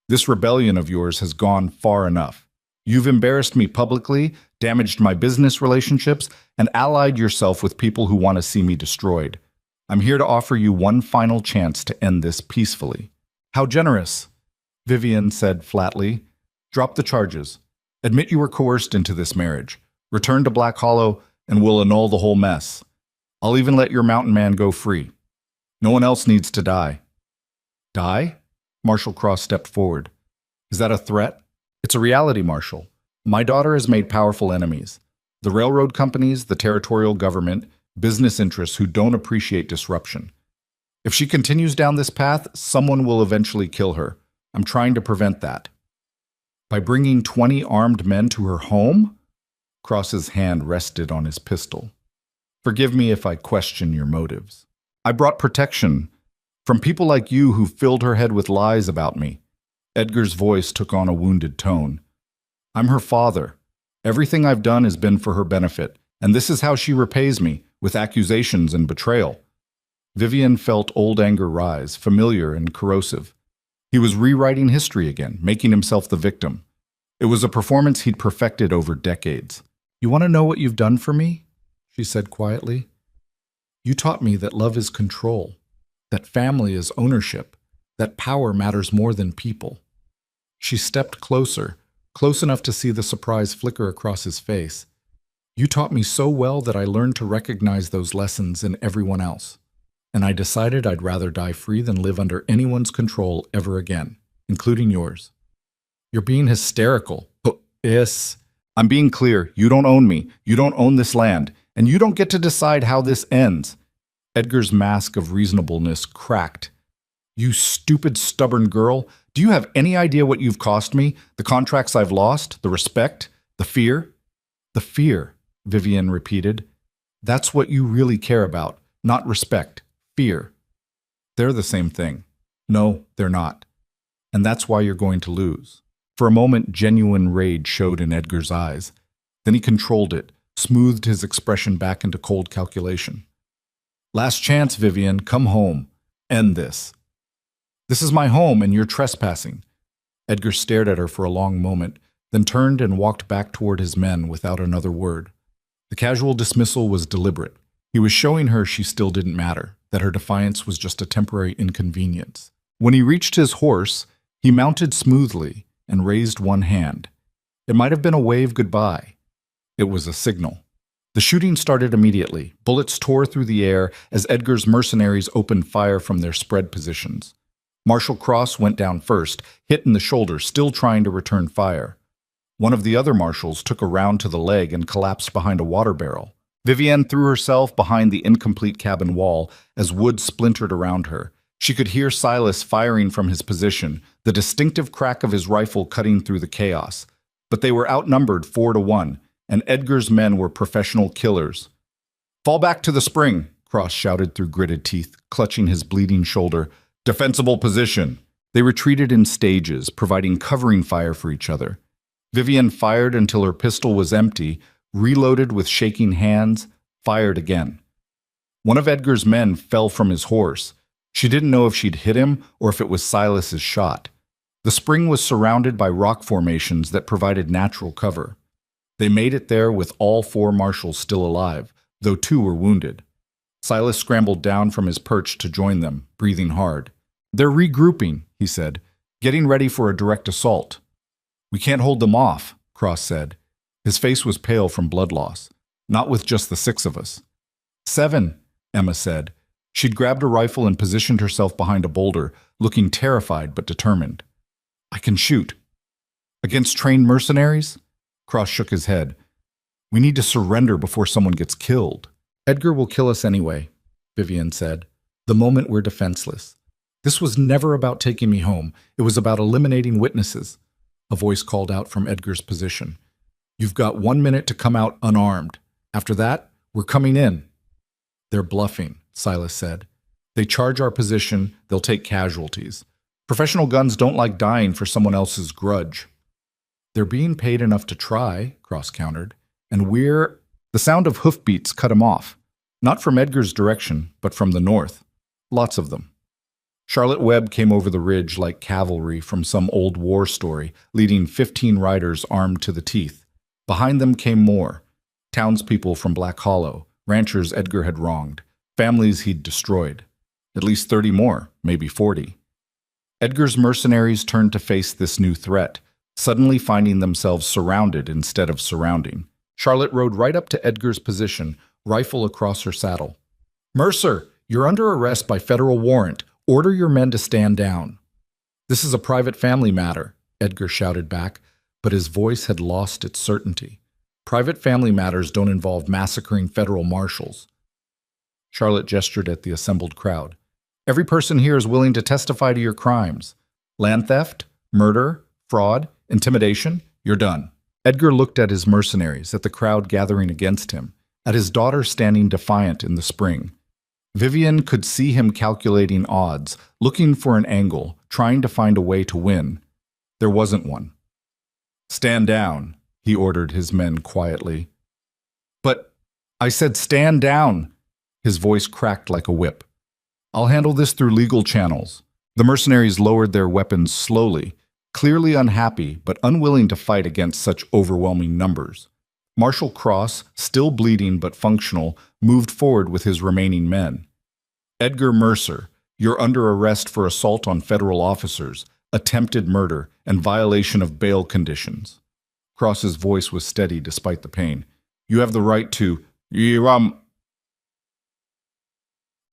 "This rebellion of yours has gone far enough. You've embarrassed me publicly, damaged my business relationships, and allied yourself with people who want to see me destroyed. I'm here to offer you one final chance to end this peacefully." "How generous," Vivian said flatly. "Drop the charges. Admit you were coerced into this marriage. Return to Black Hollow, and we'll annul the whole mess. I'll even let your mountain man go free. No one else needs to die." "Die?" Marshal Cross stepped forward. "Is that a threat?" "It's a reality, Marshal. My daughter has made powerful enemies. The railroad companies, the territorial government, business interests who don't appreciate disruption. If she continues down this path, someone will eventually kill her. I'm trying to prevent that. By bringing 20 armed men to her home? Cross's hand rested on his pistol. Forgive me if I question your motives. I brought protection from people like you who filled her head with lies about me. Edgar's voice took on a wounded tone. I'm her father. Everything I've done has been for her benefit, and this is how she repays me, with accusations and betrayal. Vivian felt old anger rise, familiar and corrosive. He was rewriting history again, making himself the victim. It was a performance he'd perfected over decades. You want to know what you've done for me? She said quietly. You taught me that love is control, that family is ownership, that power matters more than people. She stepped closer, close enough to see the surprise flicker across his face. You taught me so well that I learned to recognize those lessons in everyone else. And I decided I'd rather die free than live under anyone's control ever again, including yours. You're being hysterical. Yes. I'm being clear. You don't own me. You don't own this land. And you don't get to decide how this ends. Edgar's mask of reasonableness cracked. You stupid, stubborn girl. Do you have any idea what you've cost me? The contracts I've lost? The respect? The fear? The fear, Vivian repeated. That's what you really care about. Not respect. Fear. They're the same thing. No, they're not. And that's why you're going to lose. For a moment, genuine rage showed in Edgar's eyes. Then he controlled it, smoothed his expression back into cold calculation. Last chance, Vivian. Come home. End this. This is my home, and you're trespassing. Edgar stared at her for a long moment, then turned and walked back toward his men without another word. The casual dismissal was deliberate. He was showing her she still didn't matter, that her defiance was just a temporary inconvenience. When he reached his horse, he mounted smoothly and raised one hand. It might have been a wave goodbye. It was a signal. The shooting started immediately. Bullets tore through the air as Edgar's mercenaries opened fire from their spread positions. Marshal Cross went down first, hit in the shoulder, still trying to return fire. One of the other marshals took a round to the leg and collapsed behind a water barrel. Vivienne threw herself behind the incomplete cabin wall as wood splintered around her. She could hear Silas firing from his position, the distinctive crack of his rifle cutting through the chaos. But they were outnumbered 4-1, and Edgar's men were professional killers. Fall back to the spring, Cross shouted through gritted teeth, clutching his bleeding shoulder. Defensible position. They retreated in stages, providing covering fire for each other. Vivienne fired until her pistol was empty, reloaded with shaking hands, fired again. One of Edgar's men fell from his horse. She didn't know if she'd hit him or if it was Silas's shot. The spring was surrounded by rock formations that provided natural cover. They made it there with all 4 marshals still alive, though 2 were wounded. Silas scrambled down from his perch to join them, breathing hard. They're regrouping, he said, getting ready for a direct assault. We can't hold them off, Cross said. His face was pale from blood loss. Not with just the 6 of us. 7, Emma said. She'd grabbed a rifle and positioned herself behind a boulder, looking terrified but determined. I can shoot. Against trained mercenaries? Cross shook his head. We need to surrender before someone gets killed. Edgar will kill us anyway, Vivian said, the moment we're defenseless. This was never about taking me home. It was about eliminating witnesses. A voice called out from Edgar's position. You've got 1 minute to come out unarmed. After that, we're coming in. They're bluffing, Silas said. They charge our position, they'll take casualties. Professional guns don't like dying for someone else's grudge. They're being paid enough to try, Cross countered, and we're... The sound of hoofbeats cut him off. Not from Edgar's direction, but from the north. Lots of them. Charlotte Webb came over the ridge like cavalry from some old war story, leading 15 riders armed to the teeth. Behind them came more. Townspeople from Black Hollow, ranchers Edgar had wronged, families he'd destroyed. At least 30 more, maybe 40. Edgar's mercenaries turned to face this new threat, suddenly finding themselves surrounded instead of surrounding. Charlotte rode right up to Edgar's position, rifle across her saddle. Mercer, you're under arrest by federal warrant. Order your men to stand down. This is a private family matter, Edgar shouted back, but his voice had lost its certainty. Private family matters don't involve massacring federal marshals. Charlotte gestured at the assembled crowd. Every person here is willing to testify to your crimes. Land theft, murder, fraud, intimidation, you're done. Edgar looked at his mercenaries, at the crowd gathering against him, at his daughter standing defiant in the spring. Vivian could see him calculating odds, looking for an angle, trying to find a way to win. There wasn't one. "Stand down," he ordered his men quietly. "But I said stand down." His voice cracked like a whip. "I'll handle this through legal channels." The mercenaries lowered their weapons slowly, clearly unhappy but unwilling to fight against such overwhelming numbers. Marshal Cross, still bleeding but functional, moved forward with his remaining men. "Edgar Mercer, you're under arrest for assault on federal officers, attempted murder, and violation of bail conditions." Cross's voice was steady despite the pain. "You have the right to...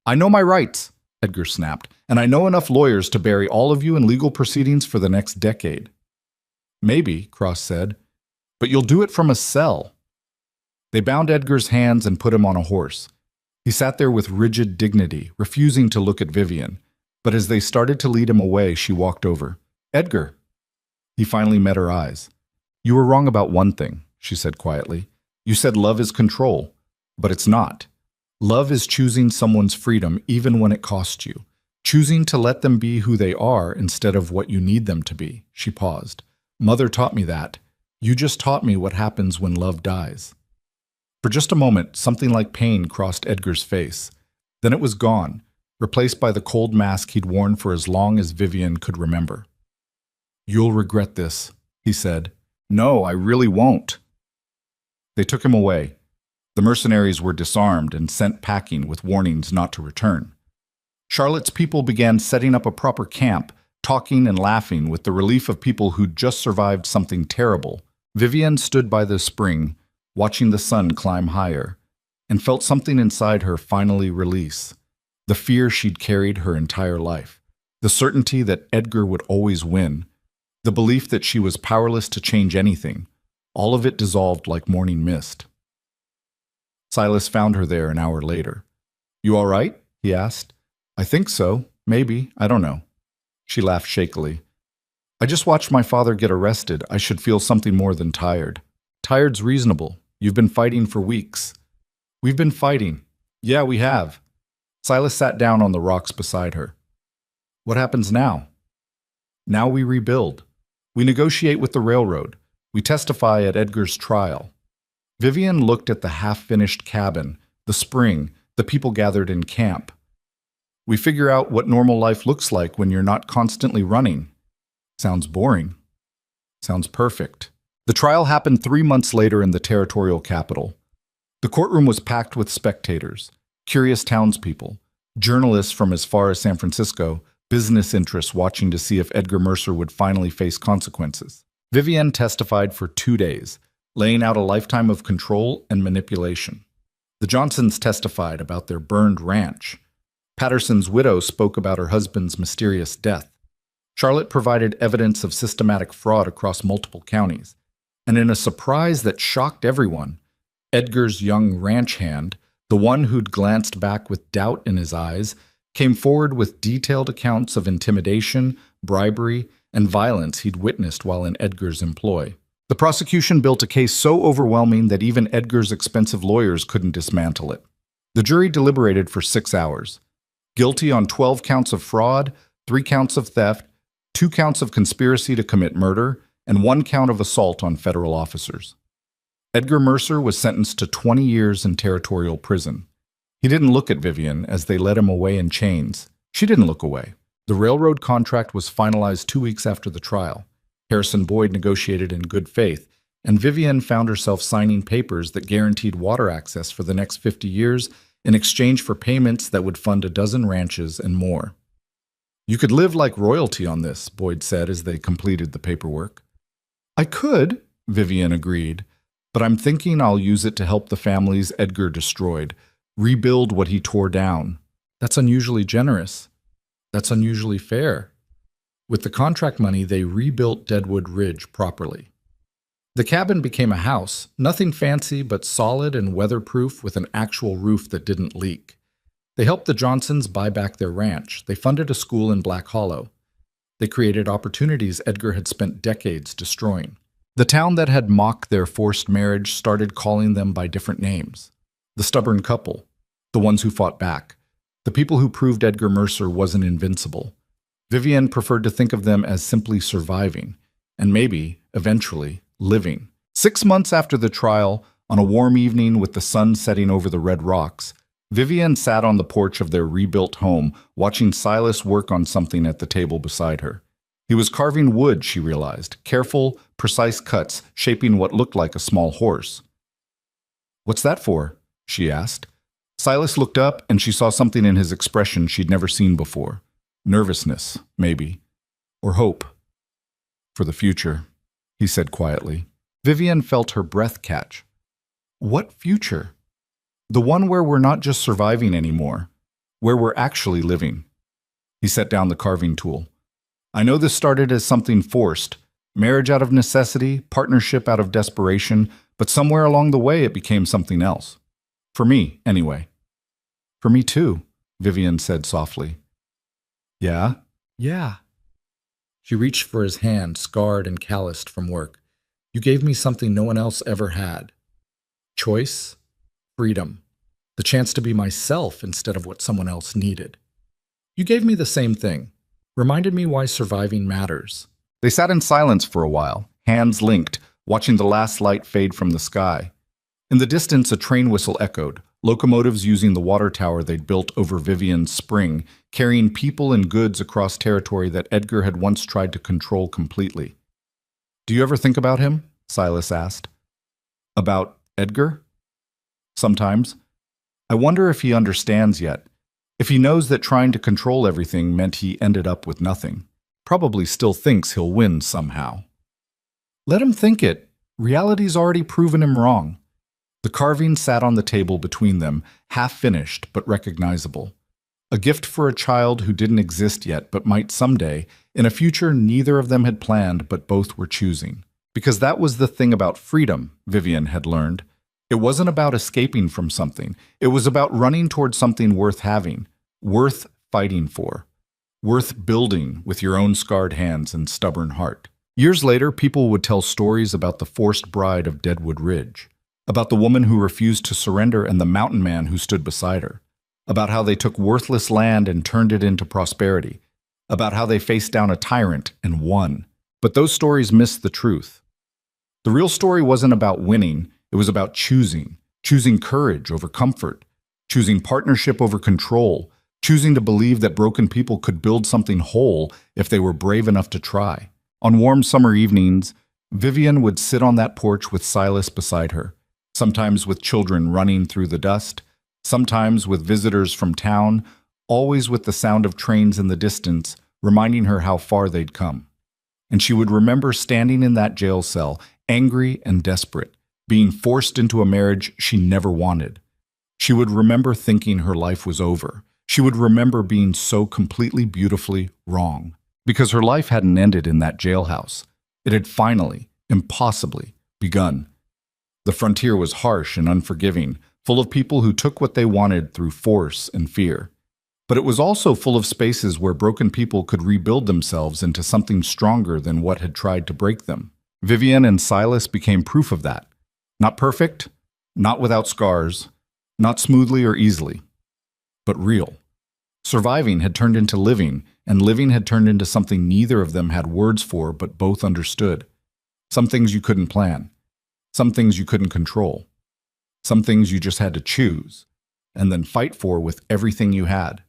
I know my rights," Edgar snapped, "and I know enough lawyers to bury all of you in legal proceedings for the next decade." "Maybe," Cross said, "but you'll do it from a cell." They bound Edgar's hands and put him on a horse. He sat there with rigid dignity, refusing to look at Vivian, but as they started to lead him away, she walked over. "Edgar." He finally met her eyes. "You were wrong about one thing," she said quietly. "You said love is control, but it's not. Love is choosing someone's freedom even when it costs you. Choosing to let them be who they are instead of what you need them to be." She paused. "Mother taught me that. You just taught me what happens when love dies." For just a moment, something like pain crossed Edgar's face. Then it was gone, replaced by the cold mask he'd worn for as long as Vivian could remember. "You'll regret this," he said. "No, I really won't." They took him away. The mercenaries were disarmed and sent packing with warnings not to return. Charlotte's people began setting up a proper camp, talking and laughing with the relief of people who'd just survived something terrible. Vivian stood by the spring, watching the sun climb higher, and felt something inside her finally release. The fear she'd carried her entire life, the certainty that Edgar would always win, the belief that she was powerless to change anything, all of it dissolved like morning mist. Silas found her there an hour later. "You all right?" he asked. "I think so. Maybe. I don't know." She laughed shakily. "I just watched my father get arrested. I should feel something more than tired." "Tired's reasonable. You've been fighting for weeks." "We've been fighting." "Yeah, we have." Silas sat down on the rocks beside her. "What happens now?" "Now we rebuild. We negotiate with the railroad. We testify at Edgar's trial." Vivian looked at the half-finished cabin, the spring, the people gathered in camp. "We figure out what normal life looks like when you're not constantly running." Sounds boring. Sounds perfect. The trial happened 3 months later in the territorial capital. The courtroom was packed with spectators, curious townspeople, journalists from as far as San Francisco, business interests watching to see if Edgar Mercer would finally face consequences. Vivian testified for 2 days, laying out a lifetime of control and manipulation. The Johnsons testified about their burned ranch. Patterson's widow spoke about her husband's mysterious death. Charlotte provided evidence of systematic fraud across multiple counties. And in a surprise that shocked everyone, Edgar's young ranch hand, the one who'd glanced back with doubt in his eyes, came forward with detailed accounts of intimidation, bribery, and violence he'd witnessed while in Edgar's employ. The prosecution built a case so overwhelming that even Edgar's expensive lawyers couldn't dismantle it. The jury deliberated for 6 hours. Guilty on 12 counts of fraud, 3 counts of theft, 2 counts of conspiracy to commit murder, and 1 count of assault on federal officers. Edgar Mercer was sentenced to 20 years in territorial prison. He didn't look at Vivian as they led him away in chains. She didn't look away. The railroad contract was finalized 2 weeks after the trial. Harrison Boyd negotiated in good faith, and Vivian found herself signing papers that guaranteed water access for the next 50 years in exchange for payments that would fund a dozen ranches and more. "You could live like royalty on this," Boyd said as they completed the paperwork. "I could," Vivian agreed, "but I'm thinking I'll use it to help the families Edgar destroyed, rebuild what he tore down." "That's unusually generous. That's unusually fair." With the contract money, they rebuilt Deadwood Ridge properly. The cabin became a house, nothing fancy but solid and weatherproof with an actual roof that didn't leak. They helped the Johnsons buy back their ranch. They funded a school in Black Hollow. They created opportunities Edgar had spent decades destroying. The town that had mocked their forced marriage started calling them by different names. The stubborn couple, the ones who fought back, the people who proved Edgar Mercer wasn't invincible. Vivian preferred to think of them as simply surviving, and maybe, eventually, living. 6 months after the trial, on a warm evening with the sun setting over the red rocks, Vivian sat on the porch of their rebuilt home, watching Silas work on something at the table beside her. He was carving wood, she realized, careful, precise cuts shaping what looked like a small horse. "What's that for?" she asked. Silas looked up, and she saw something in his expression she'd never seen before. Nervousness, maybe. Or hope. "For the future," he said quietly. Vivian felt her breath catch. What future? The one where we're not just surviving anymore, where we're actually living. He set down the carving tool. "I know this started as something forced, marriage out of necessity, partnership out of desperation, but somewhere along the way it became something else. For me, anyway." "For me too," Vivian said softly. "Yeah?" "Yeah." She reached for his hand, scarred and calloused from work. "You gave me something no one else ever had. Choice, freedom, the chance to be myself instead of what someone else needed. You gave me the same thing, reminded me why surviving matters." They sat in silence for a while, hands linked, watching the last light fade from the sky. In the distance, a train whistle echoed, locomotives using the water tower they'd built over Vivian's spring, carrying people and goods across territory that Edgar had once tried to control completely. "Do you ever think about him?" Silas asked. "About Edgar?" "Sometimes. I wonder if he understands yet. If he knows that trying to control everything meant he ended up with nothing. Probably still thinks he'll win somehow." "Let him think it. Reality's already proven him wrong." The carving sat on the table between them, half-finished but recognizable. A gift for a child who didn't exist yet but might someday, in a future neither of them had planned but both were choosing. Because that was the thing about freedom, Vivian had learned. It wasn't about escaping from something. It was about running towards something worth having, worth fighting for, worth building with your own scarred hands and stubborn heart. Years later, people would tell stories about the forced bride of Deadwood Ridge, about the woman who refused to surrender and the mountain man who stood beside her, about how they took worthless land and turned it into prosperity, about how they faced down a tyrant and won. But those stories missed the truth. The real story wasn't about winning, it was about choosing courage over comfort, choosing partnership over control, choosing to believe that broken people could build something whole if they were brave enough to try. On warm summer evenings, Vivian would sit on that porch with Silas beside her, sometimes with children running through the dust, sometimes with visitors from town, always with the sound of trains in the distance, reminding her how far they'd come. And she would remember standing in that jail cell, angry and desperate, being forced into a marriage she never wanted. She would remember thinking her life was over. She would remember being so completely beautifully wrong. Because her life hadn't ended in that jailhouse. It had finally, impossibly, begun. The frontier was harsh and unforgiving, full of people who took what they wanted through force and fear. But it was also full of spaces where broken people could rebuild themselves into something stronger than what had tried to break them. Vivian and Silas became proof of that. Not perfect, not without scars, not smoothly or easily, but real. Surviving had turned into living, and living had turned into something neither of them had words for but both understood. Some things you couldn't plan. Some things you couldn't control. Some things you just had to choose, and then fight for with everything you had.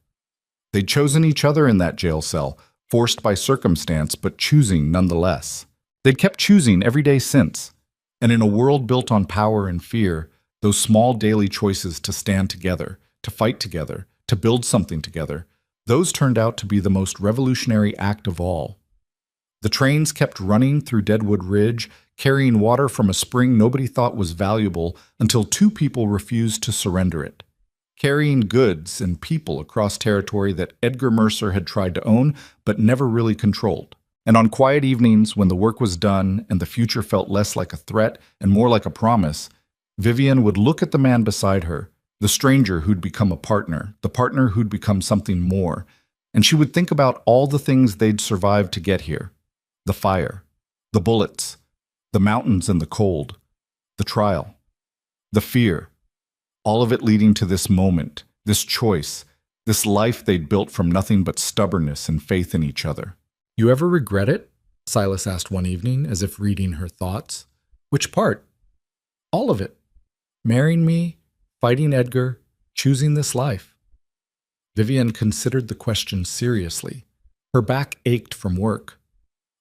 They'd chosen each other in that jail cell, forced by circumstance, but choosing nonetheless. They'd kept choosing every day since. And in a world built on power and fear, those small daily choices to stand together, to fight together, to build something together, those turned out to be the most revolutionary act of all. The trains kept running through Deadwood Ridge, carrying water from a spring nobody thought was valuable until two people refused to surrender it. Carrying goods and people across territory that Edgar Mercer had tried to own but never really controlled. And on quiet evenings, when the work was done and the future felt less like a threat and more like a promise, Vivian would look at the man beside her, The stranger who'd become a partner, the partner who'd become something more, and she would think about all the things they'd survived to get here. The fire, the bullets, the mountains and the cold, the trial, the fear, all of it leading to this moment, this choice, this life they'd built from nothing but stubbornness and faith in each other. "You ever regret it?" Silas asked one evening, as if reading her thoughts. "Which part?" "All of it. Marrying me, fighting Edgar, choosing this life." Vivian considered the question seriously. Her back ached from work.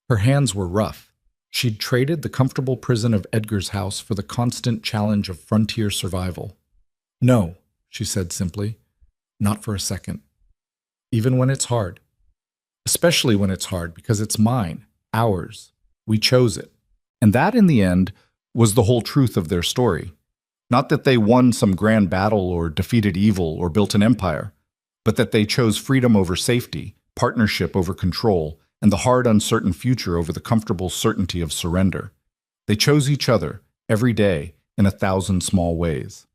Her hands were rough. She'd traded the comfortable prison of Edgar's house for the constant challenge of frontier survival. "No," she said simply. "Not for a second. Even when it's hard. Especially when it's hard, because it's mine, ours. We chose it." And that, in the end, was the whole truth of their story. Not that they won some grand battle or defeated evil or built an empire, but that they chose freedom over safety, partnership over control, and the hard, uncertain future over the comfortable certainty of surrender. They chose each other, every day, in 1,000 small ways.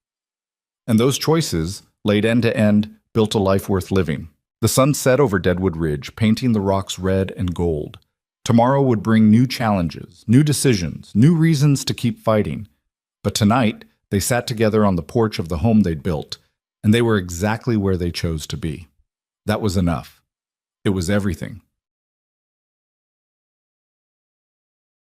And those choices, laid end to end, built a life worth living. The sun set over Deadwood Ridge, painting the rocks red and gold. Tomorrow would bring new challenges, new decisions, new reasons to keep fighting. But tonight, they sat together on the porch of the home they'd built, and they were exactly where they chose to be. That was enough. It was everything.